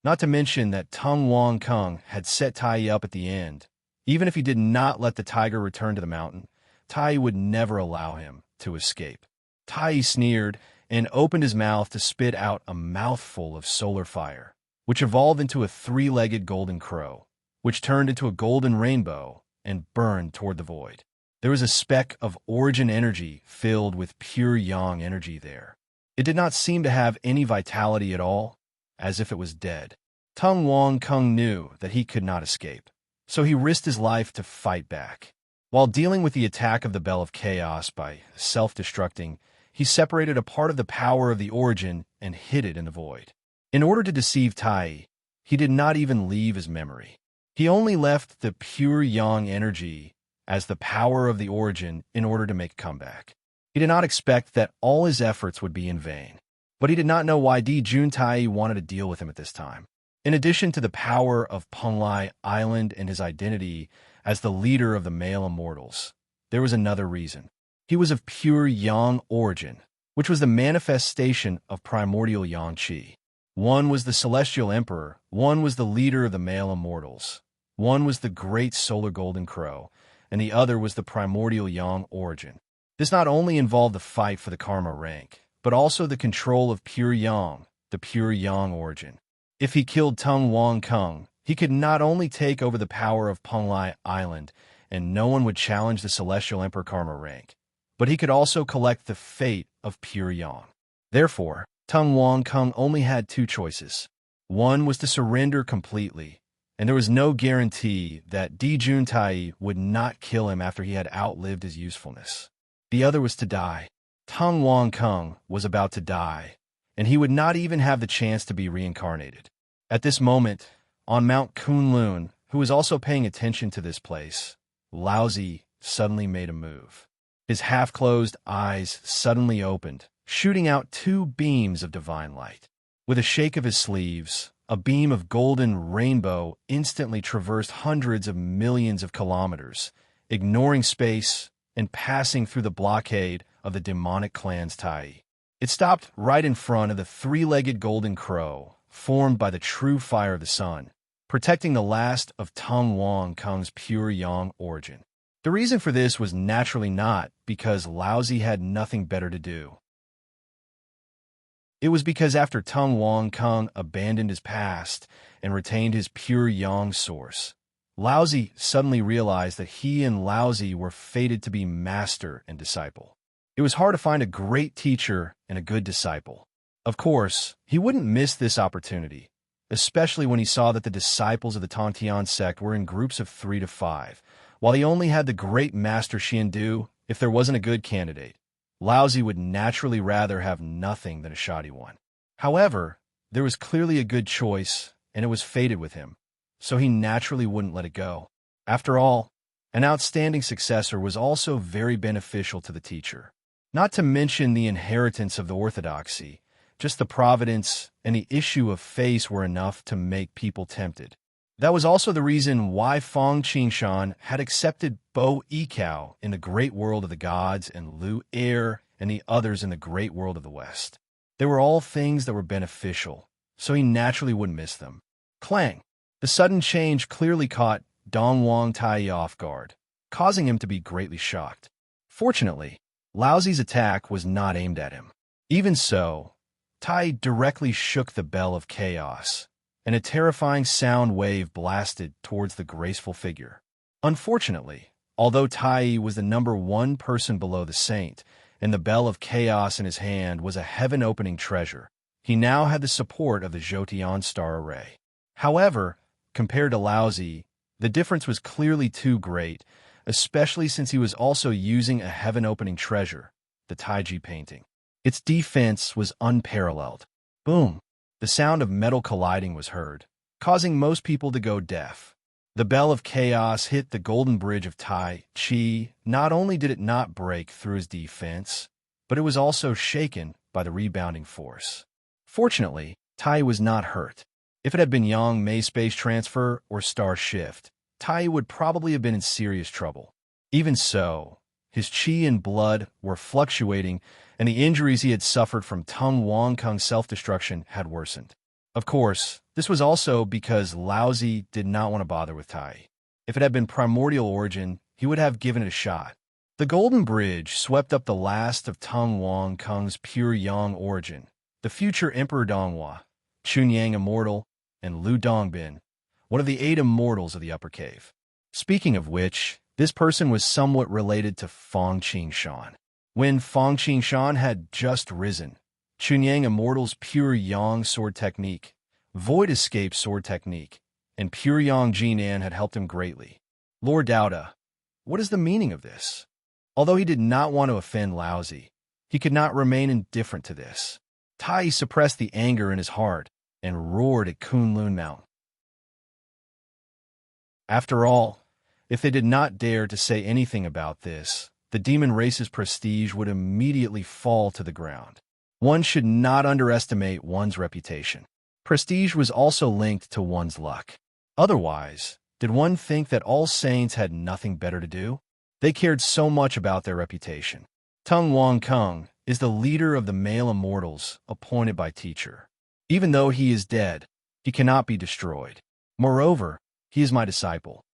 Not to mention that Tung Wong Kung had set Tai up at the end. Even if he did not let the tiger return to the mountain, Tai would never allow him to escape. Tai sneered and opened his mouth to spit out a mouthful of solar fire, which evolved into a 3-legged golden crow, which turned into a golden rainbow and burned toward the void. There was a speck of origin energy filled with pure yang energy there. It did not seem to have any vitality at all, as if it was dead. Tung Wong Kung knew that he could not escape, so he risked his life to fight back. While dealing with the attack of the Bell of Chaos by self-destructing, he separated a part of the power of the origin and hid it in the void. In order to deceive Tai, he did not even leave his memory. He only left the pure yang energy as the power of the origin in order to make a comeback. He did not expect that all his efforts would be in vain, but he did not know why Di Juntai wanted to deal with him at this time. In addition to the power of Penglai Island and his identity as the leader of the male immortals, there was another reason. He was of pure yang origin, which was the manifestation of primordial yang qi. One was the celestial emperor, one was the leader of the male immortals, one was the great solar golden crow, and the other was the primordial yang origin. This not only involved the fight for the karma rank, but also the control of pure yang, the pure yang origin. If he killed Tung Wong Kung, he could not only take over the power of Penglai Island, and no one would challenge the celestial emperor karma rank, but he could also collect the fate of pure yang. Therefore, Tung Wong Kung only had 2 choices. One was to surrender completely, and there was no guarantee that Di Juntai would not kill him after he had outlived his usefulness. The other was to die. Tung Wong Kung was about to die, and he would not even have the chance to be reincarnated. At this moment, on Mount Kunlun, who was also paying attention to this place, Laozi suddenly made a move. His half-closed eyes suddenly opened, shooting out 2 beams of divine light. With a shake of his sleeves, a beam of golden rainbow instantly traversed hundreds of millions of kilometers, ignoring space and passing through the blockade of the demonic clan's Tai. It stopped right in front of the 3-legged golden crow, formed by the true fire of the sun, protecting the last of Tung Wong Kung's pure yang origin. The reason for this was naturally not because Laozi had nothing better to do. It was because after Tung Wong Kung abandoned his past and retained his pure yang source, Laozi suddenly realized that he and Laozi were fated to be master and disciple. It was hard to find a great teacher and a good disciple. Of course, he wouldn't miss this opportunity, especially when he saw that the disciples of the Tongtian sect were in groups of 3 to 5, while he only had the great master Xiandu. If there wasn't a good candidate, Laozi would naturally rather have nothing than a shoddy one. However, there was clearly a good choice, and it was fated with him, so he naturally wouldn't let it go. After all, an outstanding successor was also very beneficial to the teacher. Not to mention the inheritance of the orthodoxy, just the providence and the issue of face were enough to make people tempted. That was also the reason why Fang Qingshan had accepted Bo Yikao in the great world of the gods and Lu Er and the others in the great world of the West. They were all things that were beneficial, so he naturally wouldn't miss them. Clang! The sudden change clearly caught Dong Wang Tai off guard, causing him to be greatly shocked. Fortunately, Laozi's attack was not aimed at him. Even so, Tai directly shook the bell of chaos, and a terrifying sound wave blasted towards the graceful figure. Unfortunately, although Tai was the number one person below the saint, and the bell of chaos in his hand was a heaven-opening treasure, he now had the support of the Jotian star array. However, compared to Laozi, the difference was clearly too great, especially since he was also using a heaven-opening treasure, the Taiji painting. Its defense was unparalleled. Boom! The sound of metal colliding was heard, causing most people to go deaf. The bell of chaos hit the golden bridge of Tai Chi. Not only did it not break through his defense, but it was also shaken by the rebounding force. Fortunately, Tai was not hurt. If it had been Yang Mei space transfer or star shift, Tai would probably have been in serious trouble. Even so, his chi and blood were fluctuating, and the injuries he had suffered from Tung Wong Kung's self-destruction had worsened. Of course, this was also because Laozi did not want to bother with Tai. If it had been primordial origin, he would have given it a shot. The Golden Bridge swept up the last of Tung Wong Kung's pure Yang origin, the future Emperor Donghua, Chunyang Immortal, and Lu Dongbin, one of the 8 immortals of the Upper Cave. Speaking of which, this person was somewhat related to Fang Qingshan. When Fang Qingshan had just risen, Chunyang Immortal's pure Yang sword technique, Void Escape sword technique, and pure Yang Jinan had helped him greatly. Lord Dauda, what is the meaning of this? Although he did not want to offend Laozi, he could not remain indifferent to this. Tai suppressed the anger in his heart and roared at Kunlun Mountain. After all, if they did not dare to say anything about this, the demon race's prestige would immediately fall to the ground. One should not underestimate one's reputation. Prestige was also linked to one's luck. Otherwise, did one think that all saints had nothing better to do? They cared so much about their reputation. Tung Wong Kung is the leader of the male immortals appointed by Teacher. Even though he is dead, he cannot be destroyed. Moreover, he is my disciple.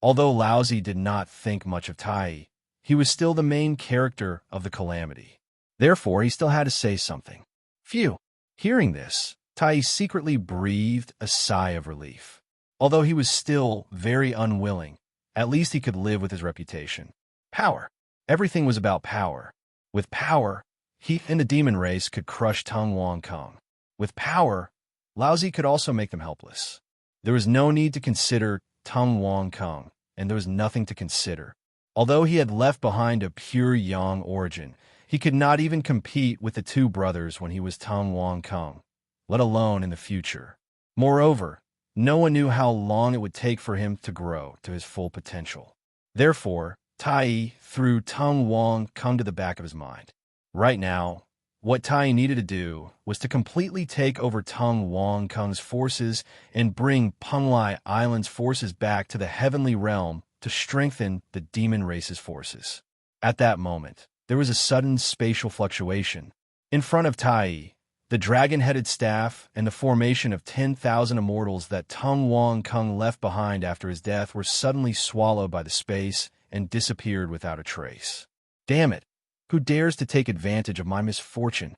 Although Laozi did not think much of Tai, he was still the main character of the calamity. Therefore, he still had to say something. Phew! Hearing this, Tai secretly breathed a sigh of relief. Although he was still very unwilling, at least he could live with his reputation. Power. Everything was about power. With power, he and the demon race could crush Tung Wong Kung. With power, Laozi could also make them helpless. There was no need to consider Tung Wong Kung, and there was nothing to consider. Although he had left behind a pure Yang origin, he could not even compete with the 2 brothers when he was Tung Wong Kung, let alone in the future. Moreover, no one knew how long it would take for him to grow to his full potential. Therefore, Tai threw Tung Wong Kung to the back of his mind. Right now, what Tai needed to do was to completely take over Tung Wong Kung's forces and bring Penglai Island's forces back to the heavenly realm to strengthen the demon race's forces. At that moment, there was a sudden spatial fluctuation. In front of Tai, the dragon-headed staff and the formation of 10,000 immortals that Tung Wong Kung left behind after his death were suddenly swallowed by the space and disappeared without a trace. Damn it! Who dares to take advantage of my misfortune?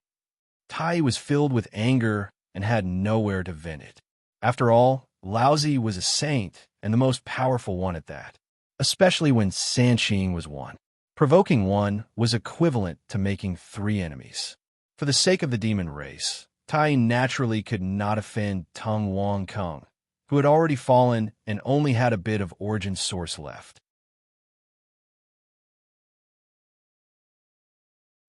Tai was filled with anger and had nowhere to vent it. After all, Laozi was a saint and the most powerful one at that, especially when Sanqing was one. Provoking one was equivalent to making 3 enemies. For the sake of the demon race, Tai naturally could not offend Tung Wong Kung, who had already fallen and only had a bit of origin source left.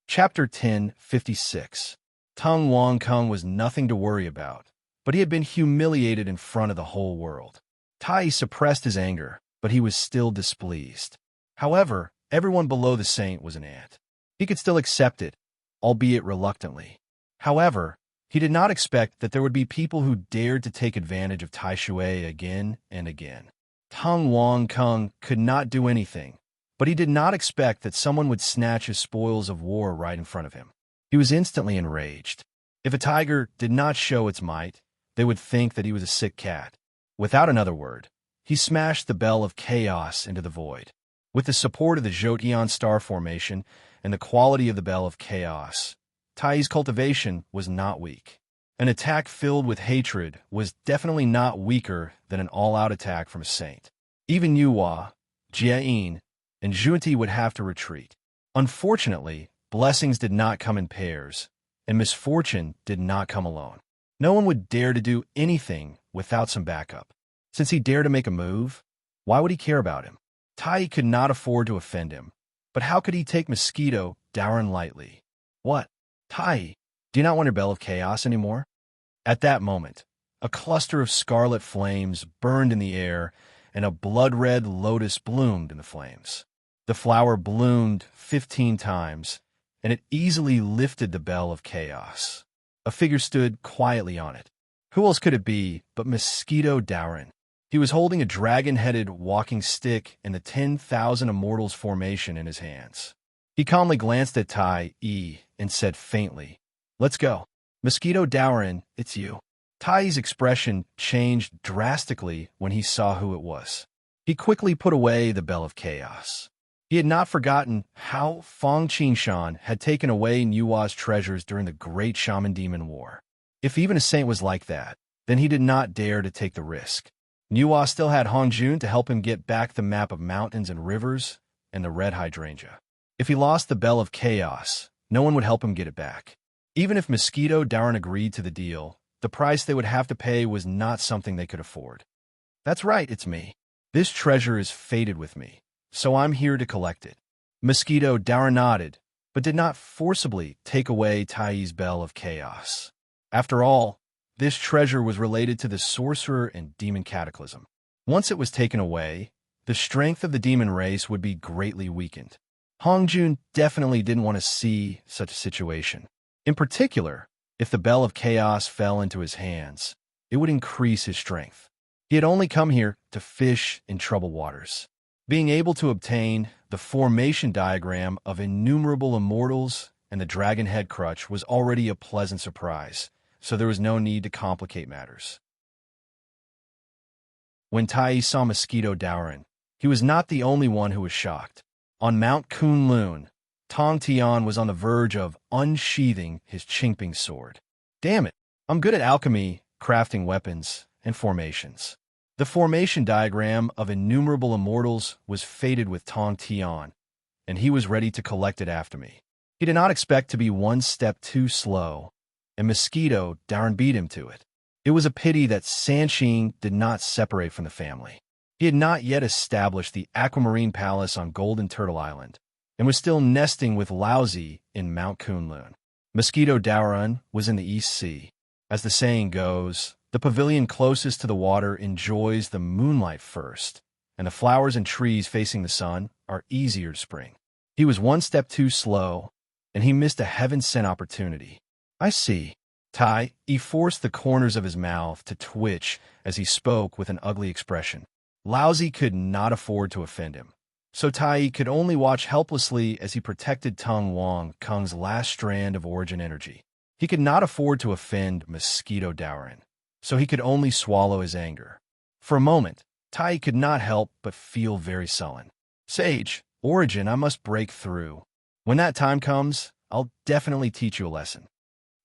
Chapter 10:56. Tung Wong Kung was nothing to worry about, but he had been humiliated in front of the whole world. Tai suppressed his anger, but he was still displeased. However, everyone below the saint was an ant. He could still accept it, albeit reluctantly. However, he did not expect that there would be people who dared to take advantage of Tai Shui again and again. Tung Wong Kung could not do anything, but he did not expect that someone would snatch his spoils of war right in front of him. He was instantly enraged. If a tiger did not show its might, they would think that he was a sick cat. Without another word, he smashed the bell of chaos into the void. With the support of the Jotian star formation and the quality of the bell of chaos, Tai's cultivation was not weak. An attack filled with hatred was definitely not weaker than an all-out attack from a saint. Even Yuhua, Jieyin, and Junti would have to retreat. Unfortunately, blessings did not come in pairs, and misfortune did not come alone. No one would dare to do anything without some backup. Since he dared to make a move, why would he care about him? Tai could not afford to offend him, but how could he take Mosquito Darren lightly? What? Tai, do you not want your Bell of Chaos anymore? At that moment, a cluster of scarlet flames burned in the air, and a blood-red lotus bloomed in the flames. The flower bloomed 15 times, and it easily lifted the Bell of Chaos. A figure stood quietly on it. Who else could it be but Mosquito Darren? He was holding a dragon-headed walking stick in the 10,000 Immortals formation in his hands. He calmly glanced at Tai and said faintly, "Let's go." "Mosquito Darren, it's you." Tai's expression changed drastically when he saw who it was. He quickly put away the Bell of Chaos. He had not forgotten how Fang Qingshan had taken away Nua's treasures during the Great Shaman Demon War. If even a saint was like that, then he did not dare to take the risk. Nua still had Hongjun to help him get back the map of mountains and rivers and the red hydrangea. If he lost the Bell of Chaos, no one would help him get it back. Even if Mosquito Darren agreed to the deal, the price they would have to pay was not something they could afford. "That's right, it's me. This treasure is fated with me, so I'm here to collect it." Mosquito Darren nodded, but did not forcibly take away Tai's Bell of Chaos. After all, this treasure was related to the sorcerer and demon cataclysm. Once it was taken away, the strength of the demon race would be greatly weakened. Hongjun definitely didn't want to see such a situation. In particular, if the Bell of Chaos fell into his hands, it would increase his strength. He had only come here to fish in troubled waters. Being able to obtain the formation diagram of innumerable immortals and the dragon head crutch was already a pleasant surprise, so there was no need to complicate matters. When Tai saw Mosquito Darren, he was not the only one who was shocked. On Mount Kunlun, Tong Tian was on the verge of unsheathing his Qingping sword. "Damn it, I'm good at alchemy, crafting weapons, and formations." The formation diagram of innumerable immortals was fated with Tong Tian, and he was ready to collect it after me. He did not expect to be one step too slow, and Mosquito Darren beat him to it. It was a pity that Sanqing did not separate from the family. He had not yet established the Aquamarine Palace on Golden Turtle Island, and was still nesting with Laozi in Mount Kunlun. Mosquito Darren was in the East Sea. As the saying goes, the pavilion closest to the water enjoys the moonlight first, and the flowers and trees facing the sun are easier to spring. He was one step too slow, and he missed a heaven-sent opportunity. "I see." He forced the corners of his mouth to twitch as he spoke with an ugly expression. Laozi could not afford to offend him, so Tai could only watch helplessly as he protected Tung Wang Kung's last strand of origin energy. He could not afford to offend Mosquito Darren, so he could only swallow his anger. For a moment, Tai could not help but feel very sullen. "Sage, origin, I must break through. When that time comes, I'll definitely teach you a lesson."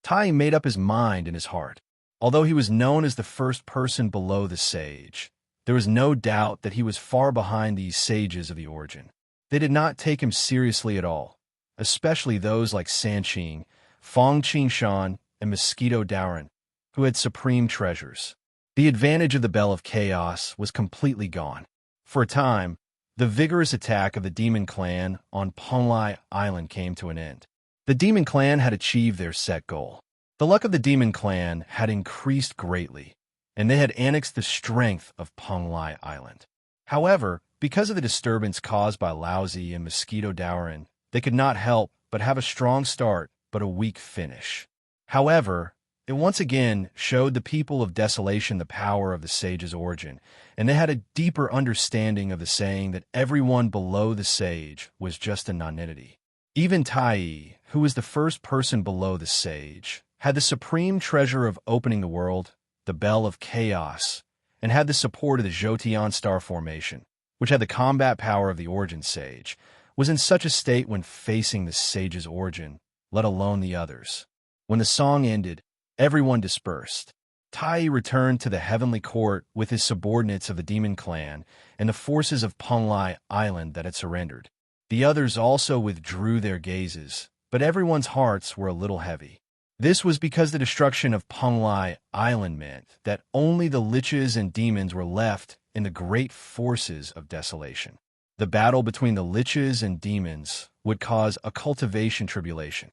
Tai made up his mind in his heart. Although he was known as the first person below the sage, there was no doubt that he was far behind these sages of the origin. They did not take him seriously at all, especially those like Sanqing, Fang Qingshan, and Mosquito Darren, who had supreme treasures. The advantage of the Bell of Chaos was completely gone. For a time, the vigorous attack of the Demon Clan on Penglai Island came to an end. The Demon Clan had achieved their set goal. The luck of the Demon Clan had increased greatly, and they had annexed the strength of Penglai Island. However, because of the disturbance caused by Laozi and Mosquito Darren, they could not help but have a strong start but a weak finish. However, it once again showed the people of Desolation the power of the sage's origin, and they had a deeper understanding of the saying that everyone below the sage was just a nonentity. Even Tai, who was the first person below the sage, had the supreme treasure of opening the world, the Bell of Chaos, and had the support of the Jotian star formation, which had the combat power of the origin sage, was in such a state when facing the sage's origin, let alone the others. When the song ended, everyone dispersed. Tai returned to the heavenly court with his subordinates of the demon clan and the forces of Penglai Island that had surrendered. The others also withdrew their gazes, but everyone's hearts were a little heavy. This was because the destruction of Penglai Island meant that only the liches and demons were left in the great forces of desolation. The battle between the liches and demons would cause a cultivation tribulation.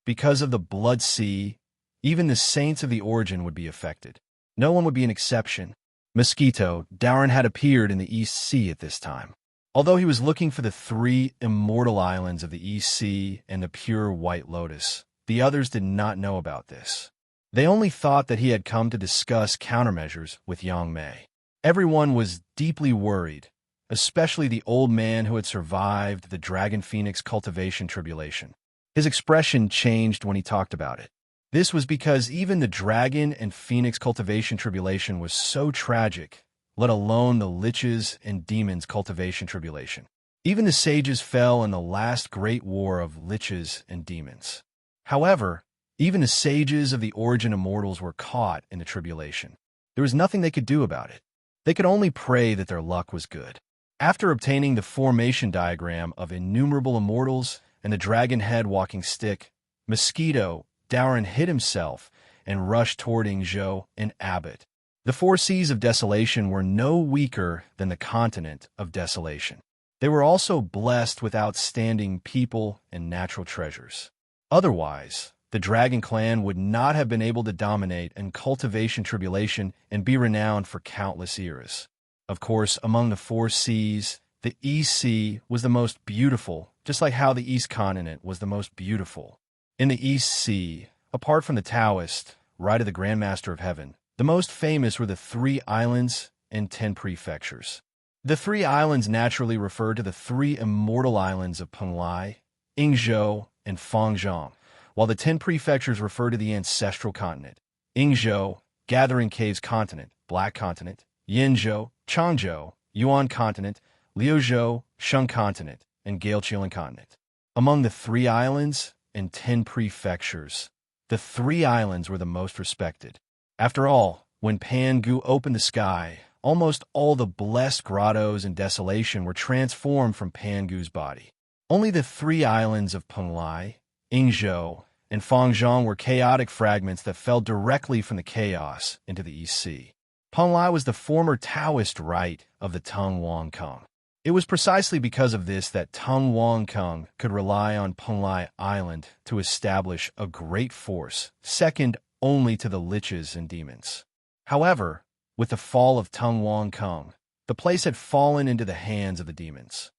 Because of the blood sea, even the saints of the origin would be affected. No one would be an exception. Mosquito, Dauren had appeared in the East Sea at this time. Although he was looking for the 3 immortal islands of the East Sea and the pure white lotus, the others did not know about this. They only thought that he had come to discuss countermeasures with Yang Mei. Everyone was deeply worried, especially the old man who had survived the Dragon Phoenix cultivation tribulation. His expression changed when he talked about it. This was because even the Dragon and Phoenix cultivation tribulation was so tragic, let alone the liches and demons cultivation tribulation. Even the sages fell in the last great war of liches and demons. However, even the sages of the origin immortals were caught in the tribulation. There was nothing they could do about it. They could only pray that their luck was good. After obtaining the formation diagram of innumerable immortals and the dragon head walking stick, Mosquito, Dauren hid himself and rushed toward Ingzhou and Abbot. The 4 seas of desolation were no weaker than the continent of desolation. They were also blessed with outstanding people and natural treasures. Otherwise, the Dragon Clan would not have been able to dominate in cultivation tribulation and be renowned for countless eras. Of course, among the 4 seas, the East Sea was the most beautiful, just like how the East Continent was the most beautiful. In the East Sea, apart from the Taoist, right of the Grandmaster of Heaven, the most famous were the 3 islands and 10 prefectures. The 3 islands naturally refer to the 3 immortal islands of Penglai, Ingzhou, and Fangzhong, while the 10 prefectures refer to the ancestral continent: Ingzhou, Gathering Caves Continent, Black Continent; Yinzhou, Changzhou, Yuan Continent; Liuzhou, Shun Continent, and Gaelchilan Continent. Among the 3 islands and 10 prefectures, the 3 islands were the most respected. After all, when Pangu opened the sky, almost all the blessed grottos in desolation were transformed from Pangu's body. Only the 3 islands of Penglai, Ingzhou, and Fangzhong were chaotic fragments that fell directly from the chaos into the East Sea. Penglai was the former Taoist rite of the Tung Wang Kung. It was precisely because of this that Tung Wang Kung could rely on Penglai Island to establish a great force, second only to the liches and demons. However, with the fall of Tung Wang Kung, the place had fallen into the hands of the demons.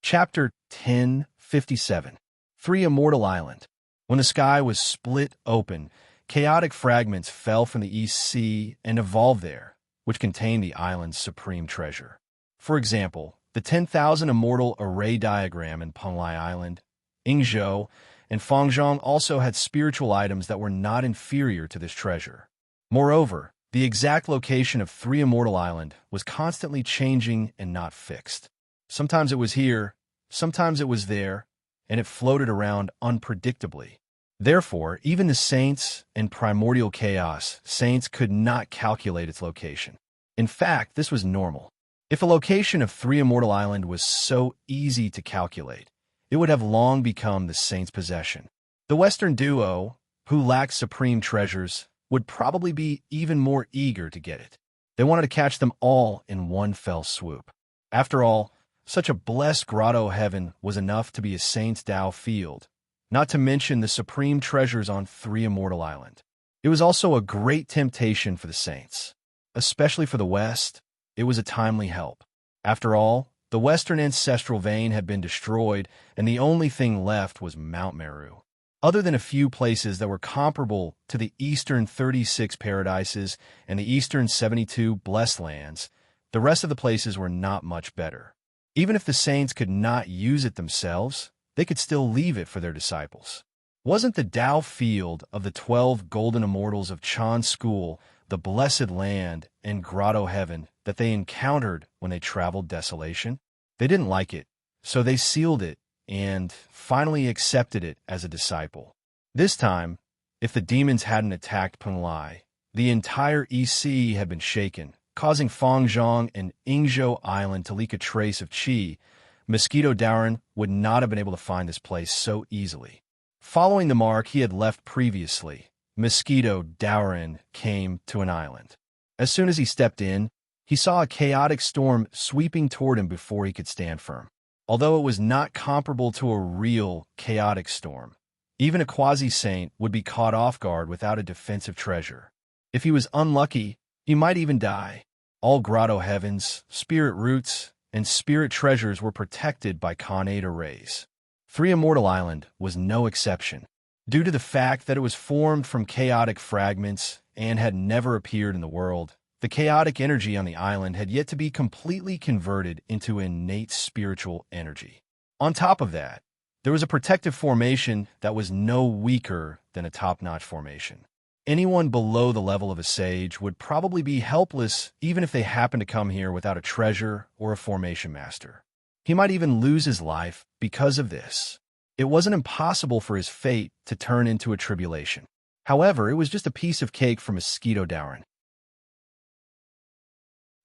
Chapter 1057. 3 Immortal Island. When the sky was split open, chaotic fragments fell from the East Sea and evolved there, which contained the island's supreme treasure. For example, the 10,000 immortal array diagram in Penglai Island, Ingzhou, and Fangzhong also had spiritual items that were not inferior to this treasure. Moreover, the exact location of 3 Immortal Island was constantly changing and not fixed. Sometimes it was here, sometimes it was there, and it floated around unpredictably. Therefore, even the saints and primordial chaos saints could not calculate its location. In fact, this was normal. If a location of 3 Immortal Island was so easy to calculate, it would have long become the saints' possession. The Western duo, who lacked supreme treasures, would probably be even more eager to get it. They wanted to catch them all in one fell swoop. After all, such a blessed grotto heaven was enough to be a saint's Tao field, not to mention the supreme treasures on 3 Immortal Island. It was also a great temptation for the saints. Especially for the West, it was a timely help. After all, the Western ancestral vein had been destroyed, and the only thing left was Mount Meru. Other than a few places that were comparable to the Eastern 36 Paradises and the Eastern 72 Blessed Lands, the rest of the places were not much better. Even if the saints could not use it themselves, they could still leave it for their disciples. Wasn't the Tao field of the 12 golden immortals of Chan School the blessed land and grotto heaven that they encountered when they traveled desolation? They didn't like it, so they sealed it and finally accepted it as a disciple. This time, if the demons hadn't attacked Penglai, the entire EC had been shaken, causing Fangzhong and Yingzhou Island to leak a trace of qi. Mosquito Darren would not have been able to find this place so easily. Following the mark he had left previously, Mosquito Darren came to an island. As soon as he stepped in, he saw a chaotic storm sweeping toward him before he could stand firm. Although it was not comparable to a real chaotic storm, even a quasi-saint would be caught off guard without a defensive treasure. If he was unlucky, he might even die. All grotto heavens, spirit roots, and spirit treasures were protected by Khanate arrays. Three Immortal Island was no exception, due to the fact that it was formed from chaotic fragments and had never appeared in the world. The chaotic energy on the island had yet to be completely converted into innate spiritual energy. On top of that, there was a protective formation that was no weaker than a top-notch formation. Anyone below the level of a sage would probably be helpless even if they happened to come here without a treasure or a formation master. He might even lose his life because of this. It wasn't impossible for his fate to turn into a tribulation. However, it was just a piece of cake for Mosquito Darren.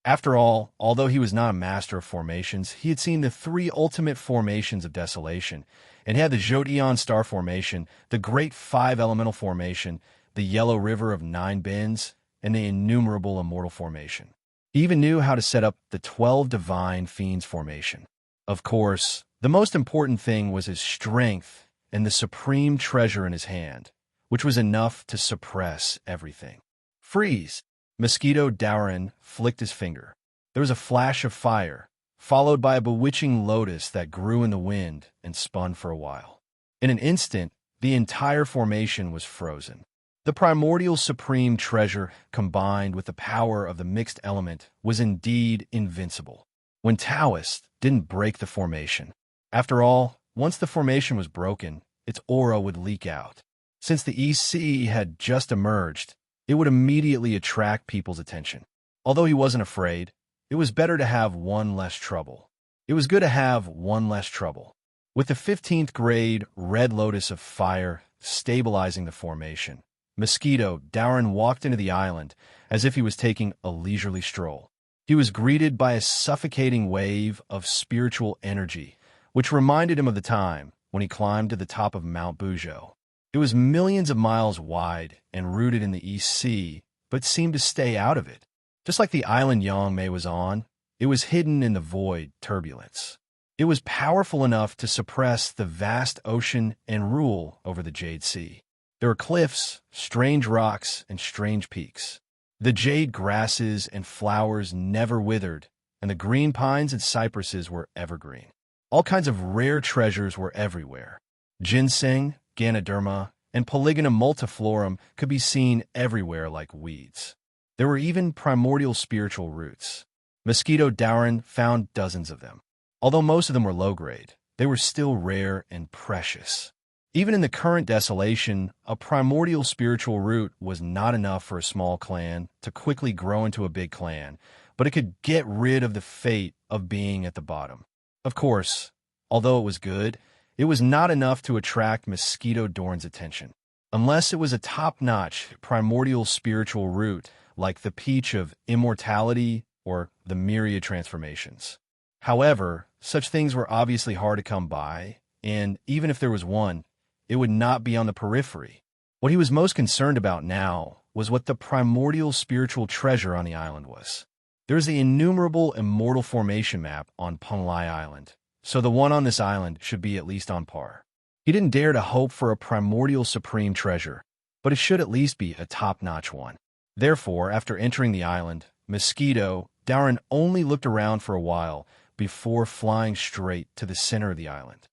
After all, although he was not a master of formations, he had seen the three ultimate formations of desolation, and he had the Zodion Star Formation, the Great Five Elemental Formation, the Yellow River of Nine Bends, and the Innumerable Immortal Formation. He even knew how to set up the 12 Divine Fiends Formation. Of course, the most important thing was his strength and the supreme treasure in his hand, which was enough to suppress everything. Freeze! Mosquito Darren flicked his finger. There was a flash of fire, followed by a bewitching lotus that grew in the wind and spun for a while. In an instant, the entire formation was frozen. The primordial supreme treasure, combined with the power of the mixed element, was indeed invincible. When Taoist didn't break the formation. After all, once the formation was broken, its aura would leak out. Since the EC had just emerged, it would immediately attract people's attention. Although he wasn't afraid, it was better to have one less trouble. It was good to have one less trouble. With the 15th grade Red Lotus of Fire stabilizing the formation, Mosquito Darren walked into the island as if he was taking a leisurely stroll. He was greeted by a suffocating wave of spiritual energy, which reminded him of the time when he climbed to the top of Mount Buzhou. It was millions of miles wide and rooted in the East Sea, but seemed to stay out of it. Just like the island Yangmei was on, it was hidden in the void turbulence. It was powerful enough to suppress the vast ocean and rule over the Jade Sea. There were cliffs, strange rocks, and strange peaks. The jade grasses and flowers never withered, and the green pines and cypresses were evergreen. All kinds of rare treasures were everywhere. Ginseng, Ganoderma, and Polygonum multiflorum could be seen everywhere like weeds. There were even primordial spiritual roots. Mosquito Darren found dozens of them. Although most of them were low-grade, they were still rare and precious. Even in the current desolation, a primordial spiritual root was not enough for a small clan to quickly grow into a big clan, but it could get rid of the fate of being at the bottom. Of course, although it was good, it was not enough to attract Mosquito Darren's attention. Unless it was a top-notch primordial spiritual root like the Peach of Immortality or the Myriad Transformations. However, such things were obviously hard to come by, and even if there was one, it would not be on the periphery. What he was most concerned about now was what the primordial spiritual treasure on the island was. There's the innumerable immortal formation map on Penglai Island, so the one on this island should be at least on par. He didn't dare to hope for a primordial supreme treasure, but it should at least be a top-notch one. Therefore, after entering the island, Mosquito Darren only looked around for a while before flying straight to the center of the island.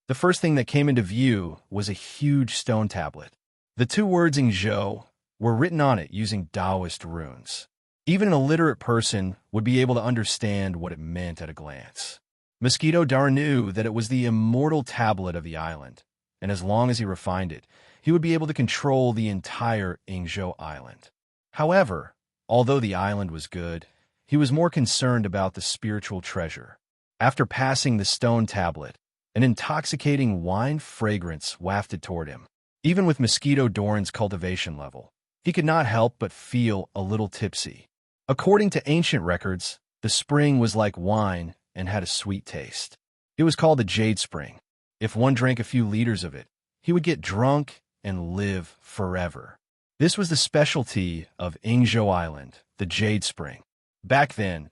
The first thing that came into view was a huge stone tablet. The two words Yingzhou were written on it using Taoist runes. Even an illiterate person would be able to understand what it meant at a glance. Mosquito Darren knew that it was the immortal tablet of the island, and as long as he refined it, he would be able to control the entire Yingzhou Island. However, although the island was good, he was more concerned about the spiritual treasure. After passing the stone tablet, an intoxicating wine fragrance wafted toward him. Even with Mosquito Doran's cultivation level, he could not help but feel a little tipsy. According to ancient records, the spring was like wine and had a sweet taste. It was called the Jade Spring. If one drank a few liters of it, he would get drunk and live forever. This was the specialty of Ingzhou Island, the Jade Spring. Back then,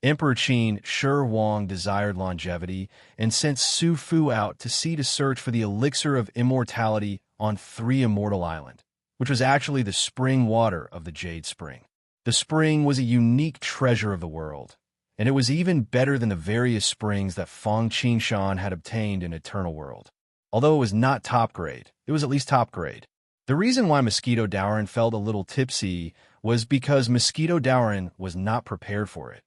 Emperor Qin Shi Huang desired longevity and sent Su Fu out to sea to search for the elixir of immortality on Three Immortal Island, which was actually the spring water of the Jade Spring. The spring was a unique treasure of the world, and it was even better than the various springs that Fang Qingshan had obtained in Eternal World. Although it was not top grade, it was at least top grade. The reason why Mosquito Doran felt a little tipsy was because Mosquito Doran was not prepared for it,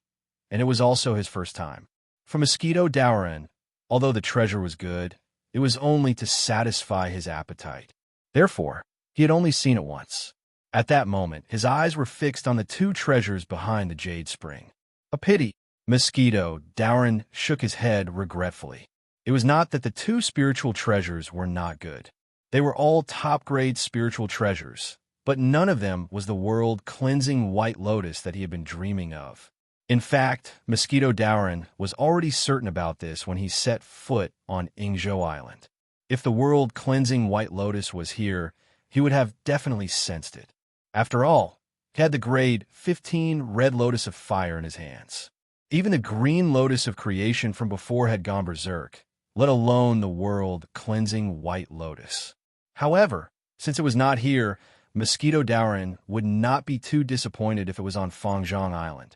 and it was also his first time. For Mosquito Doran, although the treasure was good, it was only to satisfy his appetite. Therefore, he had only seen it once. At that moment, his eyes were fixed on the two treasures behind the Jade Spring. A pity. Mosquito Doran shook his head regretfully. It was not that the two spiritual treasures were not good. They were all top-grade spiritual treasures, but none of them was the world-cleansing white lotus that he had been dreaming of. In fact, Mosquito Doran was already certain about this when he set foot on Ingzhou Island. If the world-cleansing white lotus was here, he would have definitely sensed it. After all, he had the grade 15 red lotus of fire in his hands. Even the green lotus of creation from before had gone berserk, let alone the world-cleansing white lotus. However, since it was not here, Mosquito Doran would not be too disappointed if it was on Fangzhong Island.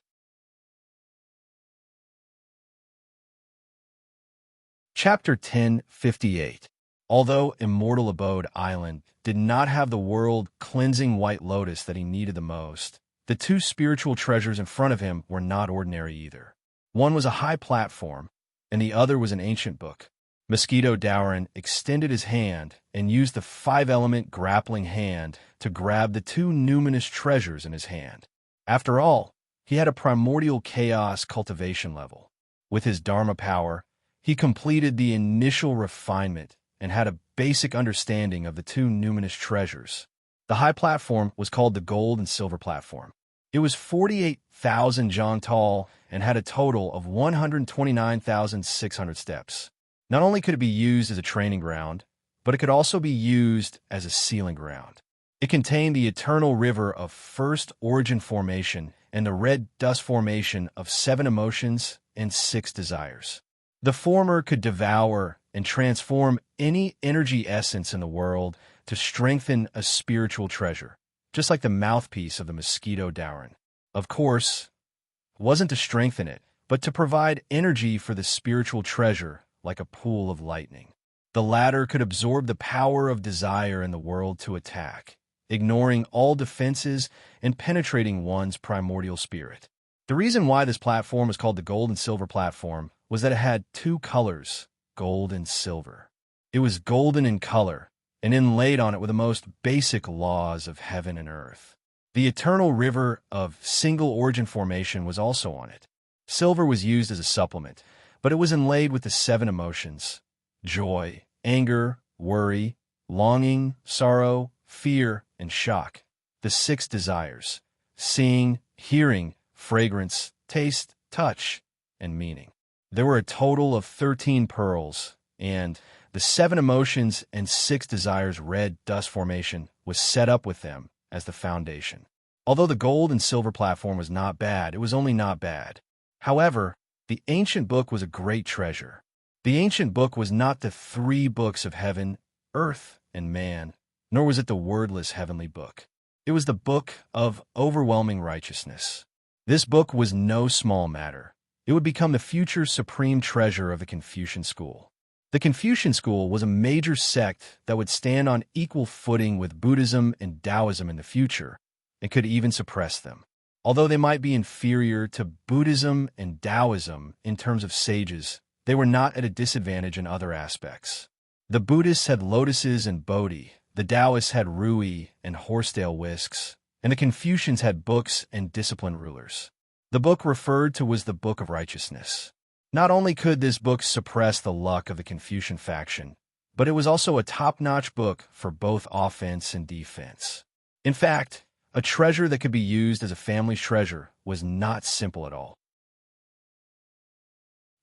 Chapter 1058. Although Immortal Abode Island did not have the world-cleansing white lotus that he needed the most, the two spiritual treasures in front of him were not ordinary either. One was a high platform, and the other was an ancient book. Mosquito Doran extended his hand and used the five-element grappling hand to grab the two numinous treasures in his hand. After all, he had a primordial chaos cultivation level. With his Dharma power, he completed the initial refinement and had a basic understanding of the two numinous treasures. The high platform was called the Gold and Silver Platform. It was 48,000 zhang tall and had a total of 129,600 steps. Not only could it be used as a training ground, but it could also be used as a sealing ground. It contained the eternal river of First Origin Formation and the red dust formation of 7 emotions and 6 desires. The former could devour and transform any energy essence in the world to strengthen a spiritual treasure, just like the mouthpiece of the Mosquito Doran. Of course, it wasn't to strengthen it, but to provide energy for the spiritual treasure like a pool of lightning. The latter could absorb the power of desire in the world to attack, ignoring all defenses and penetrating one's primordial spirit. The reason why this platform was called the Gold and Silver Platform was that it had 2 colors, gold and silver. It was golden in color, and inlaid on it were the most basic laws of heaven and earth. The eternal river of single origin formation was also on it. Silver was used as a supplement, but it was inlaid with the 7 emotions: joy, anger, worry, longing, sorrow, fear, and shock. The 6 desires: seeing, hearing, fragrance, taste, touch, and meaning. There were a total of 13 pearls, and the 7 emotions and 6 desires red dust formation was set up with them as the foundation. Although the gold and silver platform was not bad, it was only not bad. However, the ancient book was a great treasure. The ancient book was not the 3 books of heaven, earth, and man, nor was it the wordless heavenly book. It was the book of overwhelming righteousness. This book was no small matter. It would become the future supreme treasure of the Confucian school. The Confucian school was a major sect that would stand on equal footing with Buddhism and Taoism in the future, and could even suppress them. Although they might be inferior to Buddhism and Taoism in terms of sages, they were not at a disadvantage in other aspects. The Buddhists had lotuses and Bodhi, the Taoists had Rui and horsetail whisks, and the Confucians had books and disciplined rulers. The book referred to was the Book of Righteousness. Not only could this book suppress the luck of the Confucian faction, but it was also a top-notch book for both offense and defense. In fact, a treasure that could be used as a family's treasure was not simple at all.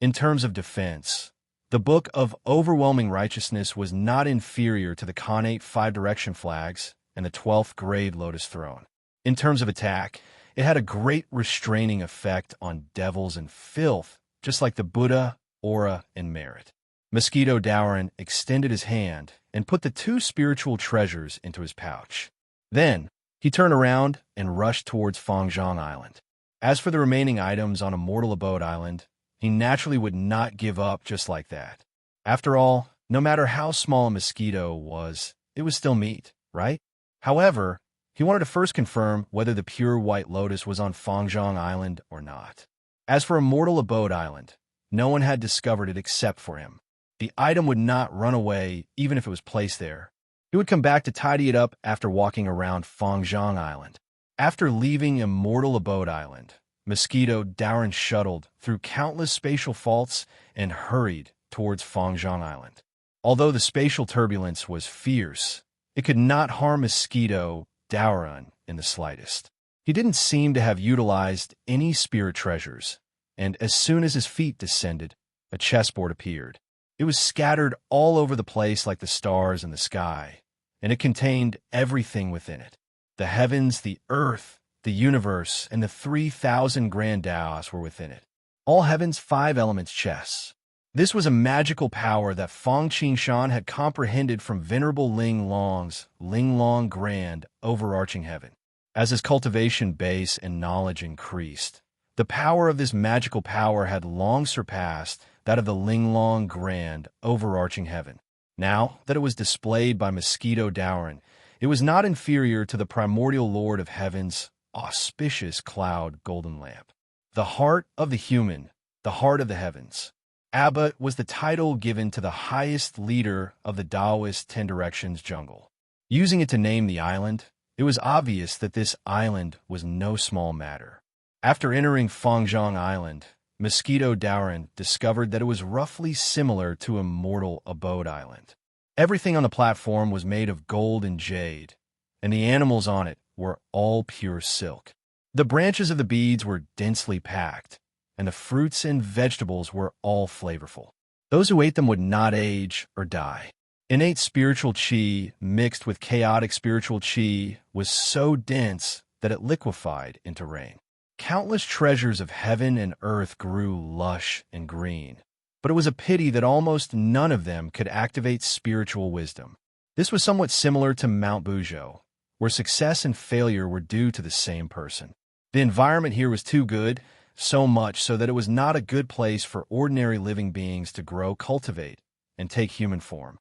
In terms of defense, the Book of Overwhelming Righteousness was not inferior to the Khanate Five-Direction flags and the 12th grade Lotus Throne. In terms of attack, it had a great restraining effect on devils and filth, just like the Buddha, Aura, and Merit. Mosquito Dowrin extended his hand and put the two spiritual treasures into his pouch. Then, he turned around and rushed towards Fangzhong Island. As for the remaining items on Immortal Abode Island, he naturally would not give up just like that. After all, no matter how small a mosquito was, it was still meat, right? However, he wanted to first confirm whether the pure white lotus was on Fangzhong Island or not. As for Immortal Abode Island, no one had discovered it except for him. The item would not run away even if it was placed there. He would come back to tidy it up after walking around Fangzhong Island. After leaving Immortal Abode Island, Mosquito Dowrin shuttled through countless spatial faults and hurried towards Fangzhong Island. Although the spatial turbulence was fierce, it could not harm Mosquito Dowrin in the slightest. He didn't seem to have utilized any spirit treasures, and as soon as his feet descended, a chessboard appeared. It was scattered all over the place like the stars in the sky, and it contained everything within it. The heavens, the earth, the universe, and the 3,000 grand Daos were within it. All heaven's 5 elements chess. This was a magical power that Fang Qingshan had comprehended from Venerable Ling Long's Ling Long Grand overarching heaven. As his cultivation base and knowledge increased, the power of this magical power had long surpassed that of the Ling Long Grand overarching heaven. Now that it was displayed by Mosquito Dowrin, it was not inferior to the primordial lord of heaven's auspicious cloud golden lamp. The heart of the human, the heart of the heavens. Abba was the title given to the highest leader of the Taoist 10 Directions jungle. Using it to name the island, it was obvious that this island was no small matter. After entering Fangzhong Island, Mosquito Dowrin discovered that it was roughly similar to Immortal Abode Island. Everything on the platform was made of gold and jade, and the animals on it were all pure silk. The branches of the beads were densely packed, and the fruits and vegetables were all flavorful. Those who ate them would not age or die. Innate spiritual qi mixed with chaotic spiritual qi was so dense that it liquefied into rain. Countless treasures of heaven and earth grew lush and green, but it was a pity that almost none of them could activate spiritual wisdom. This was somewhat similar to Mount Buzhou, where success and failure were due to the same person. The environment here was too good, so much so that it was not a good place for ordinary living beings to grow, cultivate, and take human form.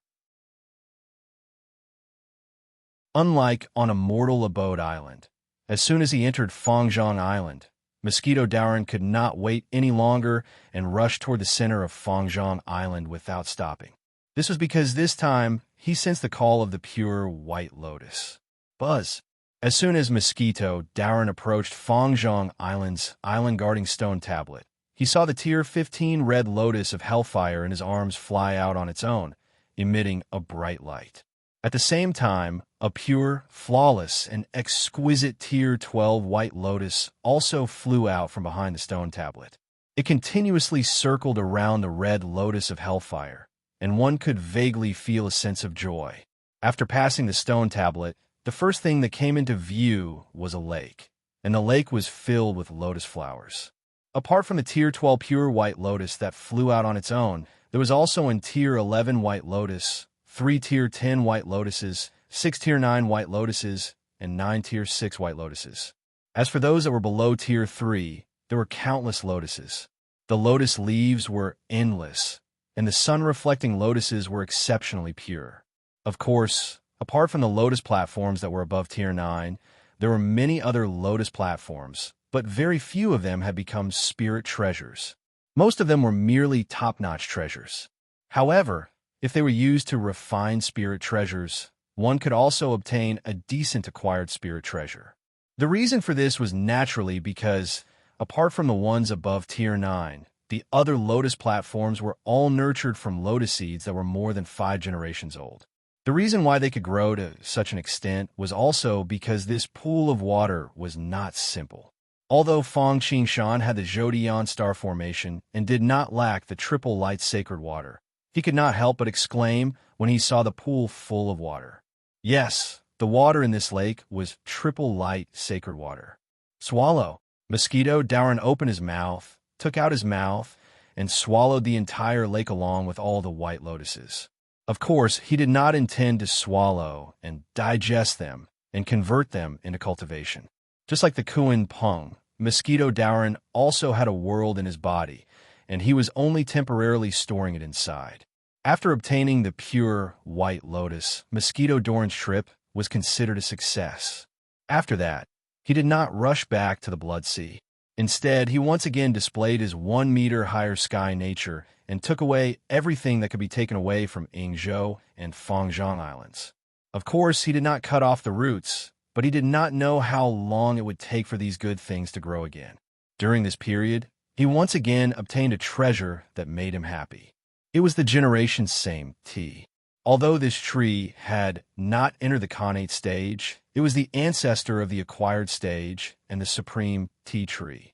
Unlike on Immortal Abode Island, as soon as he entered Fangzhong Island, Mosquito Dowrin could not wait any longer and rushed toward the center of Fangzhong Island without stopping. This was because this time he sensed the call of the pure white lotus. Buzz. As soon as Mosquito Dowrin approached Fangzhong Island's island-guarding stone tablet, he saw the Tier 15 red lotus of hellfire in his arms fly out on its own, emitting a bright light. At the same time, a pure, flawless, and exquisite Tier 12 white lotus also flew out from behind the stone tablet. It continuously circled around the red lotus of hellfire, and one could vaguely feel a sense of joy. After passing the stone tablet, the first thing that came into view was a lake, and the lake was filled with lotus flowers. Apart from the Tier 12 pure white lotus that flew out on its own, there was also a Tier 11 white lotus, 3 Tier 10 white lotuses, 6 Tier 9 white lotuses, and 9 Tier 6 white lotuses. As for those that were below Tier 3, there were countless lotuses. The lotus leaves were endless, and the sun-reflecting lotuses were exceptionally pure. Of course, apart from the lotus platforms that were above Tier 9, there were many other lotus platforms, but very few of them had become spirit treasures. Most of them were merely top-notch treasures. However, if they were used to refine spirit treasures, one could also obtain a decent acquired spirit treasure. The reason for this was naturally because, apart from the ones above Tier 9, the other lotus platforms were all nurtured from lotus seeds that were more than 5 generations old. The reason why they could grow to such an extent was also because this pool of water was not simple. Although Fang Qingshan had the Zodiac star formation and did not lack the triple light sacred water, he could not help but exclaim when he saw the pool full of water. Yes, the water in this lake was triple light sacred water. Swallow. Mosquito Dauren opened his mouth, took out his mouth, and swallowed the entire lake along with all the white lotuses. Of course, he did not intend to swallow and digest them and convert them into cultivation. Just like the Kuan Peng, Mosquito Dauren also had a world in his body, and he was only temporarily storing it inside. After obtaining the pure white lotus, Mosquito Dauren's trip was considered a success. After that, he did not rush back to the Blood Sea. Instead, he once again displayed his 1 meter higher sky nature and took away everything that could be taken away from Yingzhou and Fangzhong Islands. Of course, he did not cut off the roots, but he did not know how long it would take for these good things to grow again. During this period, he once again obtained a treasure that made him happy. It was the generation same tea. Although this tree had not entered the connate stage, it was the ancestor of the acquired stage and the supreme tea tree.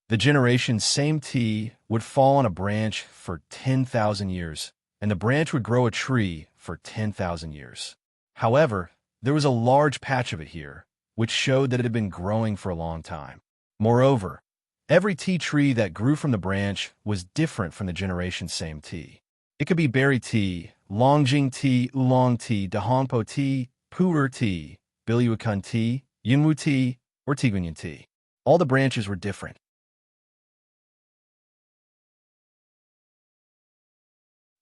The generation same tea would fall on a branch for 10,000 years, and the branch would grow a tree for 10,000 years. However, there was a large patch of it here, which showed that it had been growing for a long time. Moreover, every tea tree that grew from the branch was different from the generation same tea. It could be berry tea, longjing tea, oolong tea, dahongpo tea, pu'er tea, bilyuakun tea, yunwu tea, or tiguanyin tea. All the branches were different.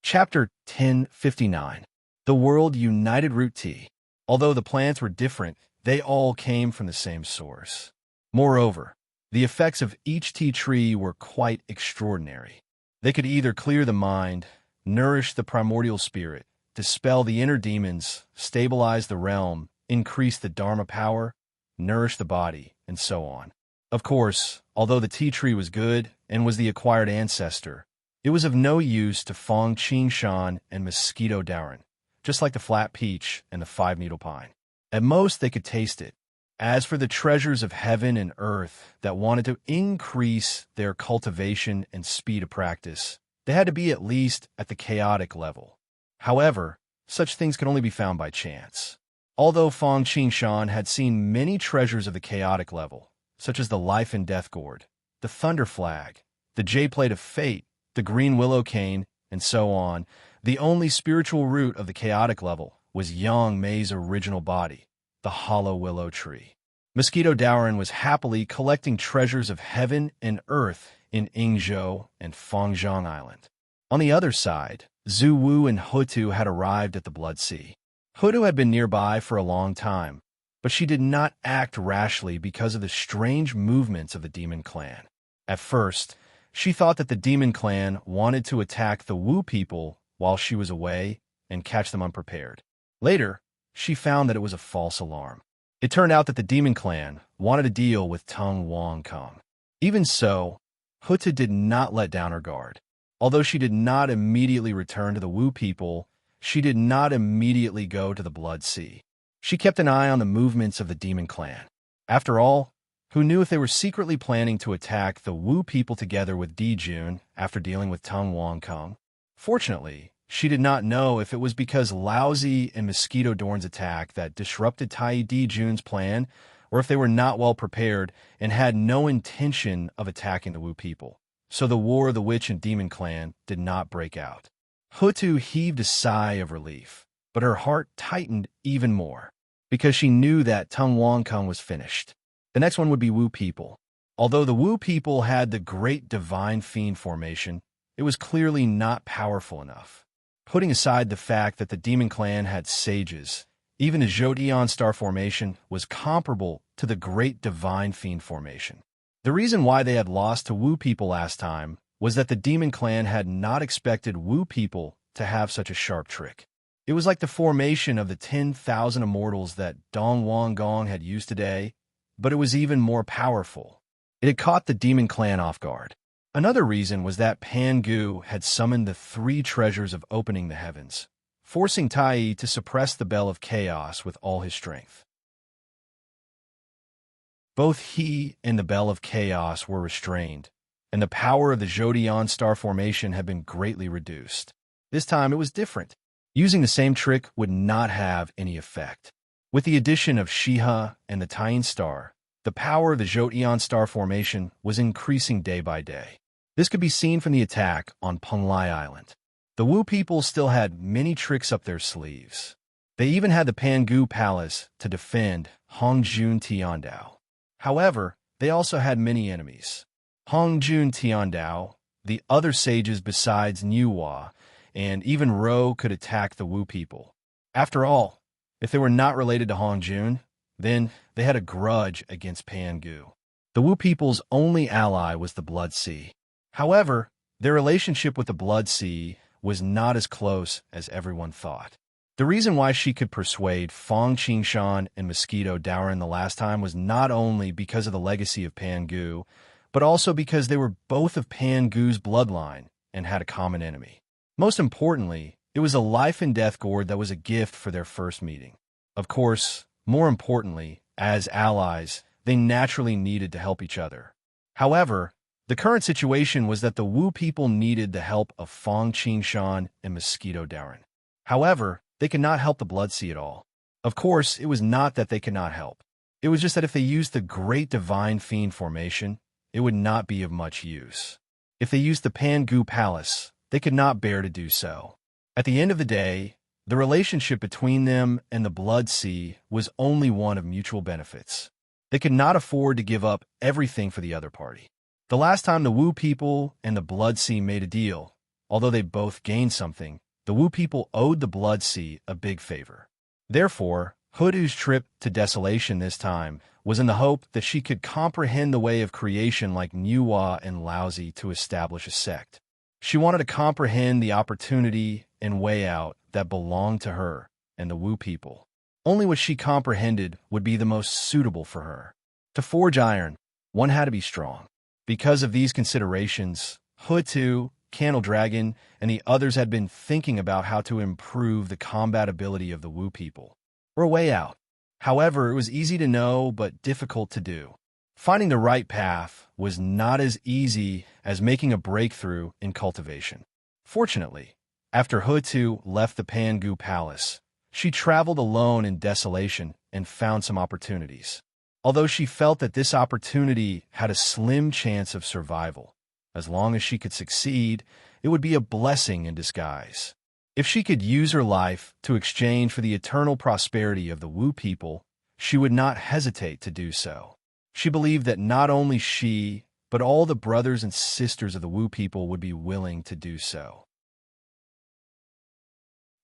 Chapter 1059. The World United Root Tea. Although the plants were different, they all came from the same source. Moreover, the effects of each tea tree were quite extraordinary. They could either clear the mind, nourish the primordial spirit, dispel the inner demons, stabilize the realm, increase the Dharma power, nourish the body, and so on. Of course, although the tea tree was good and was the acquired ancestor, it was of no use to Fang Qingshan and Mosquito Dauren, just like the flat peach and the five-needle pine. At most, they could taste it. As for the treasures of heaven and earth that wanted to increase their cultivation and speed of practice, they had to be at least at the chaotic level. However, such things could only be found by chance. Although Fang Qingshan had seen many treasures of the chaotic level, such as the life and death gourd, the thunder flag, the J-plate of fate, the green willow cane, and so on, the only spiritual root of the chaotic level was Yang Mei's original body, the hollow willow tree. Mosquito Dauren was happily collecting treasures of heaven and earth in Yingzhou and Fangzhong Island. On the other side, Zhu Wu and Hutu had arrived at the Blood Sea. Hutu had been nearby for a long time, but she did not act rashly because of the strange movements of the demon clan. At first, she thought that the demon clan wanted to attack the Wu people while she was away and catch them unprepared. Later, she found that it was a false alarm. It turned out that the demon clan wanted to deal with Tung Wang Kong. Even so, Huta did not let down her guard. Although she did not immediately return to the Wu people, she did not immediately go to the Blood Sea. She kept an eye on the movements of the demon clan. After all, who knew if they were secretly planning to attack the Wu people together with Dijun after dealing with Tung Wang Kong? Fortunately, she did not know if it was because Laozi and Mosquito Dauren's attack that disrupted Tai Dijun's plan, or if they were not well prepared and had no intention of attacking the Wu people. So the War of the Witch and Demon Clan did not break out. Hutu heaved a sigh of relief, but her heart tightened even more, because she knew that Tung Wang Kong was finished. The next one would be Wu people. Although the Wu people had the great divine fiend formation, it was clearly not powerful enough. Putting aside the fact that the demon clan had sages, even the Zodiac star formation was comparable to the great divine fiend formation. The reason why they had lost to Wu people last time was that the demon clan had not expected Wu people to have such a sharp trick. It was like the formation of the 10,000 immortals that Dong Wang Gong had used today, but it was even more powerful. It had caught the demon clan off guard. Another reason was that Pangu had summoned the three treasures of opening the heavens, forcing Tai to suppress the bell of chaos with all his strength. Both he and the bell of chaos were restrained, and the power of the Zodion star formation had been greatly reduced. This time it was different. Using the same trick would not have any effect. With the addition of Shiha and the Taiyin star, the power of the Zodion star formation was increasing day by day. This could be seen from the attack on Penglai Island. The Wu people still had many tricks up their sleeves. They even had the Pangu Palace to defend Hongjun Tiandao. However, they also had many enemies. Hongjun Tiandao, the other sages besides Niuhua, and even Ro could attack the Wu people. After all, if they were not related to Hongjun, then they had a grudge against Pangu. The Wu people's only ally was the Blood Sea. However, their relationship with the Blood Sea was not as close as everyone thought. The reason why she could persuade Fang Qingshan and Mosquito Daoran the last time was not only because of the legacy of Pangu, but also because they were both of Pangu's bloodline and had a common enemy. Most importantly, it was a life and death gourd that was a gift for their first meeting. Of course, more importantly, as allies, they naturally needed to help each other. However, the current situation was that the Wu people needed the help of Fang Qingshan and Mosquito Daoran. However, they could not help the Blood Sea at all. Of course, it was not that they could not help. It was just that if they used the Great Divine Fiend formation, it would not be of much use. If they used the Pangu Palace, they could not bear to do so. At the end of the day, the relationship between them and the Blood Sea was only one of mutual benefits. They could not afford to give up everything for the other party. The last time the Wu people and the Blood Sea made a deal, although they both gained something, the Wu people owed the Blood Sea a big favor. Therefore, Hudu's trip to Desolation this time was in the hope that she could comprehend the way of creation like Niuhua and Laozi to establish a sect. She wanted to comprehend the opportunity and way out that belonged to her and the Wu people. Only what she comprehended would be the most suitable for her. To forge iron, one had to be strong. Because of these considerations, Hutu, Candle Dragon, and the others had been thinking about how to improve the combat ability of the Wu people, or a way out. However, it was easy to know but difficult to do. Finding the right path was not as easy as making a breakthrough in cultivation. Fortunately, after Hutu left the Pangu Palace, she traveled alone in Desolation and found some opportunities. Although she felt that this opportunity had a slim chance of survival, as long as she could succeed, it would be a blessing in disguise. If she could use her life to exchange for the eternal prosperity of the Wu people, she would not hesitate to do so. She believed that not only she, but all the brothers and sisters of the Wu people would be willing to do so.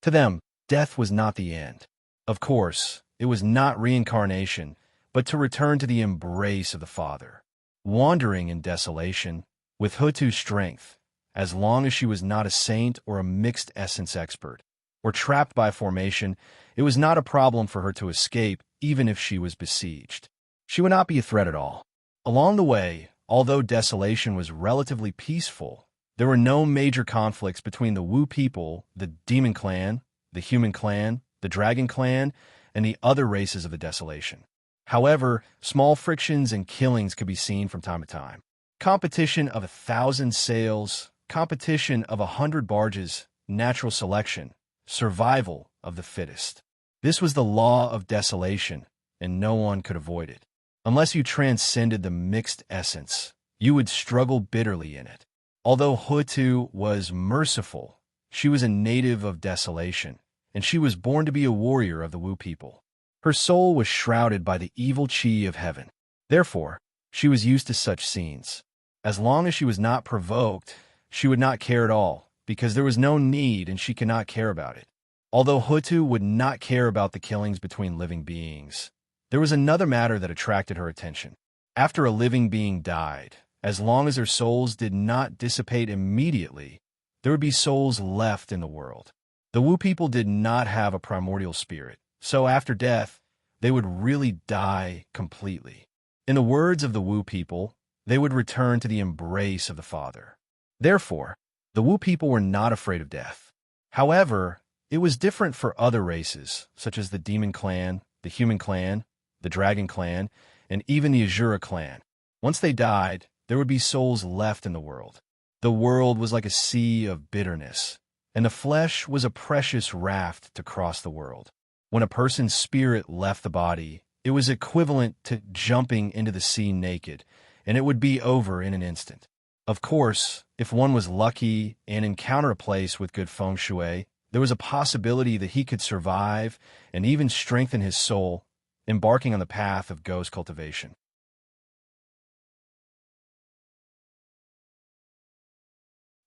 To them, death was not the end. Of course, it was not reincarnation, but to return to the embrace of the Father. Wandering in desolation, with Hutu's strength, as long as she was not a saint or a mixed essence expert, or trapped by formation, it was not a problem for her to escape even if she was besieged. She would not be a threat at all. Along the way, although Desolation was relatively peaceful, there were no major conflicts between the Wu people, the Demon Clan, the Human Clan, the Dragon Clan, and the other races of the Desolation. However, small frictions and killings could be seen from time to time. Competition of 1,000 sails, competition of 100 barges, natural selection, survival of the fittest. This was the law of Desolation, and no one could avoid it. Unless you transcended the mixed essence, you would struggle bitterly in it. Although Hutu was merciful, she was a native of Desolation, and she was born to be a warrior of the Wu people. Her soul was shrouded by the evil chi of heaven. Therefore, she was used to such scenes. As long as she was not provoked, she would not care at all, because there was no need and she could not care about it. Although Hutu would not care about the killings between living beings, there was another matter that attracted her attention. After a living being died, as long as their souls did not dissipate immediately, there would be souls left in the world. The Wu people did not have a primordial spirit, so after death, they would really die completely. In the words of the Wu people, they would return to the embrace of the Father. Therefore, the Wu people were not afraid of death. However, it was different for other races, such as the Demon Clan, the Human Clan, the Dragon Clan, and even the Azura Clan. Once they died, there would be souls left in the world. The world was like a sea of bitterness, and the flesh was a precious raft to cross the world. When a person's spirit left the body, it was equivalent to jumping into the sea naked, and it would be over in an instant. Of course, if one was lucky and encountered a place with good feng shui, there was a possibility that he could survive and even strengthen his soul, embarking on the path of ghost cultivation.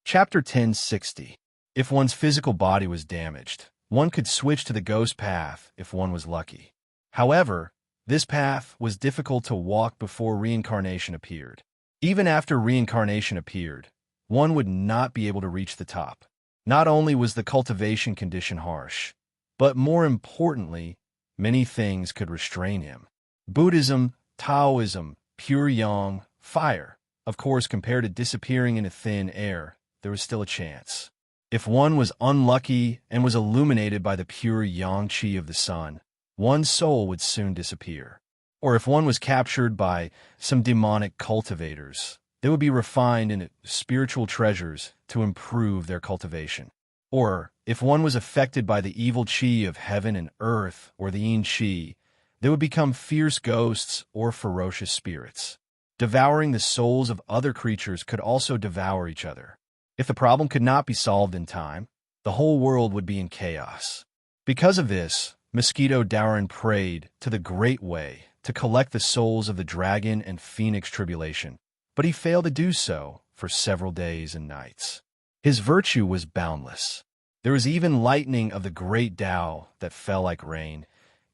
Chapter 1060. If one's physical body was damaged, one could switch to the ghost path if one was lucky. However, this path was difficult to walk before reincarnation appeared. Even after reincarnation appeared, one would not be able to reach the top. Not only was the cultivation condition harsh, but more importantly, many things could restrain him. Buddhism, Taoism, pure yang, fire. Of course, compared to disappearing into thin air, there was still a chance. If one was unlucky and was illuminated by the pure yang qi of the sun, one's soul would soon disappear. Or if one was captured by some demonic cultivators, they would be refined into spiritual treasures to improve their cultivation. Or if one was affected by the evil qi of heaven and earth or the yin qi, they would become fierce ghosts or ferocious spirits. Devouring the souls of other creatures could also devour each other. If the problem could not be solved in time, the whole world would be in chaos. Because of this, Mosquito Dauren prayed to the Great Way to collect the souls of the dragon and phoenix tribulation, but he failed to do so for several days and nights. His virtue was boundless. There was even lightning of the great Tao that fell like rain,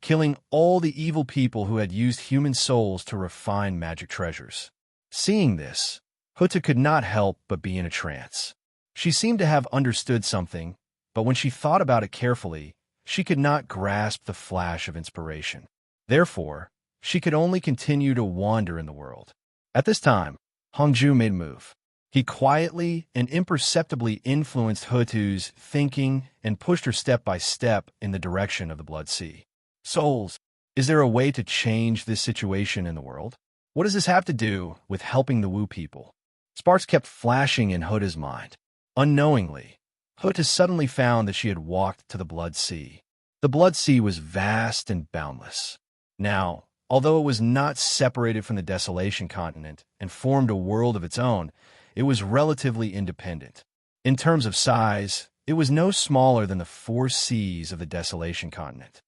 killing all the evil people who had used human souls to refine magic treasures. Seeing this, Hutta could not help but be in a trance. She seemed to have understood something, but when she thought about it carefully, she could not grasp the flash of inspiration. Therefore, she could only continue to wander in the world. At this time, Hongju made a move. He quietly and imperceptibly influenced Hutu's thinking and pushed her step by step in the direction of the Blood Sea. Souls, is there a way to change this situation in the world? What does this have to do with helping the Wu people? Sparks kept flashing in Hutta's mind. Unknowingly, Hutta suddenly found that she had walked to the Blood Sea. The Blood Sea was vast and boundless. Now, although it was not separated from the Desolation continent and formed a world of its own, it was relatively independent. In terms of size, it was no smaller than the 4 seas of the Desolation continent.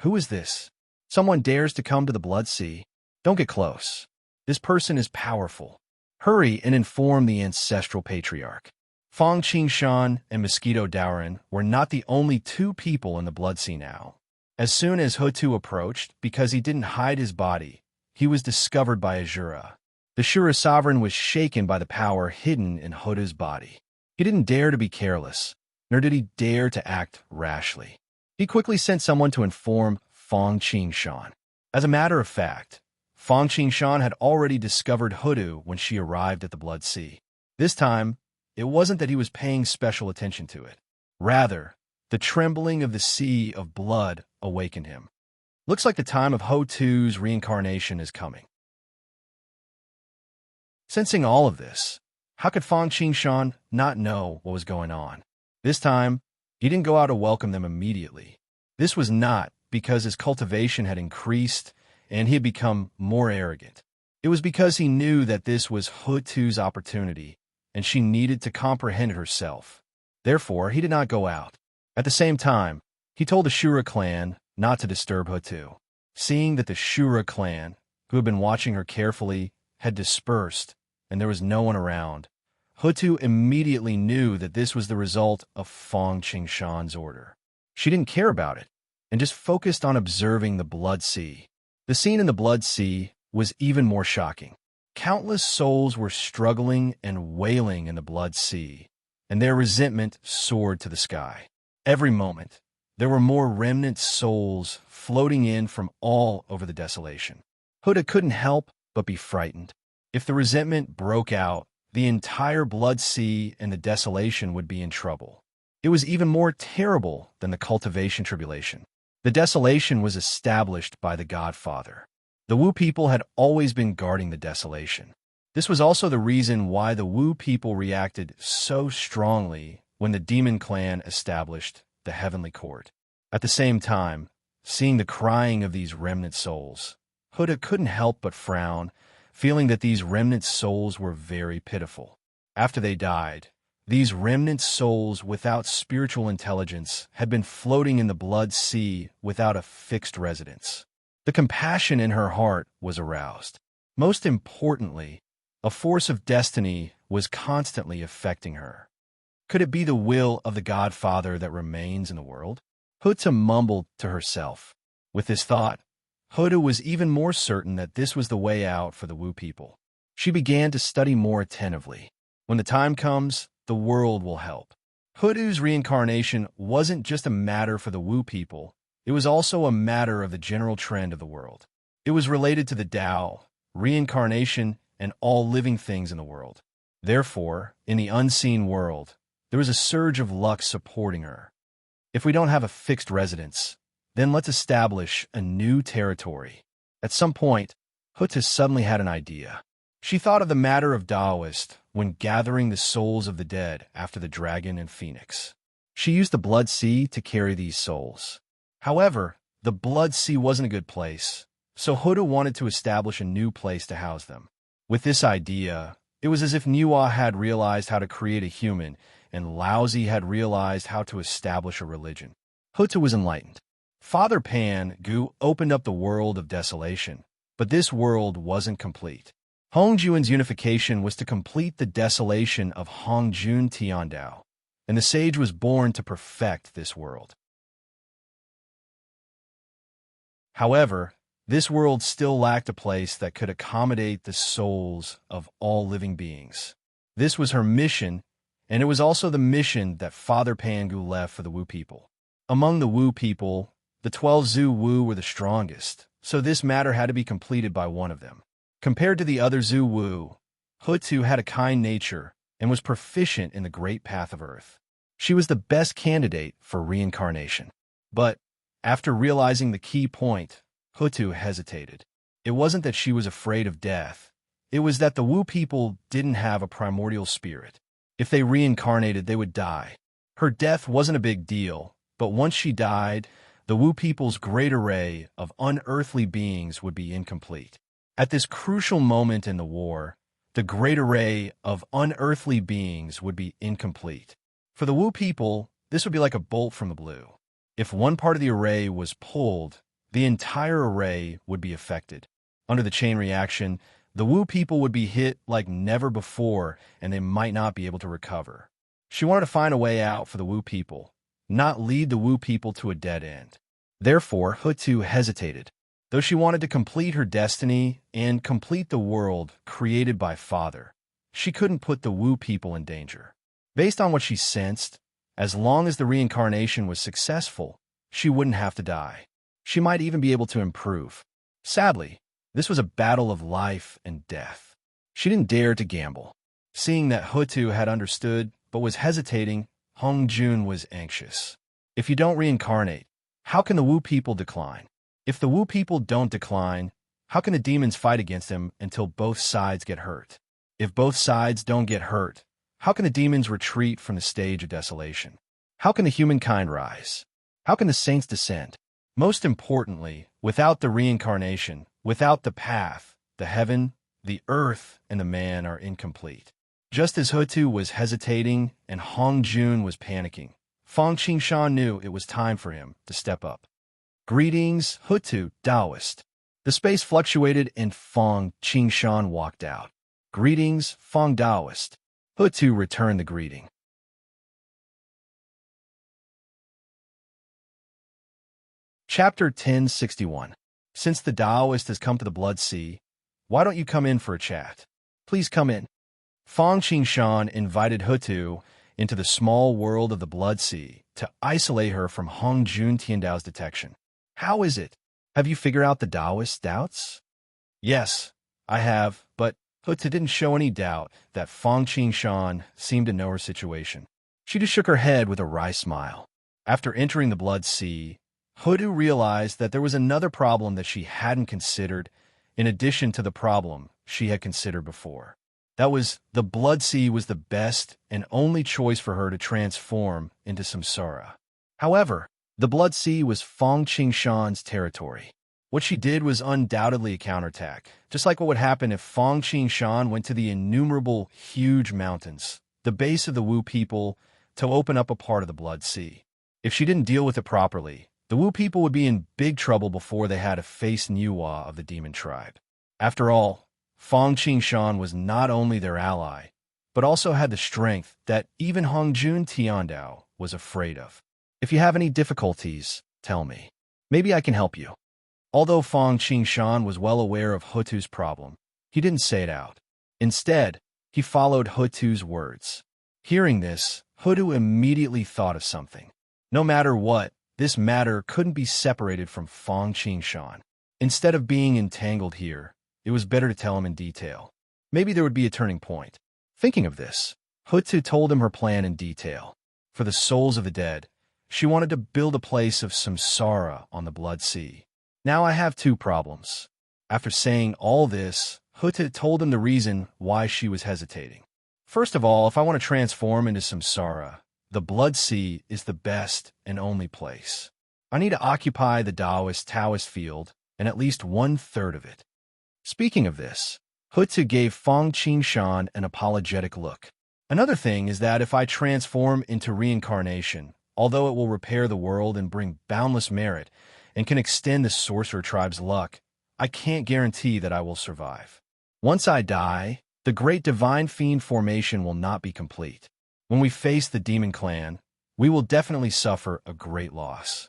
Who is this? Someone dares to come to the Blood Sea? Don't get close. This person is powerful. Hurry and inform the ancestral patriarch. Fang Qingshan and Mosquito Dauren were not the only 2 people in the Blood Sea now. As soon as Hutu approached, because he didn't hide his body, he was discovered by Azura. The Shura sovereign was shaken by the power hidden in Huta's body. He didn't dare to be careless, nor did he dare to act rashly. He quickly sent someone to inform Fang Qingshan. As a matter of fact, Fang Qingshan had already discovered Hutu when she arrived at the Blood Sea. This time, it wasn't that he was paying special attention to it. Rather, the trembling of the sea of blood awakened him. Looks like the time of Hutu's reincarnation is coming. Sensing all of this, how could Fang Qingshan not know what was going on? This time, he didn't go out to welcome them immediately. This was not because his cultivation had increased and he had become more arrogant. It was because he knew that this was Hutu's opportunity, and she needed to comprehend it herself. Therefore, he did not go out. At the same time, he told the Shura clan not to disturb Hutu. Seeing that the Shura clan, who had been watching her carefully, had dispersed, and there was no one around, Hutu immediately knew that this was the result of Fang Qingshan's order. She didn't care about it, and just focused on observing the Blood Sea. The scene in the Blood Sea was even more shocking. Countless souls were struggling and wailing in the Blood Sea, and their resentment soared to the sky. Every moment, there were more remnant souls floating in from all over the desolation. Huda couldn't help but be frightened. If the resentment broke out, the entire blood sea and the desolation would be in trouble. It was even more terrible than the cultivation tribulation. The desolation was established by the Godfather. The Wu people had always been guarding the desolation. This was also the reason why the Wu people reacted so strongly when the demon clan established the heavenly court. At the same time, seeing the crying of these remnant souls, Huda couldn't help but frown, feeling that these remnant souls were very pitiful. After they died, these remnant souls without spiritual intelligence had been floating in the blood sea without a fixed residence. The compassion in her heart was aroused. Most importantly, a force of destiny was constantly affecting her. Could it be the will of the Godfather that remains in the world? Huda mumbled to herself. With this thought, Huda was even more certain that this was the way out for the Wu people. She began to study more attentively. When the time comes, the world will help. Huda's reincarnation wasn't just a matter for the Wu people, it was also a matter of the general trend of the world. It was related to the Tao, reincarnation, and all living things in the world. Therefore, in the unseen world, there was a surge of luck supporting her. If we don't have a fixed residence, then let's establish a new territory. At some point, Huda suddenly had an idea. She thought of the matter of Taoist when gathering the souls of the dead after the dragon and phoenix. She used the blood sea to carry these souls. However, the blood sea wasn't a good place, so Huda wanted to establish a new place to house them. With this idea, it was as if Niwa had realized how to create a human and Laozi had realized how to establish a religion. Huda was enlightened. Father Pan Gu opened up the world of desolation, but this world wasn't complete. Hongjuan's unification was to complete the desolation of Hongjun Tiandao, and the sage was born to perfect this world. However, this world still lacked a place that could accommodate the souls of all living beings. This was her mission, and it was also the mission that Father Pangu left for the Wu people. Among the Wu people, the 12 Zhu Wu were the strongest, so this matter had to be completed by one of them. Compared to the other Zhu Wu, Hutu had a kind nature and was proficient in the great path of earth. She was the best candidate for reincarnation. But, after realizing the key point, Hutu hesitated. It wasn't that she was afraid of death. It was that the Wu people didn't have a primordial spirit. If they reincarnated, they would die. Her death wasn't a big deal, but once she died, the Wu people's great array of unearthly beings would be incomplete. At this crucial moment in the war, the great array of unearthly beings would be incomplete. For the Wu people, this would be like a bolt from the blue. If one part of the array was pulled, the entire array would be affected. Under the chain reaction, the Wu people would be hit like never before, and they might not be able to recover. She wanted to find a way out for the Wu people, not lead the Wu people to a dead end. Therefore, Hutu hesitated. Though she wanted to complete her destiny and complete the world created by Father, she couldn't put the Wu people in danger. Based on what she sensed, as long as the reincarnation was successful, she wouldn't have to die. She might even be able to improve. Sadly, this was a battle of life and death. She didn't dare to gamble. Seeing that Hutu had understood but was hesitating, Hongjun was anxious. If you don't reincarnate, how can the Wu people decline? If the Wu people don't decline, how can the demons fight against them until both sides get hurt? If both sides don't get hurt, how can the demons retreat from the stage of desolation? How can the humankind rise? How can the saints descend? Most importantly, without the reincarnation, without the path, the heaven, the earth, and the man are incomplete. Just as Hutu was hesitating and Hongjun was panicking, Fang Qingshan knew it was time for him to step up. Greetings, Hutu, Taoist. The space fluctuated and Fang Qingshan walked out. Greetings, Fang Taoist. Hutu returned the greeting. Chapter 1061. Since the Taoist has come to the Blood Sea, why don't you come in for a chat? Please come in. Fang Qingshan invited Hutu into the small world of the Blood Sea to isolate her from Hongjun Tiandao's detection. How is it? Have you figured out the Taoist doubts? Yes, I have, but Huta didn't show any doubt that Fang Qingshan seemed to know her situation. She just shook her head with a wry smile. After entering the Blood Sea, Hutu realized that there was another problem that she hadn't considered, in addition to the problem she had considered before. That was, the Blood Sea was the best and only choice for her to transform into samsara. However, the Blood Sea was Fang Qingshan's territory. What she did was undoubtedly a counterattack, just like what would happen if Fang Qingshan went to the innumerable huge mountains, the base of the Wu people, to open up a part of the Blood Sea. If she didn't deal with it properly, the Wu people would be in big trouble before they had to face Niwa of the demon tribe. After all, Fang Qingshan was not only their ally, but also had the strength that even Hongjun Tiandao was afraid of. If you have any difficulties, tell me. Maybe I can help you. Although Fang Qingshan was well aware of Hutu's problem, he didn't say it out. Instead, he followed Hutu's words. Hearing this, Hutu immediately thought of something. No matter what, this matter couldn't be separated from Fang Qingshan. Instead of being entangled here, it was better to tell him in detail. Maybe there would be a turning point. Thinking of this, Hutu told him her plan in detail. For the souls of the dead, she wanted to build a place of samsara on the Blood Sea. Now I have two problems. After saying all this, Hutu told him the reason why she was hesitating. First of all, if I want to transform into samsara, the Blood Sea is the best and only place. I need to occupy the Taoist field and at least 1/3 of it. Speaking of this, Hutu gave Fang Qingshan an apologetic look. Another thing is that if I transform into reincarnation, although it will repair the world and bring boundless merit and can extend the sorcerer tribe's luck, I can't guarantee that I will survive. Once I die, the great divine fiend formation will not be complete. When we face the demon clan, we will definitely suffer a great loss.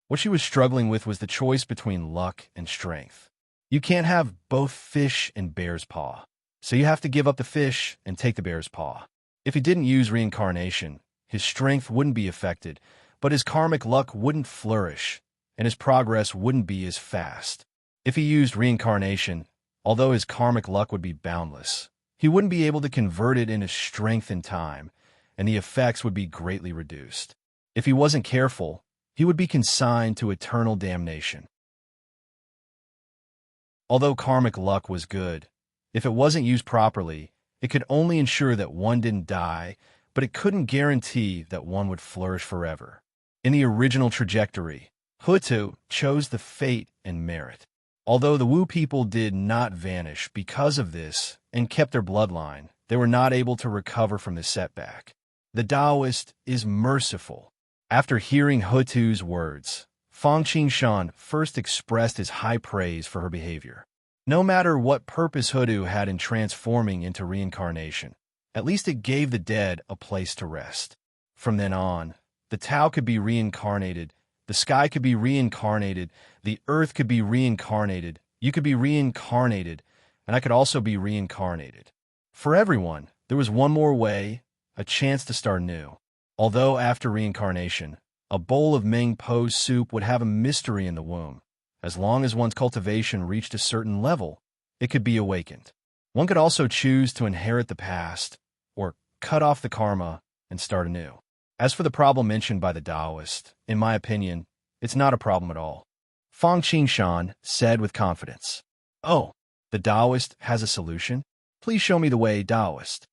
What she was struggling with was the choice between luck and strength. You can't have both fish and bear's paw, so you have to give up the fish and take the bear's paw. If he didn't use reincarnation, his strength wouldn't be affected, but his karmic luck wouldn't flourish, and his progress wouldn't be as fast. If he used reincarnation, although his karmic luck would be boundless, he wouldn't be able to convert it into strength in time, and the effects would be greatly reduced. If he wasn't careful, he would be consigned to eternal damnation. Although karmic luck was good, if it wasn't used properly, it could only ensure that one didn't die, but it couldn't guarantee that one would flourish forever. In the original trajectory, Hutu chose the fate and merit. Although the Wu people did not vanish because of this and kept their bloodline, they were not able to recover from the setback. The Taoist is merciful. After hearing Hutu's words, Fang Qingshan first expressed his high praise for her behavior. No matter what purpose Hutu had in transforming into reincarnation, at least it gave the dead a place to rest. From then on, the Tao could be reincarnated, the sky could be reincarnated, the earth could be reincarnated, you could be reincarnated, and I could also be reincarnated. For everyone, there was one more way, a chance to start new. Although after reincarnation, a bowl of Meng Po soup would have a mystery in the womb. As long as one's cultivation reached a certain level, it could be awakened. One could also choose to inherit the past, or cut off the karma and start anew. As for the problem mentioned by the Taoist, in my opinion, it's not a problem at all. Fang Qingshan said with confidence, "Oh, the Taoist has a solution? Please show me the way, Taoist."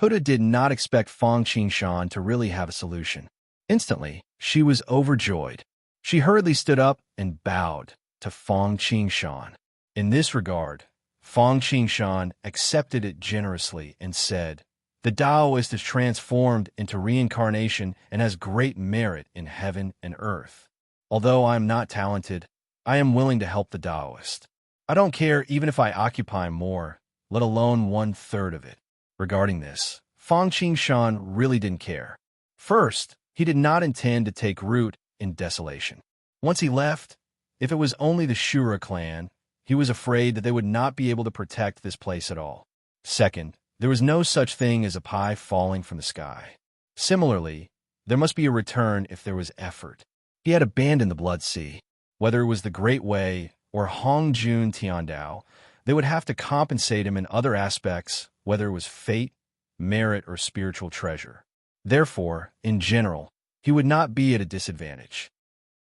Huda did not expect Fang Qingshan to really have a solution. Instantly, she was overjoyed. She hurriedly stood up and bowed to Fang Qingshan. In this regard, Fang Qingshan accepted it generously and said, "The Taoist is transformed into reincarnation and has great merit in heaven and earth. Although I am not talented, I am willing to help the Taoist. I don't care even if I occupy more, let alone 1/3 of it." Regarding this, Fang Qingshan really didn't care. First, he did not intend to take root in desolation. Once he left, if it was only the Shura clan, he was afraid that they would not be able to protect this place at all. Second, there was no such thing as a pie falling from the sky. Similarly, there must be a return if there was effort. He had abandoned the Blood Sea. Whether it was the Great Way or Hongjun Tiandao, They would have to compensate him in other aspects, whether it was fate, merit, or spiritual treasure. Therefore, in general, he would not be at a disadvantage.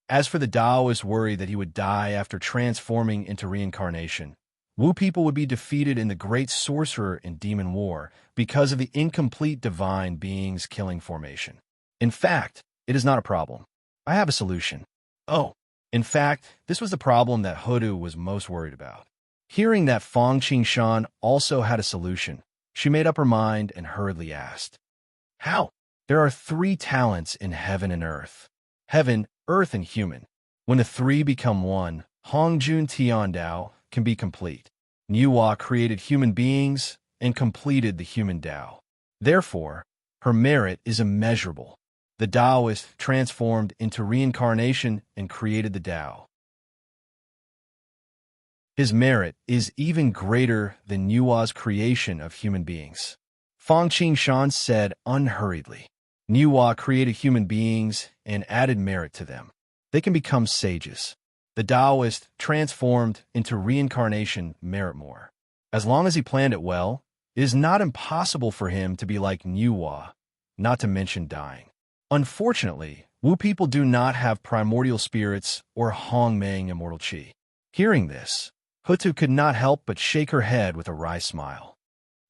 As for the Taoist worry that he would die after transforming into reincarnation, Wu people would be defeated in the great sorcerer and demon war because of the incomplete divine being's killing formation. In fact, it is not a problem. I have a solution. Oh, in fact, this was the problem that Hudu was most worried about. Hearing that Fang Qingshan also had a solution, she made up her mind and hurriedly asked, "How?" "There are 3 talents in heaven and earth. Heaven, earth, and human. When the 3 become one, Hongjun Tiandao can be complete. Niuhua created human beings and completed the human Tao. Therefore, her merit is immeasurable. The Taoist transformed into reincarnation and created the Tao. His merit is even greater than Niuhua's creation of human beings." Fang Qingshan said unhurriedly. Niuhua created human beings and added merit to them. They can become sages. The Taoist transformed into reincarnation merit more. As long as he planned it well, it is not impossible for him to be like Niuhua, not to mention dying. Unfortunately, Wu people do not have primordial spirits or Hongmeng immortal qi. Hearing this, Hutu could not help but shake her head with a wry smile.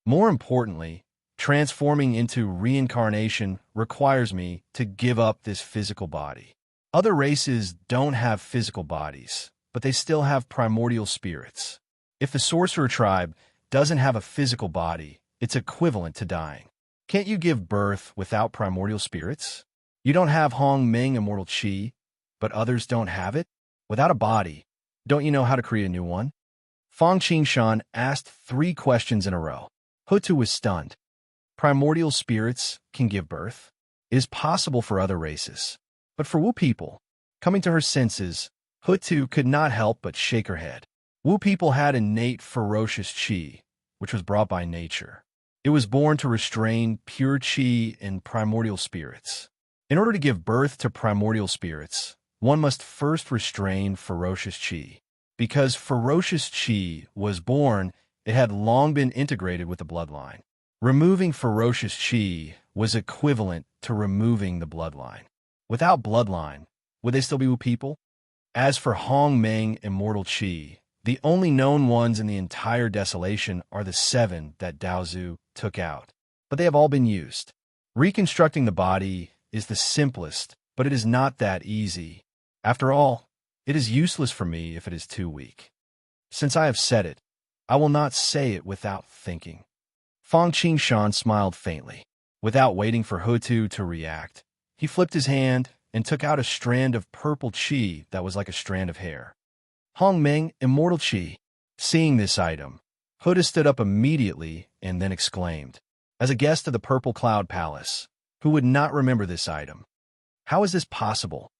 More importantly, transforming into reincarnation requires me to give up this physical body. Other races don't have physical bodies, but they still have primordial spirits. If the sorcerer tribe doesn't have a physical body, it's equivalent to dying. Can't you give birth without primordial spirits? You don't have Hongmeng immortal qi, but others don't have it? Without a body, don't you know how to create a new one? Fang Qingshan asked 3 questions in a row. Hutu was stunned. Primordial spirits can give birth. It is possible for other races. But for Wu people, coming to her senses, Hutu could not help but shake her head. Wu people had innate ferocious qi, which was brought by nature. It was born to restrain pure qi and primordial spirits. In order to give birth to primordial spirits, one must first restrain ferocious qi. Because ferocious qi was born, it had long been integrated with the bloodline. Removing ferocious qi was equivalent to removing the bloodline. Without bloodline, would they still be Wu people? As for Hongmeng immortal qi, the only known ones in the entire desolation are the 7 that Daozu took out, but they have all been used. Reconstructing the body is the simplest, but it is not that easy. After all, it is useless for me if it is too weak. Since I have said it, I will not say it without thinking. Fang Qingshan smiled faintly. Without waiting for Hutu to react, he flipped his hand and took out a strand of purple qi that was like a strand of hair. Hongmeng immortal qi. Seeing this item, Hutu stood up immediately and then exclaimed, as a guest of the Purple Cloud Palace, who would not remember this item? How is this possible?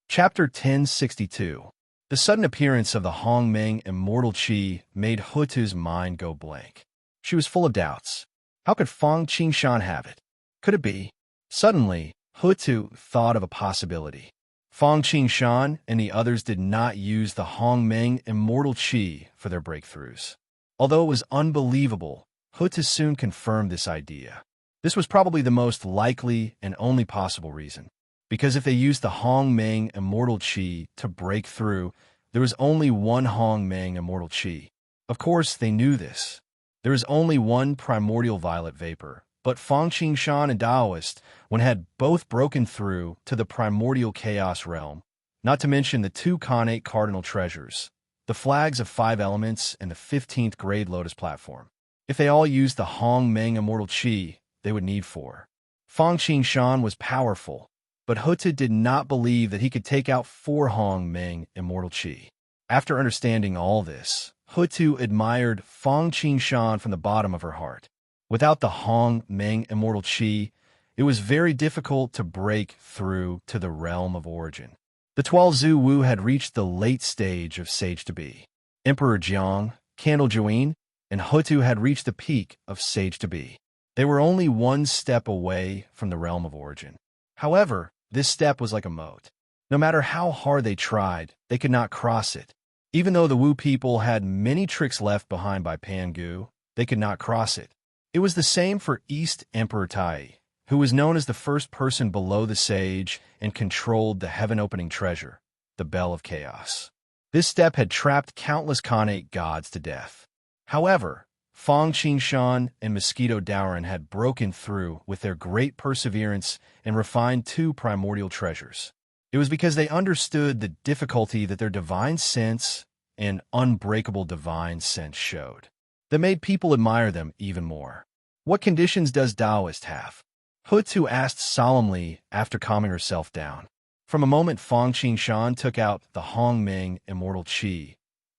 Chapter 1062. The sudden appearance of the Hongmeng immortal qi made Hutu's mind go blank. She was full of doubts. How could Fang Qingshan have it? Could it be? Suddenly, Hutu thought of a possibility. Fang Qingshan and the others did not use the Hongmeng immortal qi for their breakthroughs. Although it was unbelievable, Hutu soon confirmed this idea. This was probably the most likely and only possible reason. Because if they used the Hongmeng immortal qi to break through, there was only one Hongmeng immortal qi. Of course, they knew this. There is only one primordial violet vapor, but Fang Qingshan and Taoist, when had both broken through to the primordial chaos realm, not to mention the 2 connate cardinal treasures, the flags of 5 elements and the 15th grade lotus platform. If they all used the Hongmeng immortal qi, they would need 4. Fang Qingshan was powerful, but Hutu did not believe that he could take out 4 Hongmeng immortal qi. After understanding all this, Hutu admired Fang Qingshan from the bottom of her heart. Without the Hongmeng immortal qi, it was very difficult to break through to the realm of origin. The 12 Zhu Wu had reached the late stage of sage to be. Emperor Jiang, Candle Juin, and Hutu had reached the peak of sage to be. They were only one step away from the realm of origin. However, this step was like a moat. No matter how hard they tried, they could not cross it. Even though the Wu people had many tricks left behind by Pangu, they could not cross it. It was the same for East Emperor Tai, who was known as the first person below the sage and controlled the heaven-opening treasure, the Bell of Chaos. This step had trapped countless Khanate gods to death. However, Fang Qingshan and Mosquito Dowrin had broken through with their great perseverance and refined two primordial treasures. It was because they understood the difficulty that their divine sense and unbreakable divine sense showed that made people admire them even more. What conditions does Taoist have? Hutu asked solemnly after calming herself down. From a moment Fang Qingshan took out the Hongming immortal qi,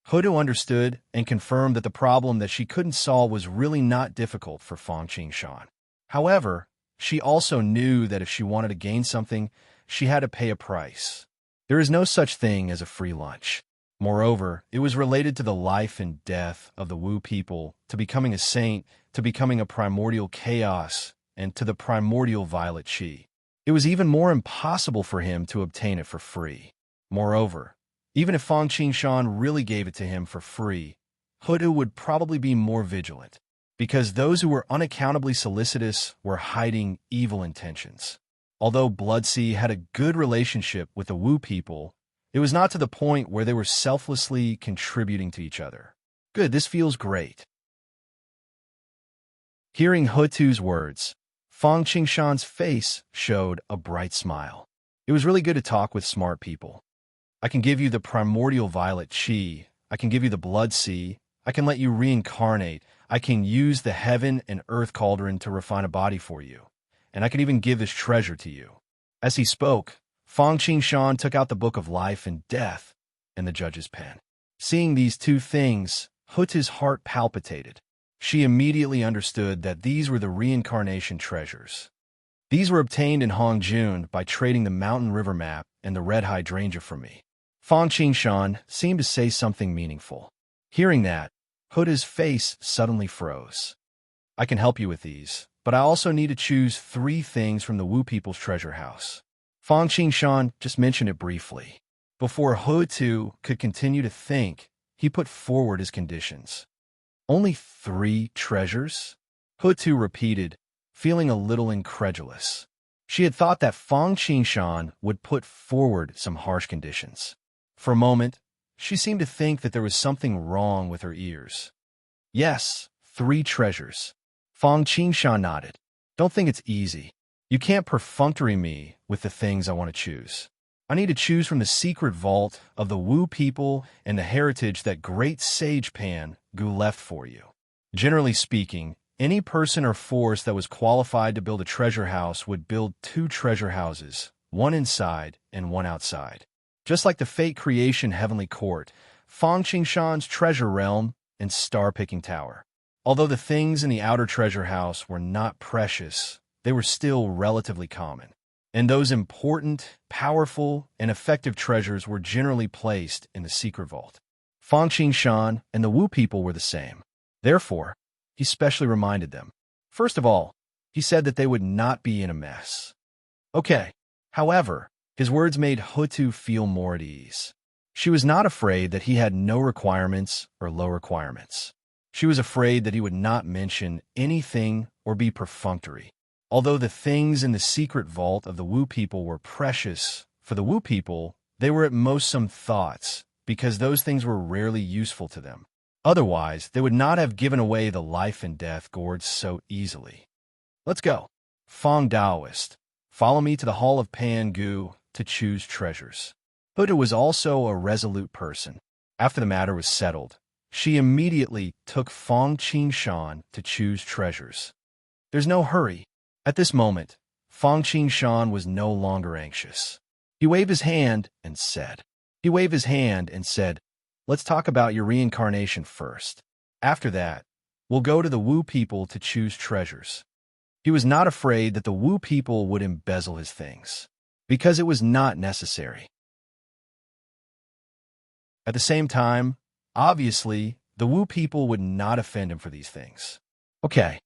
Hutu understood and confirmed that the problem that she couldn't solve was really not difficult for Fang Qingshan. However, she also knew that if she wanted to gain something, she had to pay a price. There is no such thing as a free lunch. Moreover, it was related to the life and death of the Wu people, to becoming a saint, to becoming a primordial chaos, and to the primordial violet qi. It was even more impossible for him to obtain it for free. Moreover, even if Fang Qingshan really gave it to him for free, Hutu would probably be more vigilant, because those who were unaccountably solicitous were hiding evil intentions. Although Bloodsea had a good relationship with the Wu people, it was not to the point where they were selflessly contributing to each other. Good, this feels great. Hearing Hutu's words, Fang Qingshan's face showed a bright smile. It was really good to talk with smart people. I can give you the primordial violet qi, I can give you the blood sea, I can let you reincarnate, I can use the heaven and earth cauldron to refine a body for you, and I can even give this treasure to you. As he spoke, Fang Qingshan took out the book of life and death and the judge's pen. Seeing these two things, Hutu's heart palpitated. She immediately understood that these were the reincarnation treasures. These were obtained in Hongjun by trading the Mountain River map and the red hydrangea from me. Fang Qingshan seemed to say something meaningful. Hearing that, Hutu's face suddenly froze. I can help you with these, but I also need to choose 3 things from the Wu people's treasure house. Fang Qingshan just mentioned it briefly. Before Hutu could continue to think, he put forward his conditions. Only 3 treasures? Hutu repeated, feeling a little incredulous. She had thought that Fang Qingshan would put forward some harsh conditions. For a moment, she seemed to think that there was something wrong with her ears. Yes, 3 treasures. Fang Qingshan nodded. Don't think it's easy. You can't perfunctory me with the things I want to choose. I need to choose from the secret vault of the Wu people and the heritage that great sage Pan Gu left for you. Generally speaking, any person or force that was qualified to build a treasure house would build 2 treasure houses, one inside and one outside. Just like the Fate Creation Heavenly Court, Fang Qingshan's treasure realm, and star-picking tower. Although the things in the outer treasure house were not precious, they were still relatively common. And those important, powerful, and effective treasures were generally placed in the secret vault. Fang Qingshan and the Wu people were the same. Therefore, he specially reminded them. First of all, he said that they would not be in a mess. Okay. However, his words made Hutu feel more at ease. She was not afraid that he had no requirements or low requirements. She was afraid that he would not mention anything or be perfunctory. Although the things in the secret vault of the Wu people were precious, for the Wu people, they were at most some thoughts, because those things were rarely useful to them. Otherwise, they would not have given away the life and death gourds so easily. Let's go. Fang Taoist, follow me to the Hall of Pan Gu to choose treasures. Hutu was also a resolute person. After the matter was settled, she immediately took Fang Qingshan to choose treasures. There's no hurry. At this moment, Fang Qingshan was no longer anxious. He waved his hand and said, let's talk about your reincarnation first. After that, we'll go to the Wu people to choose treasures. He was not afraid that the Wu people would embezzle his things, because it was not necessary. At the same time, obviously, the Wu people would not offend him for these things. Okay.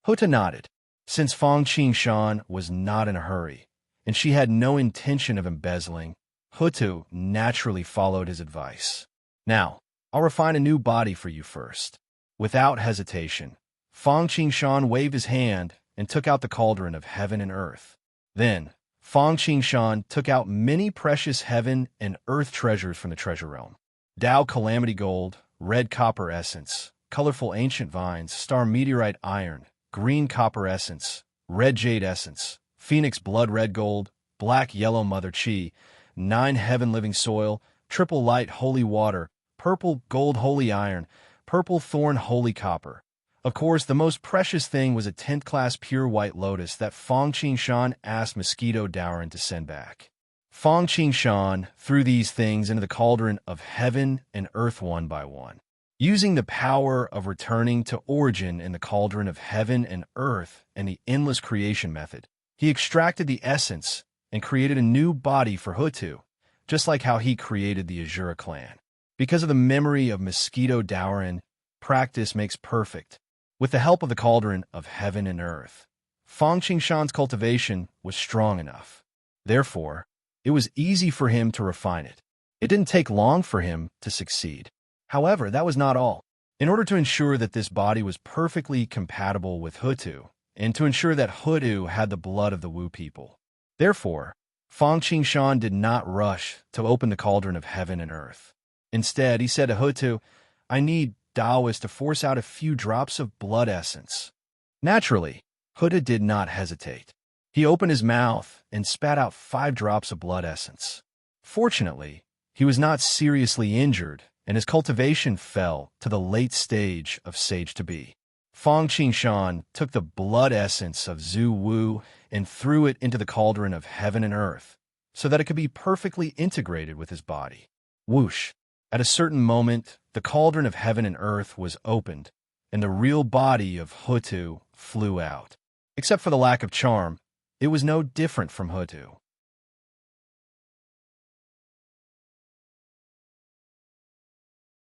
Hutu nodded. Since Fang Qingshan was not in a hurry, and she had no intention of embezzling, Hutu naturally followed his advice. Now, I'll refine a new body for you first. Without hesitation, Fang Qingshan waved his hand and took out the cauldron of heaven and earth. Then, Fang Qingshan took out many precious heaven and earth treasures from the treasure realm. Dao calamity gold, red copper essence, colorful ancient vines, star meteorite iron, green copper essence, red jade essence, phoenix blood red gold, black yellow mother chi, 9 heaven living soil, triple light holy water, purple gold holy iron, purple thorn holy copper. Of course, the most precious thing was a 10th class pure white lotus that Fang Qingshan asked Mosquito Dowrin to send back. Fang Qingshan threw these things into the cauldron of heaven and earth one by one. Using the power of returning to origin in the cauldron of heaven and earth and the endless creation method, he extracted the essence and created a new body for Hutu, just like how he created the Azura clan. Because of the memory of Mosquito Dowrin, practice makes perfect. With the help of the cauldron of heaven and earth, Fang Qingshan's cultivation was strong enough. Therefore, it was easy for him to refine it. It didn't take long for him to succeed. However, that was not all. In order to ensure that this body was perfectly compatible with Hutu, and to ensure that Hutu had the blood of the Wu people. Therefore, Fang Qingshan did not rush to open the cauldron of heaven and earth. Instead, he said to Hutu, "I need Taoist to force out a few drops of blood essence." Naturally, Hutu did not hesitate. He opened his mouth and spat out 5 drops of blood essence. Fortunately, he was not seriously injured, and his cultivation fell to the late stage of sage to be. Fang Qingshan took the blood essence of Zhu Wu and threw it into the cauldron of heaven and earth, so that it could be perfectly integrated with his body. Whoosh! At a certain moment, the cauldron of heaven and earth was opened, and the real body of Hutu flew out. Except for the lack of charm, it was no different from Hutu.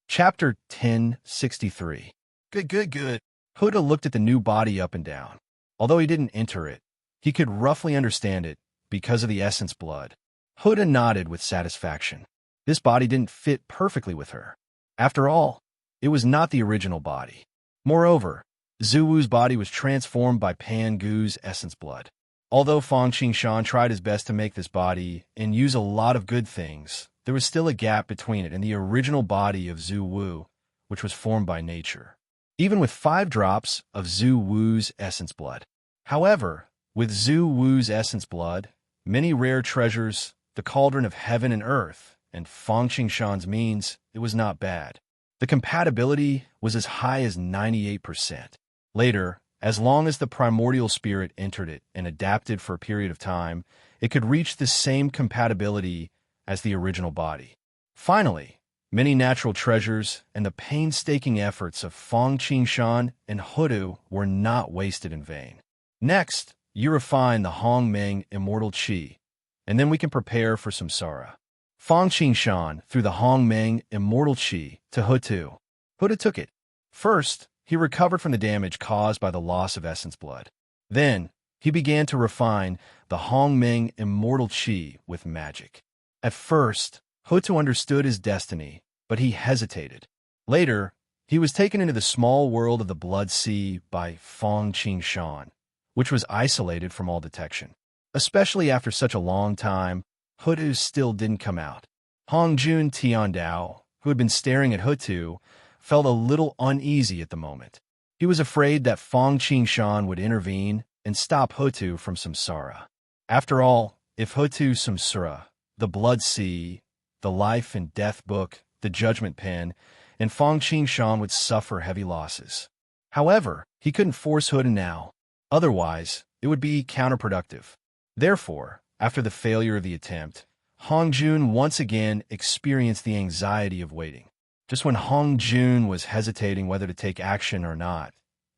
Chapter 1063. Good. Hutu looked at the new body up and down. Although he didn't enter it, he could roughly understand it because of the essence blood. Hutu nodded with satisfaction. This body didn't fit perfectly with her. After all, it was not the original body. Moreover, Zhu Wu's body was transformed by Pan Gu's essence blood. Although Fang Qingshan tried his best to make this body and use a lot of good things, there was still a gap between it and the original body of Zhu Wu, which was formed by nature. Even with 5 drops of Zhu Wu's essence blood. However, with Zhu Wu's essence blood, many rare treasures, the cauldron of heaven and earth, and Fang Qingshan's means, it was not bad. The compatibility was as high as 98%. Later, as long as the primordial spirit entered it and adapted for a period of time, it could reach the same compatibility as the original body. Finally, many natural treasures and the painstaking efforts of Fang Qingshan and Hutu were not wasted in vain. Next, you refine the Hong Meng immortal qi, and then we can prepare for samsara. Fang Qingshan threw the Hong Meng immortal qi to Hutu. Hutu took it. First, he recovered from the damage caused by the loss of essence blood. Then, he began to refine the Hong Meng immortal qi with magic. At first, Hutu understood his destiny, but he hesitated. Later, he was taken into the small world of the Blood Sea by Fang Qingshan, which was isolated from all detection. Especially after such a long time, Hutu still didn't come out. Hongjun Tiandao, who had been staring at Hutu, felt a little uneasy at the moment. He was afraid that Fang Qingshan would intervene and stop Hutu from samsara. After all, if Hutu samsara, the Blood Sea, the Life and Death Book, the Judgment Pen, and Fang Qingshan would suffer heavy losses. However, he couldn't force Hutu now. Otherwise, it would be counterproductive. Therefore, after the failure of the attempt, Hongjun once again experienced the anxiety of waiting. Just when Hongjun was hesitating whether to take action or not,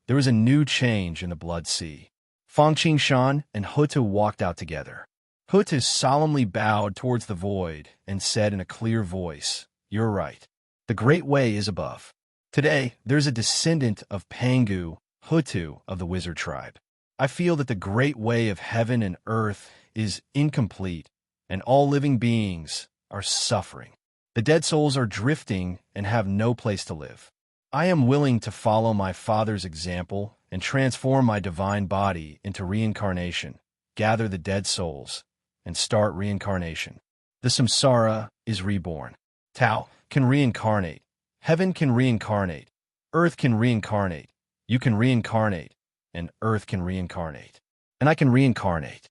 there was a new change in the Blood Sea. Fang Qingshan and Hutu walked out together. Hutu solemnly bowed towards the void and said in a clear voice, "You're right. The Great Way is above. Today, there's a descendant of Pangu, Hutu of the Wizard tribe. I feel that the Great Way of heaven and earth is incomplete, and all living beings, are suffering. The dead souls are drifting and have no place to live. I am willing to follow my Father's example and transform my divine body into reincarnation, gather the dead souls, and start reincarnation. The samsara is reborn. Tao can reincarnate. Heaven can reincarnate. Earth can reincarnate. You can reincarnate. And Earth can reincarnate. And I can reincarnate.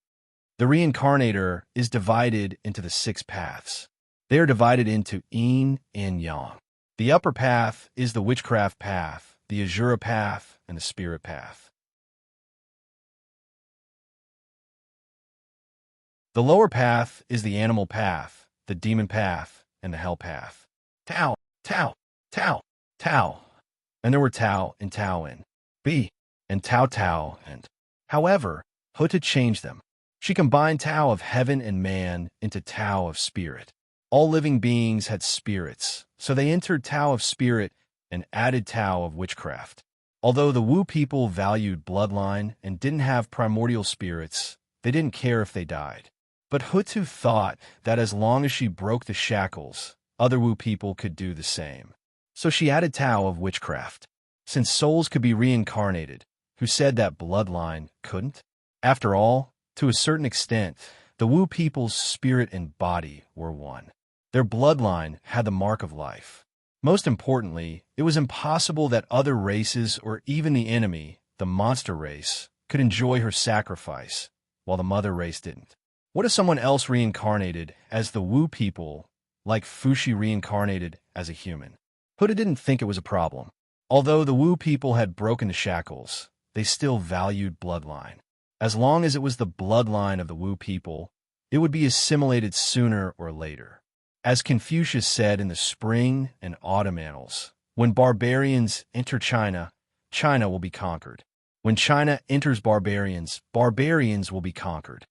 The reincarnator is divided into the 6 paths. They are divided into yin and yang. The upper path is the witchcraft path, the Azura path, and the spirit path. The lower path is the animal path, the demon path, and the hell path. Tao, Tao, Tao, Tao. And there were Tao and Tao and B, and Tao Tao and. However, Huta changed them. She combined Tao of heaven and man into Tao of spirit. All living beings had spirits, so they entered Tao of spirit and added Tao of witchcraft. Although the Wu people valued bloodline and didn't have primordial spirits, they didn't care if they died. But Hutu thought that as long as she broke the shackles, other Wu people could do the same. So she added Tao of witchcraft. Since souls could be reincarnated, who said that bloodline couldn't? After all, to a certain extent, the Wu people's spirit and body were one. Their bloodline had the mark of life. Most importantly, it was impossible that other races or even the enemy, the monster race, could enjoy her sacrifice, while the mother race didn't. What if someone else reincarnated as the Wu people, like Fuxi reincarnated as a human? Huda didn't think it was a problem. Although the Wu people had broken the shackles, they still valued bloodline. As long as it was the bloodline of the Wu people, it would be assimilated sooner or later. As Confucius said in the Spring and Autumn Annals, when barbarians enter China, China will be conquered. When China enters barbarians, barbarians will be conquered.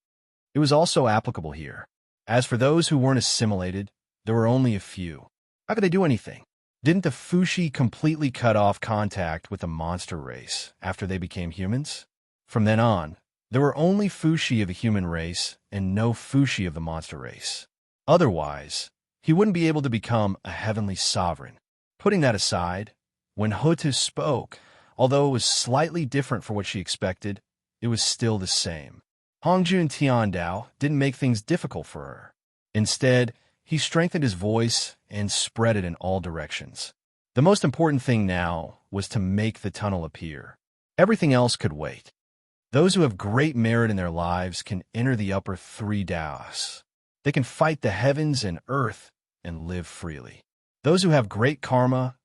It was also applicable here. As for those who weren't assimilated, there were only a few. How could they do anything? Didn't the Fuxi completely cut off contact with the monster race after they became humans? From then on, there were only Fuxi of the human race and no Fuxi of the monster race. Otherwise, he wouldn't be able to become a heavenly sovereign. Putting that aside, when Hutu spoke, although it was slightly different from what she expected, it was still the same. Hongjun Tiandao didn't make things difficult for her. Instead, he strengthened his voice and spread it in all directions. The most important thing now was to make the tunnel appear. Everything else could wait. Those who have great merit in their lives can enter the upper 3 Daos. They can fight the heavens and earth and live freely. Those who have great karma,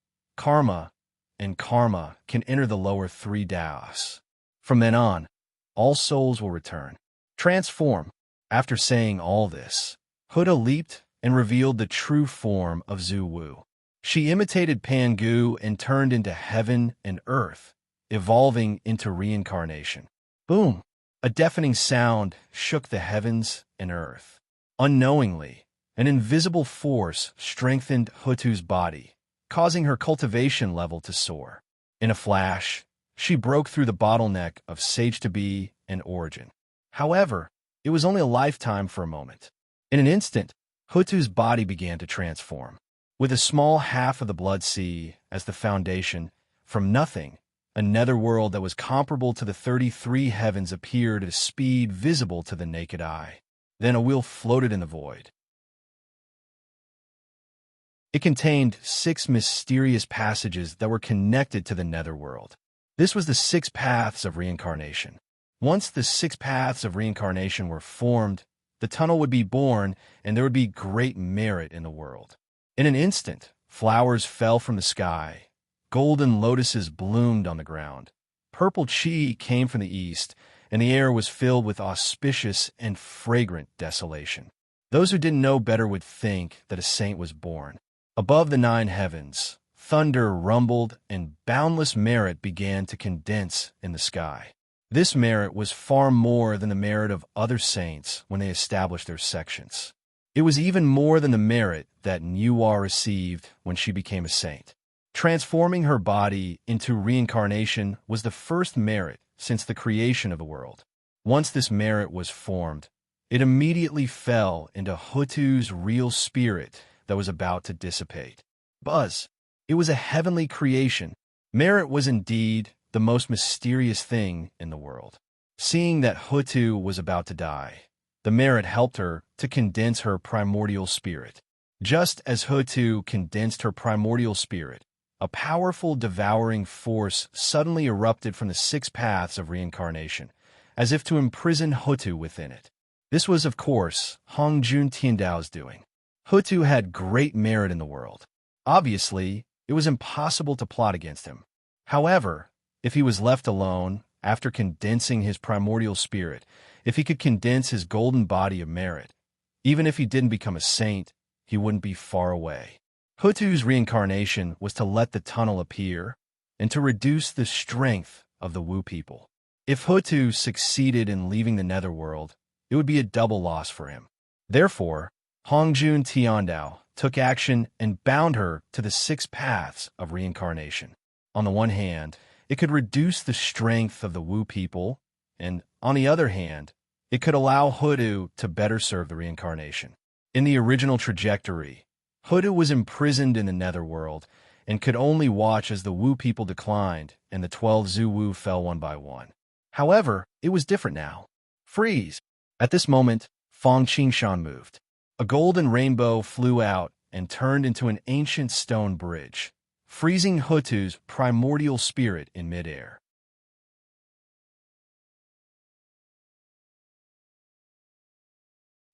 and karma can enter the lower 3 Daos. From then on, all souls will return. Transform. After saying all this, Huda leaped and revealed the true form of Zhu Wu. She imitated Pangu and turned into heaven and earth, evolving into reincarnation. Boom! A deafening sound shook the heavens and earth. Unknowingly, an invisible force strengthened Hutu's body, causing her cultivation level to soar. In a flash, she broke through the bottleneck of Sage to Be and Origin. However, it was only a lifetime for a moment. In an instant, Hutu's body began to transform. With a small half of the Blood Sea as the foundation, from nothing, a netherworld that was comparable to the 33 heavens appeared at a speed visible to the naked eye. Then a wheel floated in the void. It contained 6 mysterious passages that were connected to the netherworld. This was the 6 paths of reincarnation. Once the 6 paths of reincarnation were formed, the tunnel would be born and there would be great merit in the world. In an instant, flowers fell from the sky. Golden lotuses bloomed on the ground. Purple chi came from the east, and the air was filled with auspicious and fragrant desolation. Those who didn't know better would think that a saint was born. Above the 9 heavens, thunder rumbled and boundless merit began to condense in the sky. This merit was far more than the merit of other saints when they established their sections. It was even more than the merit that Nuwa received when she became a saint. Transforming her body into reincarnation was the first merit since the creation of the world. Once this merit was formed, it immediately fell into Hutu's real spirit that was about to dissipate. Buzz. It was a heavenly creation. Merit was indeed the most mysterious thing in the world. Seeing that Hutu was about to die, the Merit helped her to condense her primordial spirit. Just as Hutu condensed her primordial spirit, a powerful devouring force suddenly erupted from the 6 paths of reincarnation, as if to imprison Hutu within it. This was, of course, Hongjun Tiandao's doing. Hutu had great merit in the world. Obviously, it was impossible to plot against him. However, if he was left alone, after condensing his primordial spirit, if he could condense his golden body of merit, even if he didn't become a saint, he wouldn't be far away. Hutu's reincarnation was to let the tunnel appear and to reduce the strength of the Wu people. If Hutu succeeded in leaving the netherworld, it would be a double loss for him. Therefore, Hongjun Tiandao took action and bound her to the 6 paths of reincarnation. On the one hand, it could reduce the strength of the Wu people, and on the other hand, it could allow Hutu to better serve the reincarnation. In the original trajectory, Hutu was imprisoned in the netherworld and could only watch as the Wu people declined and the 12 Zhu Wu fell one by one. However, it was different now. Freeze! At this moment, Fang Qingshan moved. A golden rainbow flew out and turned into an ancient stone bridge, freezing Hutu's primordial spirit in midair.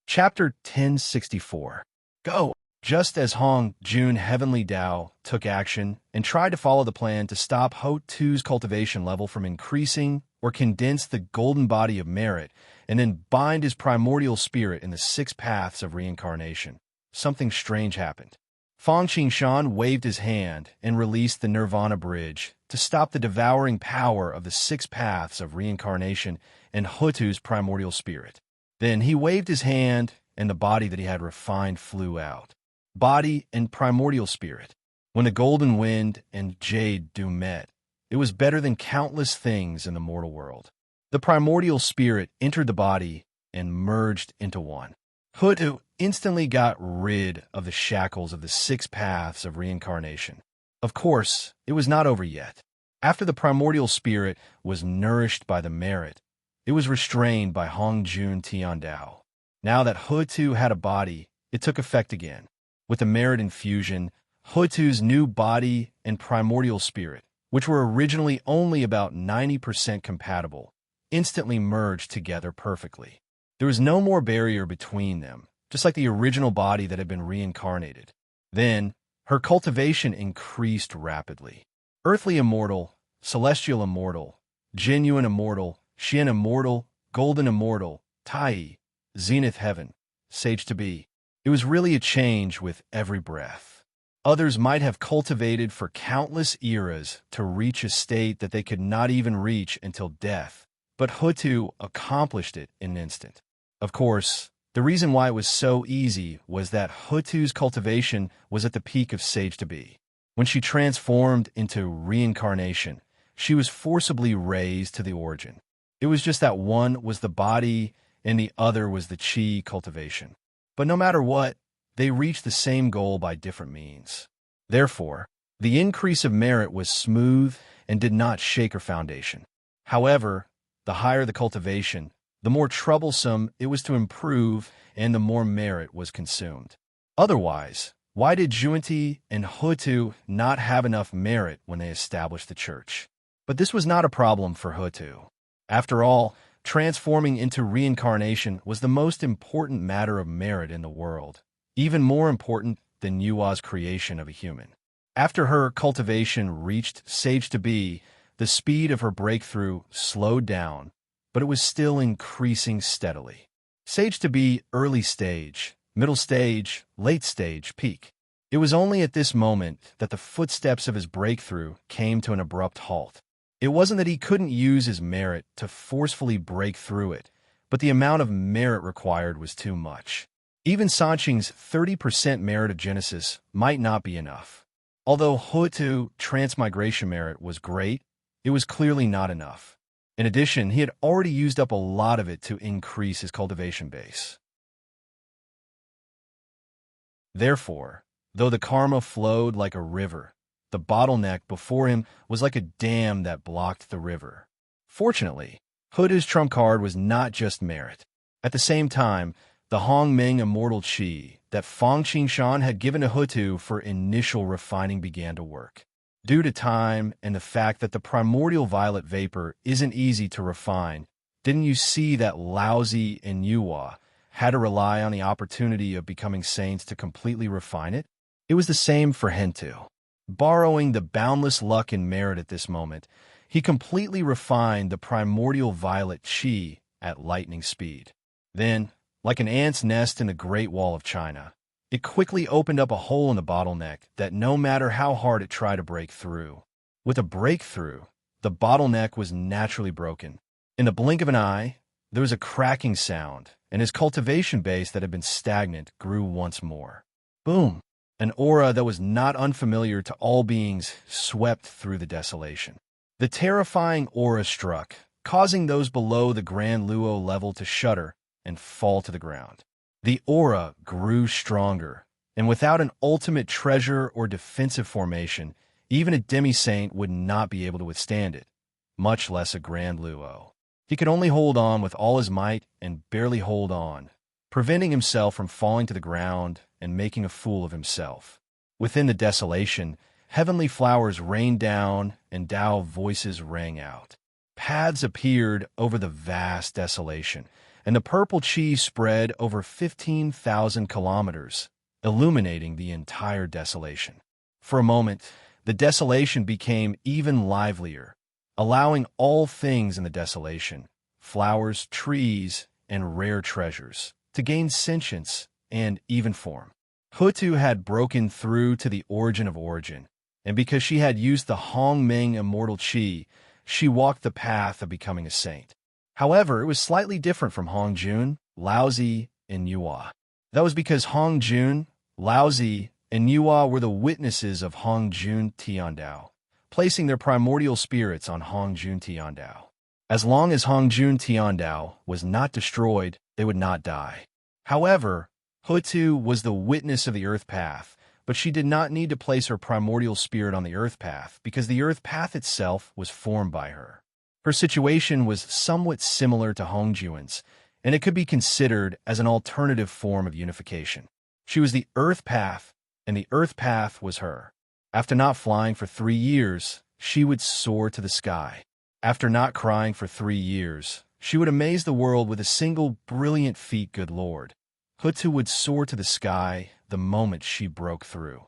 Chapter 1064. Go! Just as Hong Jun Heavenly Dao took action and tried to follow the plan to stop Hutu's cultivation level from increasing or condense the golden body of merit and then bind his primordial spirit in the 6 paths of reincarnation, something strange happened. Fang Qingshan waved his hand and released the Nirvana Bridge to stop the devouring power of the 6 paths of reincarnation and Hutu's primordial spirit. Then he waved his hand and the body that he had refined flew out. Body and primordial spirit. When the golden wind and jade dew met, it was better than countless things in the mortal world. The primordial spirit entered the body and merged into one. Hutu instantly got rid of the shackles of the 6 paths of reincarnation. Of course, it was not over yet. After the primordial spirit was nourished by the merit, it was restrained by Hongjun Tiandao. Now that Hutu had a body, it took effect again. With the merit infusion, Hutu's new body and primordial spirit, which were originally only about 90% compatible, instantly merged together perfectly. There was no more barrier between them, just like the original body that had been reincarnated. Then, her cultivation increased rapidly. Earthly immortal, celestial immortal, genuine immortal, Xian immortal, golden immortal, Tai, zenith heaven, sage to be. It was really a change with every breath. Others might have cultivated for countless eras to reach a state that they could not even reach until death, but Hutu accomplished it in an instant. Of course, the reason why it was so easy was that Hutu's cultivation was at the peak of sage to be. When she transformed into reincarnation, she was forcibly raised to the origin. It was just that one was the body and the other was the chi cultivation. But no matter what, they reached the same goal by different means. Therefore, the increase of merit was smooth and did not shake her foundation. However, the higher the cultivation, the more troublesome it was to improve and the more merit was consumed. Otherwise, why did Junti and Hutu not have enough merit when they established the church? But this was not a problem for Hutu. After all, transforming into reincarnation was the most important matter of merit in the world, even more important than Yua's creation of a human. After her cultivation reached sage to be, the speed of her breakthrough slowed down, but it was still increasing steadily. Sage to be early stage, middle stage, late stage, peak. It was only at this moment that the footsteps of his breakthrough came to an abrupt halt. It wasn't that he couldn't use his merit to forcefully break through it, but the amount of merit required was too much. Even Sanqing's 30% merit of Genesis might not be enough. Although Hutu transmigration merit was great, it was clearly not enough. In addition, he had already used up a lot of it to increase his cultivation base. Therefore, though the karma flowed like a river, the bottleneck before him was like a dam that blocked the river. Fortunately, Hutu's trump card was not just merit. At the same time, the Hongming immortal chi that Fang Qingshan had given to Hutu for initial refining began to work. Due to time and the fact that the primordial violet vapor isn't easy to refine, didn't you see that Laozi and Yuhua had to rely on the opportunity of becoming saints to completely refine it? It was the same for Hentu. Borrowing the boundless luck and merit at this moment, he completely refined the primordial violet chi at lightning speed. Then, like an ant's nest in the Great Wall of China, it quickly opened up a hole in the bottleneck that no matter how hard it tried to break through. With a breakthrough, the bottleneck was naturally broken. In the blink of an eye, there was a cracking sound, and his cultivation base that had been stagnant grew once more. Boom! An aura that was not unfamiliar to all beings swept through the desolation. The terrifying aura struck, causing those below the Grand Luo level to shudder and fall to the ground. The aura grew stronger, and without an ultimate treasure or defensive formation, even a demi-saint would not be able to withstand it, much less a Grand Luo. He could only hold on with all his might and barely hold on, preventing himself from falling to the ground and making a fool of himself. Within the desolation, heavenly flowers rained down and Tao voices rang out. Paths appeared over the vast desolation, and the purple chi spread over 15,000 kilometers, illuminating the entire desolation. For a moment, the desolation became even livelier, allowing all things in the desolation, flowers, trees, and rare treasures, to gain sentience and even form. Hutu had broken through to the origin of origin, and because she had used the Hongming immortal chi, she walked the path of becoming a saint. However, it was slightly different from Hongjun, Laozi, and Yuhua. That was because Hongjun, Laozi, and Yuhua were the witnesses of Hongjun Tiandao, placing their primordial spirits on Hongjun Tiandao. As long as Hongjun Tiandao was not destroyed, they would not die. However, Hutu was the witness of the Earth Path, but she did not need to place her primordial spirit on the Earth Path because the Earth Path itself was formed by her. Her situation was somewhat similar to Hongjuan's, and it could be considered as an alternative form of unification. She was the Earth Path, and the Earth Path was her. After not flying for 3 years, she would soar to the sky. After not crying for 3 years, she would amaze the world with a single brilliant feat, good Lord. Hutu would soar to the sky the moment she broke through.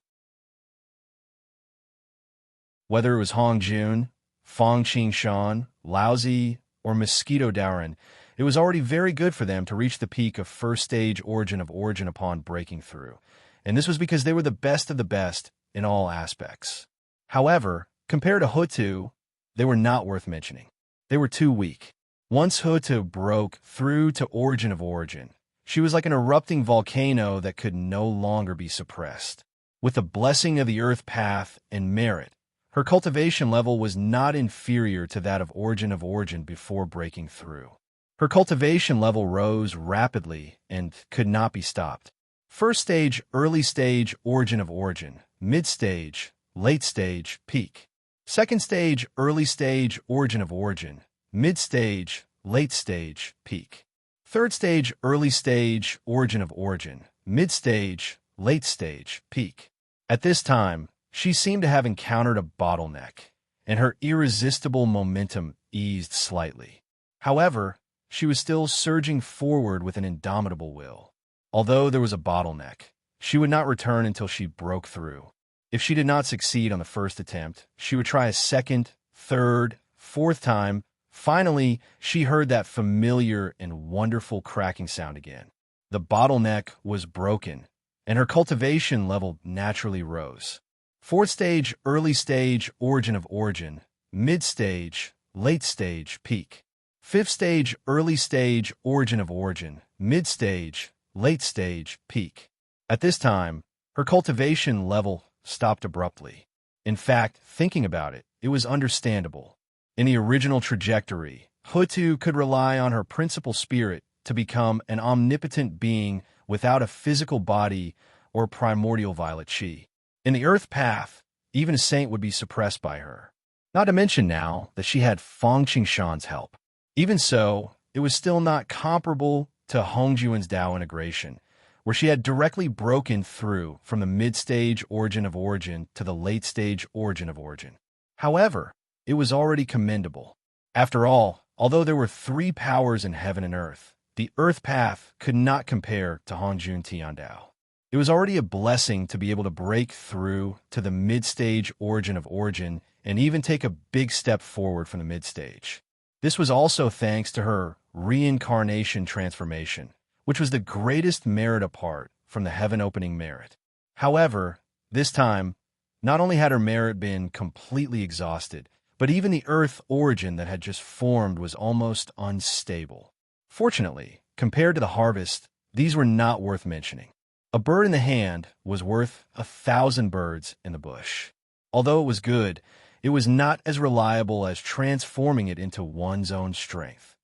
Whether it was Hongjun, Fang Qingshan, Laozi, or Mosquito Daoren, it was already very good for them to reach the peak of first stage origin of origin upon breaking through, and this was because they were the best of the best in all aspects. However, compared to Hutu, they were not worth mentioning. They were too weak. Once Hutu broke through to origin of origin, she was like an erupting volcano that could no longer be suppressed. With the blessing of the Earth Path and merit, her cultivation level was not inferior to that of origin before breaking through. Her cultivation level rose rapidly and could not be stopped. First stage, early stage, origin, mid-stage, late stage, peak. Second stage, early stage, origin, mid-stage, late stage, peak. Third stage, early stage, origin, mid-stage, late stage, peak. At this time, she seemed to have encountered a bottleneck, and her irresistible momentum eased slightly. However, she was still surging forward with an indomitable will. Although there was a bottleneck, she would not return until she broke through. If she did not succeed on the first attempt, she would try a second, third, fourth time. Finally, she heard that familiar and wonderful cracking sound again. The bottleneck was broken, and her cultivation level naturally rose. Fourth stage, early stage, origin, mid-stage, late stage, peak. Fifth stage, early stage, origin, mid-stage, late stage, peak. At this time, her cultivation level stopped abruptly. In fact, thinking about it, it was understandable. In the original trajectory, Hutu could rely on her principal spirit to become an omnipotent being without a physical body or primordial violet chi. In the earth path, even a saint would be suppressed by her. Not to mention now that she had Feng Qingshan's help. Even so, it was still not comparable to Hongjuan's Tao integration, where she had directly broken through from the mid-stage origin of origin to the late-stage origin of origin. However, it was already commendable. After all, although there were three powers in heaven and earth, the earth path could not compare to Hongjun Tiandao. It was already a blessing to be able to break through to the mid-stage origin of origin and even take a big step forward from the mid-stage. This was also thanks to her reincarnation transformation, which was the greatest merit apart from the heaven-opening merit. However, this time, not only had her merit been completely exhausted, but even the earth origin that had just formed was almost unstable. Fortunately, compared to the harvest, these were not worth mentioning. A bird in the hand was worth 1,000 birds in the bush. Although it was good, it was not as reliable as transforming it into one's own strength.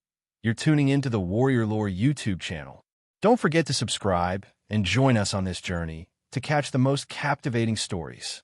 You're tuning into the Warrior Lore YouTube channel. Don't forget to subscribe and join us on this journey to catch the most captivating stories.